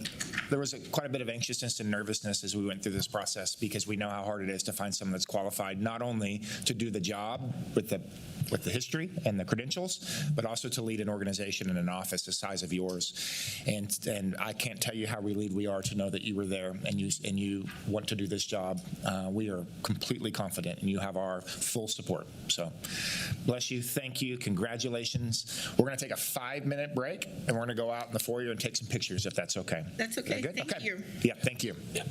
there was quite a bit of anxiousness and nervousness as we went through this process because we know how hard it is to find someone that's qualified not only to do the job with the history and the credentials, but also to lead an organization in an office the size of yours. And I can't tell you how relieved we are to know that you were there and you want to do this job. We are completely confident, and you have our full support. So, bless you. Thank you. Congratulations. We're going to take a 5-minute break, and we're going to go out in the foyer and take some pictures, if that's okay. That's okay. Good? Thank Okay. you. Yeah. Thank you. Yeah.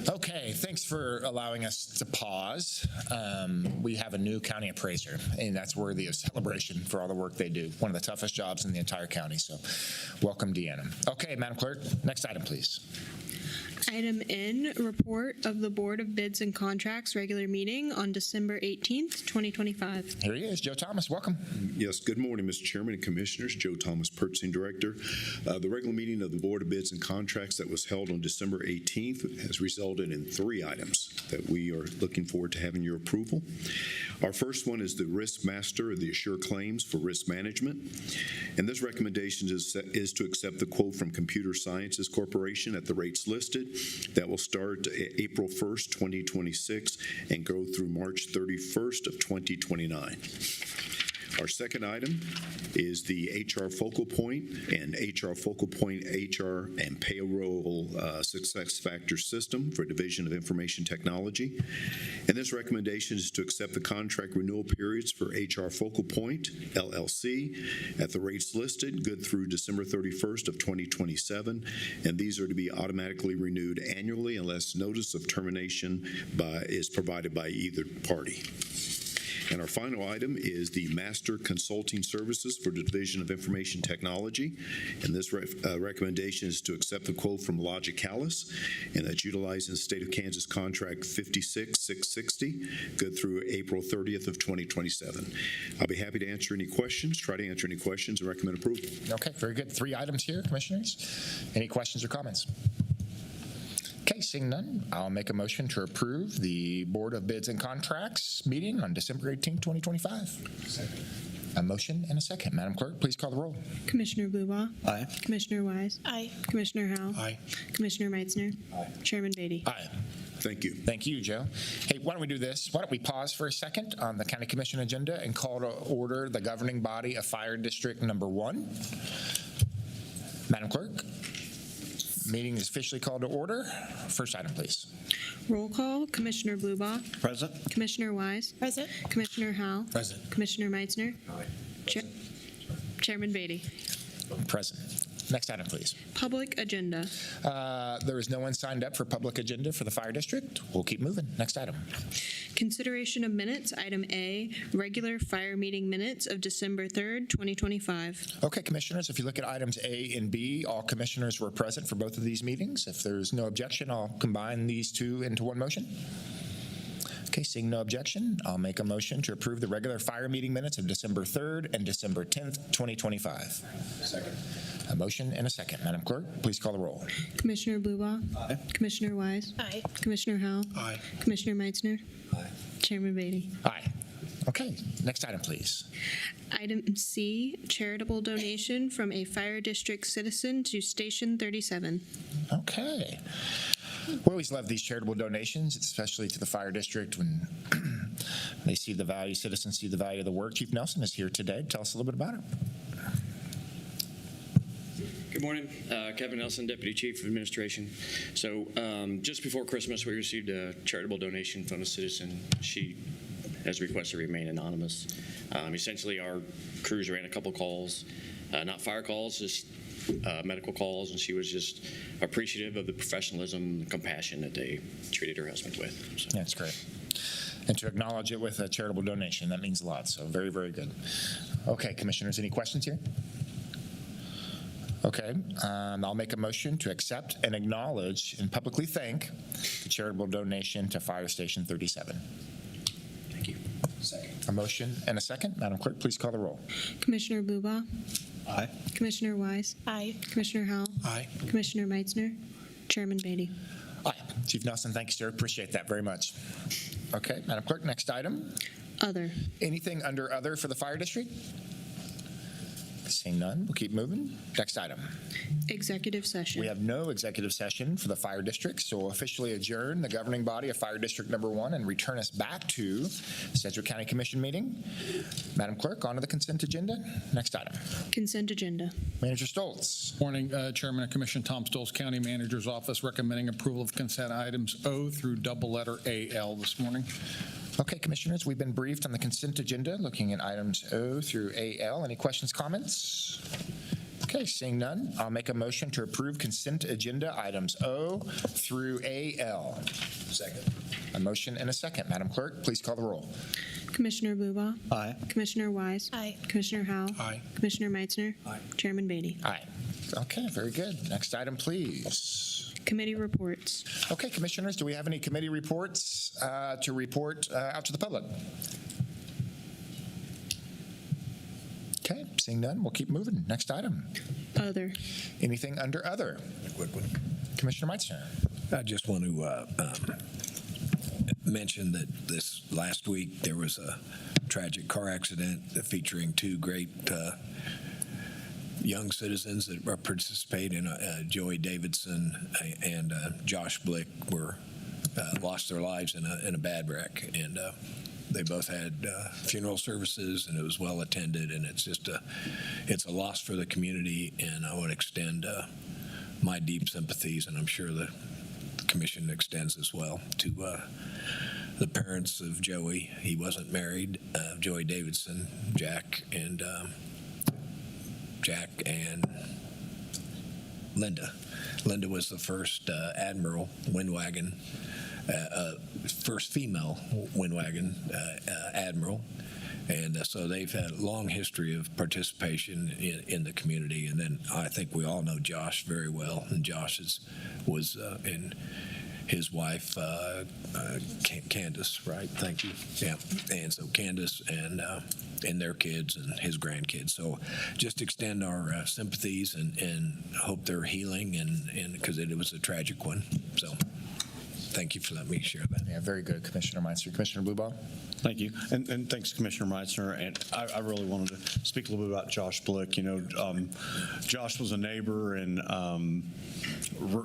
Okay, thanks for allowing us to pause. We have a new county appraiser, and that's worthy of celebration for all the work they do. One of the toughest jobs in the entire county, so welcome, Deanna. Okay, Madam Clerk, next item, please. Item N, report of the Board of Bids and Contracts regular meeting on December 18th, 2025. Here he is, Joe Thomas, welcome. Yes, good morning, Mr. Chairman and Commissioners. Joe Thomas, Purchasing Director. The regular meeting of the Board of Bids and Contracts that was held on December 18th has resulted in 3 items that we are looking forward to having your approval. Our first one is the Risk Master of the Assure Claims for Risk Management. And this recommendation is to accept the quote from Computer Sciences Corporation at the rates listed. That will start April 1st, 2026 and go through March 31st of 2029. Our second item is the HR Focal Point and HR Focal Point HR and Payroll Success Factor System for Division of Information Technology. And this recommendation is to accept the contract renewal periods for HR Focal Point, LLC, at the rates listed, good through December 31st of 2027. And these are to be automatically renewed annually unless notice of termination is provided by either party. And our final item is the Master Consulting Services for the Division of Information Technology. And this recommendation is to accept the quote from Logicalis, and that's utilizing the State of Kansas Contract 56660, good through April 30th of 2027. I'll be happy to answer any questions, try to answer any questions, and recommend approval. Okay, very good. 3 items here, Commissioners. Any questions or comments? Okay, seeing none, I'll make a motion to approve the Board of Bids and Contracts meeting on December 18th, 2025. Second. A motion and a second. Madam Clerk, please call the roll. Commissioner Blubow. Aye. Commissioner Wise. Aye. Commissioner Howell. Aye. Commissioner Meitzner. Aye. Chairman Beatty. Aye. Thank you. Thank you, Joe. Hey, why don't we do this? Why don't we pause for a second on the County Commission agenda and call to order the governing body of Fire District Number 1. Madam Clerk, meeting is officially called to order. First item, please. Roll call. Commissioner Blubow. Present. Commissioner Wise. Present. Commissioner Howell. Present. Commissioner Meitzner. Aye. Chairman Beatty. Present. Next item, please. Public agenda. There is no one signed up for public agenda for the Fire District. We'll keep moving. Next item. Consideration of minutes. Item A, regular fire meeting minutes of December 3rd, 2025. Okay, Commissioners, if you look at items A and B, all commissioners were present for both of these meetings. If there's no objection, I'll combine these two into one motion. Okay, seeing no objection, I'll make a motion to approve the regular fire meeting minutes of December 3rd and December 10th, 2025. Second. A motion and a second. Madam Clerk, please call the roll. Commissioner Blubow. Aye. Commissioner Wise. Aye. Commissioner Howell. Aye. Commissioner Meitzner. Aye. Chairman Beatty. Aye. Okay, next item, please. Item C, charitable donation from a fire district citizen to Station 37. Okay. We always love these charitable donations, especially to the fire district when they see the value, citizens see the value of the work. Chief Nelson is here today. Tell us a little bit about it. Good morning, Kevin Nelson, Deputy Chief of Administration. So just before Christmas, we received a charitable donation from a citizen. She has requested to remain anonymous. Essentially, our crews ran a couple calls, not fire calls, just medical calls, and she was just appreciative of the professionalism and compassion that they treated her husband with. So. That's great. And to acknowledge it with a charitable donation, that means a lot. So very, very good. Okay, Commissioners, any questions here? Okay, I'll make a motion to accept and acknowledge and publicly thank the charitable donation to Fire Station 37. Thank you. Second. A motion and a second. Madam Clerk, please call the roll. Commissioner Blubow. Aye. Commissioner Wise. Aye. Commissioner Howell. Aye. Commissioner Meitzner. Chairman Beatty. Aye. Chief Nelson, thank you, sir. Appreciate that very much. Okay, Madam Clerk, next item. Other. Anything under other for the fire district? Seeing none, we'll keep moving. Next item. Executive session. We have no executive session for the fire district, so we'll officially adjourn the governing body of Fire District Number 1 and return us back to Sedgwick County Commission meeting. Madam Clerk, on to the consent agenda. Next item. Consent agenda. Manager Stoltz. Morning, Chairman of Commission Tom Stoltz, County Manager's Office, recommending approval of consent items O through double letter AL this morning. Okay, Commissioners, we've been briefed on the consent agenda, looking at items O through AL. Any questions, comments? Okay, seeing none, I'll make a motion to approve consent agenda items O through AL. Second. A motion and a second. Madam Clerk, please call the roll. Commissioner Buba. Aye. Commissioner Wise. Aye. Commissioner Howell. Aye. Commissioner Meitzner. Aye. Chairman Beatty. Aye. Okay, very good. Next item, please. Committee reports. Okay, commissioners, do we have any committee reports to report out to the public? Okay, seeing none, we'll keep moving. Next item. Other. Anything under other? Quick one. Commissioner Meitzner. I just want to mention that this last week there was a tragic car accident featuring two great young citizens that participate in Joey Davidson and Josh Blick were lost their lives in a bad wreck, and they both had funeral services, and it was well attended, and it's just it's a loss for the community, and I want to extend my deep sympathies, and I'm sure the commission extends as well to the parents of Joey. He wasn't married. Joey Davidson, Jack and Linda. Linda was the first Admiral Windwagon, first female Windwagon Admiral. And so they've had a long history of participation in the community. And then I think we all know Josh very well. And Josh was in his wife, Candace, right? Thank you. Yeah. And so Candace and their kids and his grandkids. So just extend our sympathies and hope they're healing, and because it was a tragic one. So thank you for letting me share that. Yeah, very good, Commissioner Meitzner. Commissioner Blubaugh? Thank you. And thanks, Commissioner Meitzner. And I really wanted to speak a little bit about Josh Blick. You know, Josh was a neighbor, and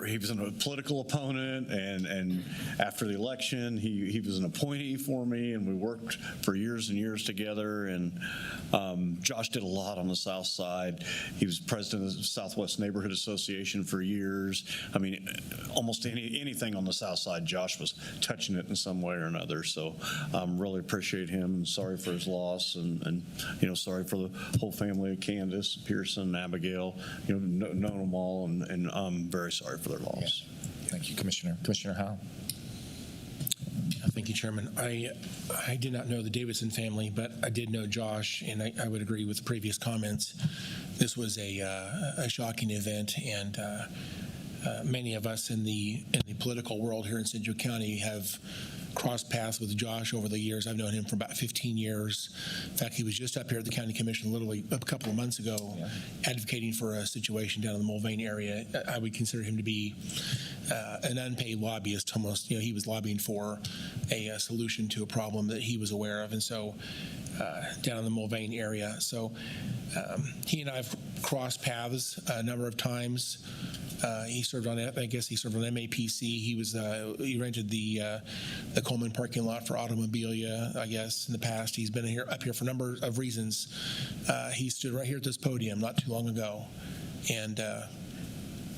he was a political opponent. And after the election, he was an appointee for me, and we worked for years and years together. And Josh did a lot on the South Side. He was president of the Southwest Neighborhood Association for years. I mean, almost anything on the South Side, Josh was touching it in some way or another. So really appreciate him, and sorry for his loss, and you know, sorry for the whole family of Candace, Pearson, and Abigail. You know, known them all, and I'm very sorry for their loss. Yeah. Thank you, Commissioner. Commissioner Howell? Thank you, Chairman. I did not know the Davidson family, but I did know Josh, and I would agree with the previous comments. This was a shocking event, and many of us in the political world here in Sedgwick County have crossed paths with Josh over the years. I've known him for about 15 years. In fact, he was just up here at the county commission literally a couple of months ago, advocating for a situation down in the MULVANE area. I would consider him to be an unpaid lobbyist almost. You know, he was lobbying for a solution to a problem that he was aware of, and so down in the MULVANE area. So he and I have crossed paths a number of times. He served on, I guess he served on MAPC. He rented the Coleman parking lot for Automobilia, I guess, in the past. He's been up here for a number of reasons. He stood right here at this podium not too long ago, and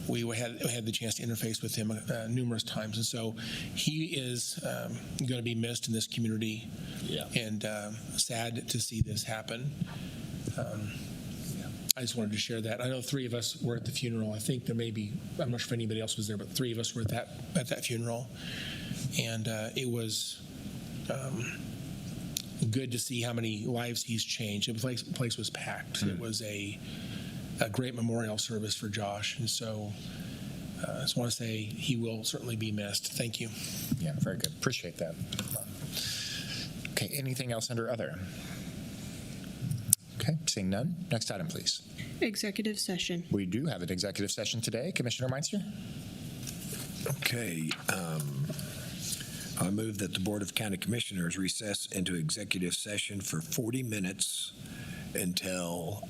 we had the chance to interface with him numerous times. And so he is going to be missed in this community, and sad to see this happen. I just wanted to share that. I know three of us were at the funeral. I think there may be, I'm not sure if anybody else was there, but three of us were at that funeral. And it was good to see how many lives he's changed. The place was packed. It was a great memorial service for Josh. And so I just want to say he will certainly be missed. Thank you. Yeah, very good. Appreciate that. Okay, anything else under other? Okay, seeing none. Next item, please. Executive session. We do have an executive session today. Commissioner Meitzner? Okay. I move that the Board of County Commissioners recess into executive session for 40 minutes until,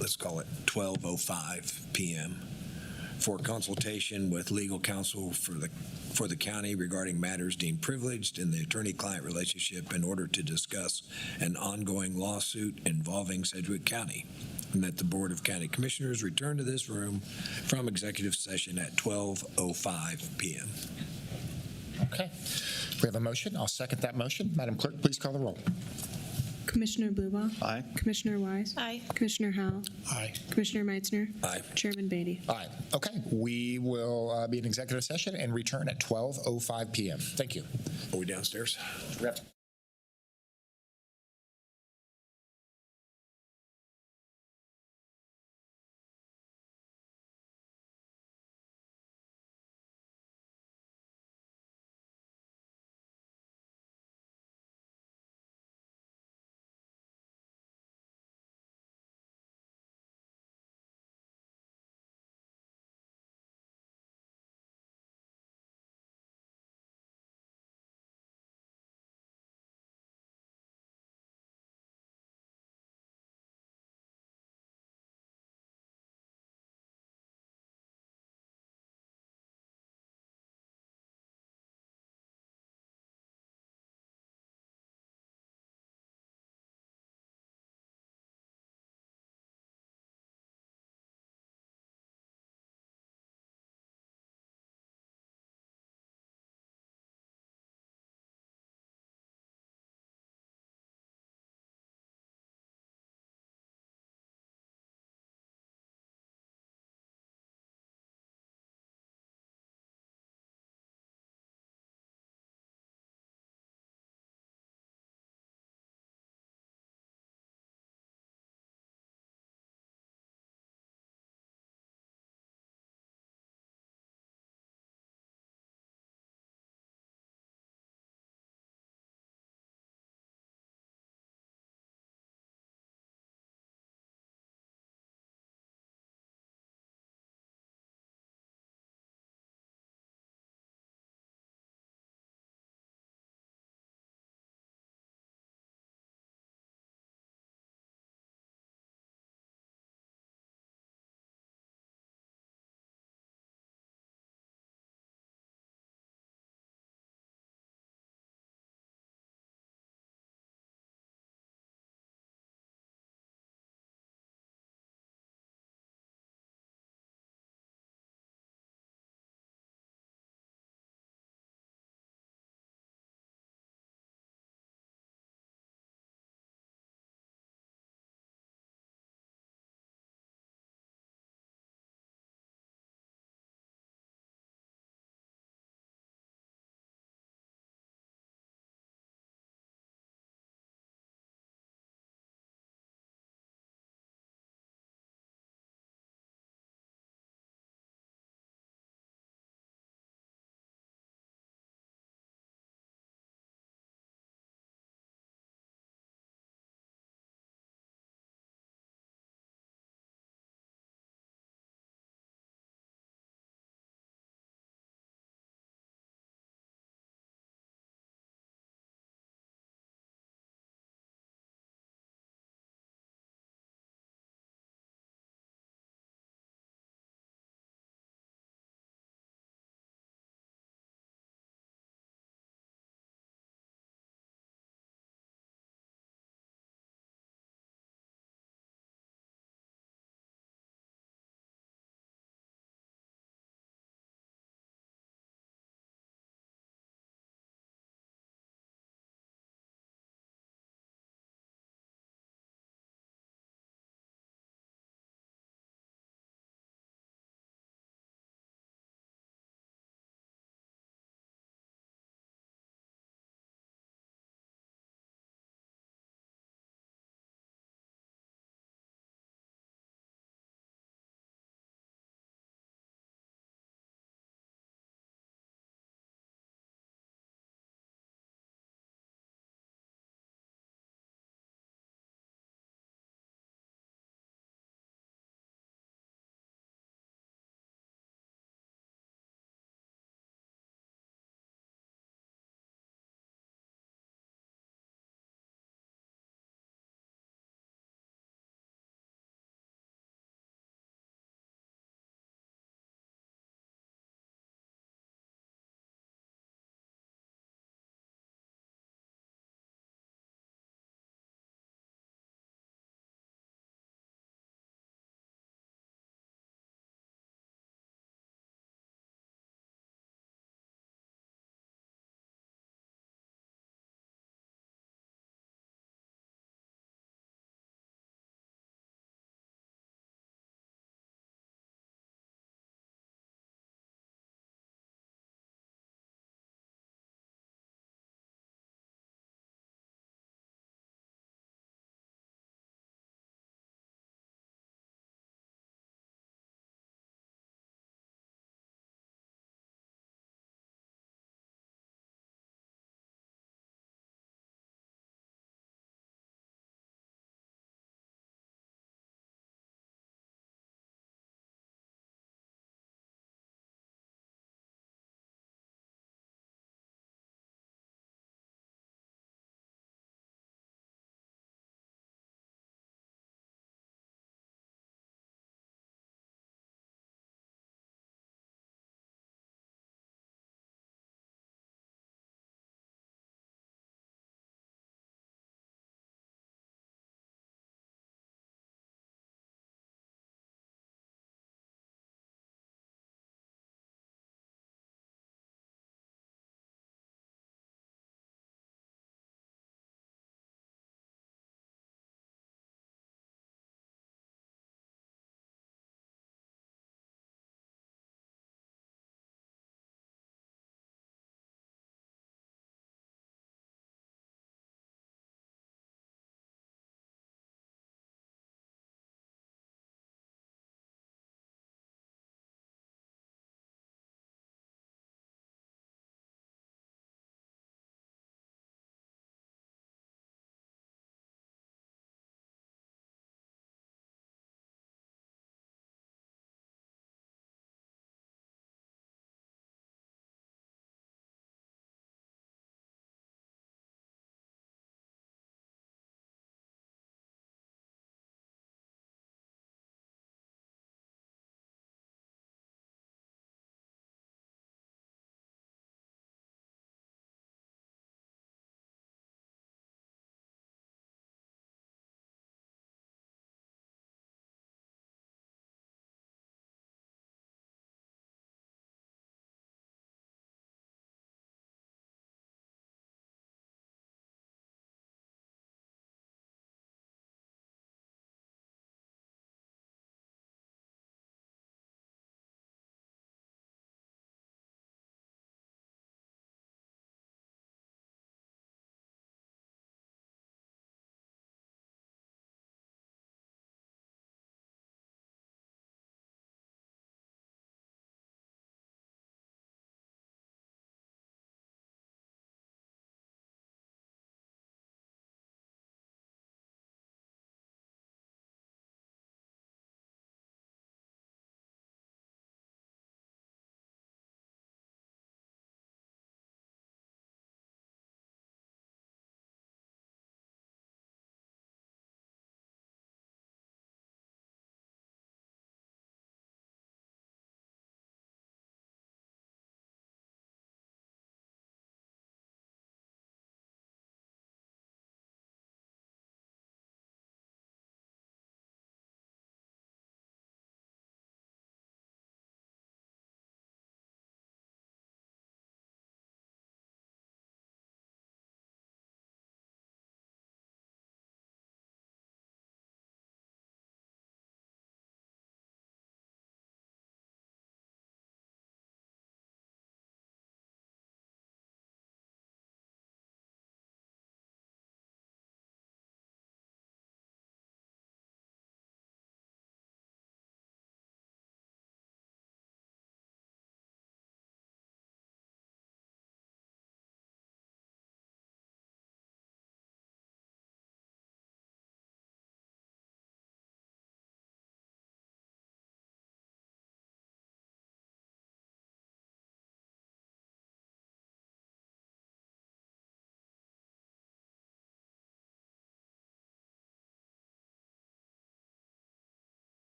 let's call it 12:05 p.m. for consultation with legal counsel for the county regarding matters deemed privileged in the attorney-client relationship in order to discuss an ongoing lawsuit involving Sedgwick County, and that the Board of County Commissioners return to this room from executive session at 12:05 p.m. Okay. We have a motion. I'll second that motion. Madam Clerk, please call the roll. Commissioner Blubow. Aye. Commissioner Wise. Aye. Commissioner Howell. Aye. Commissioner Meitzner. Aye. Chairman Beatty. Aye. Okay, we will be in executive session and return at 12:05 p.m. Thank you. Are we downstairs? Yep.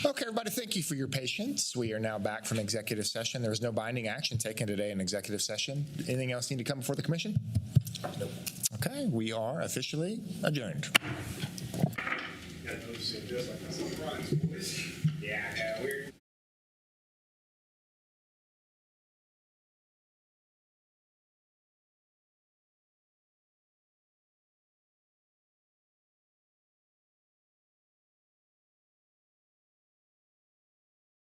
Okay, everybody, thank you for your patience. We are now back from executive session. There was no binding action taken today in executive session. Anything else need to come before the commission? Nope. Okay, we are officially adjourned. Yeah, we're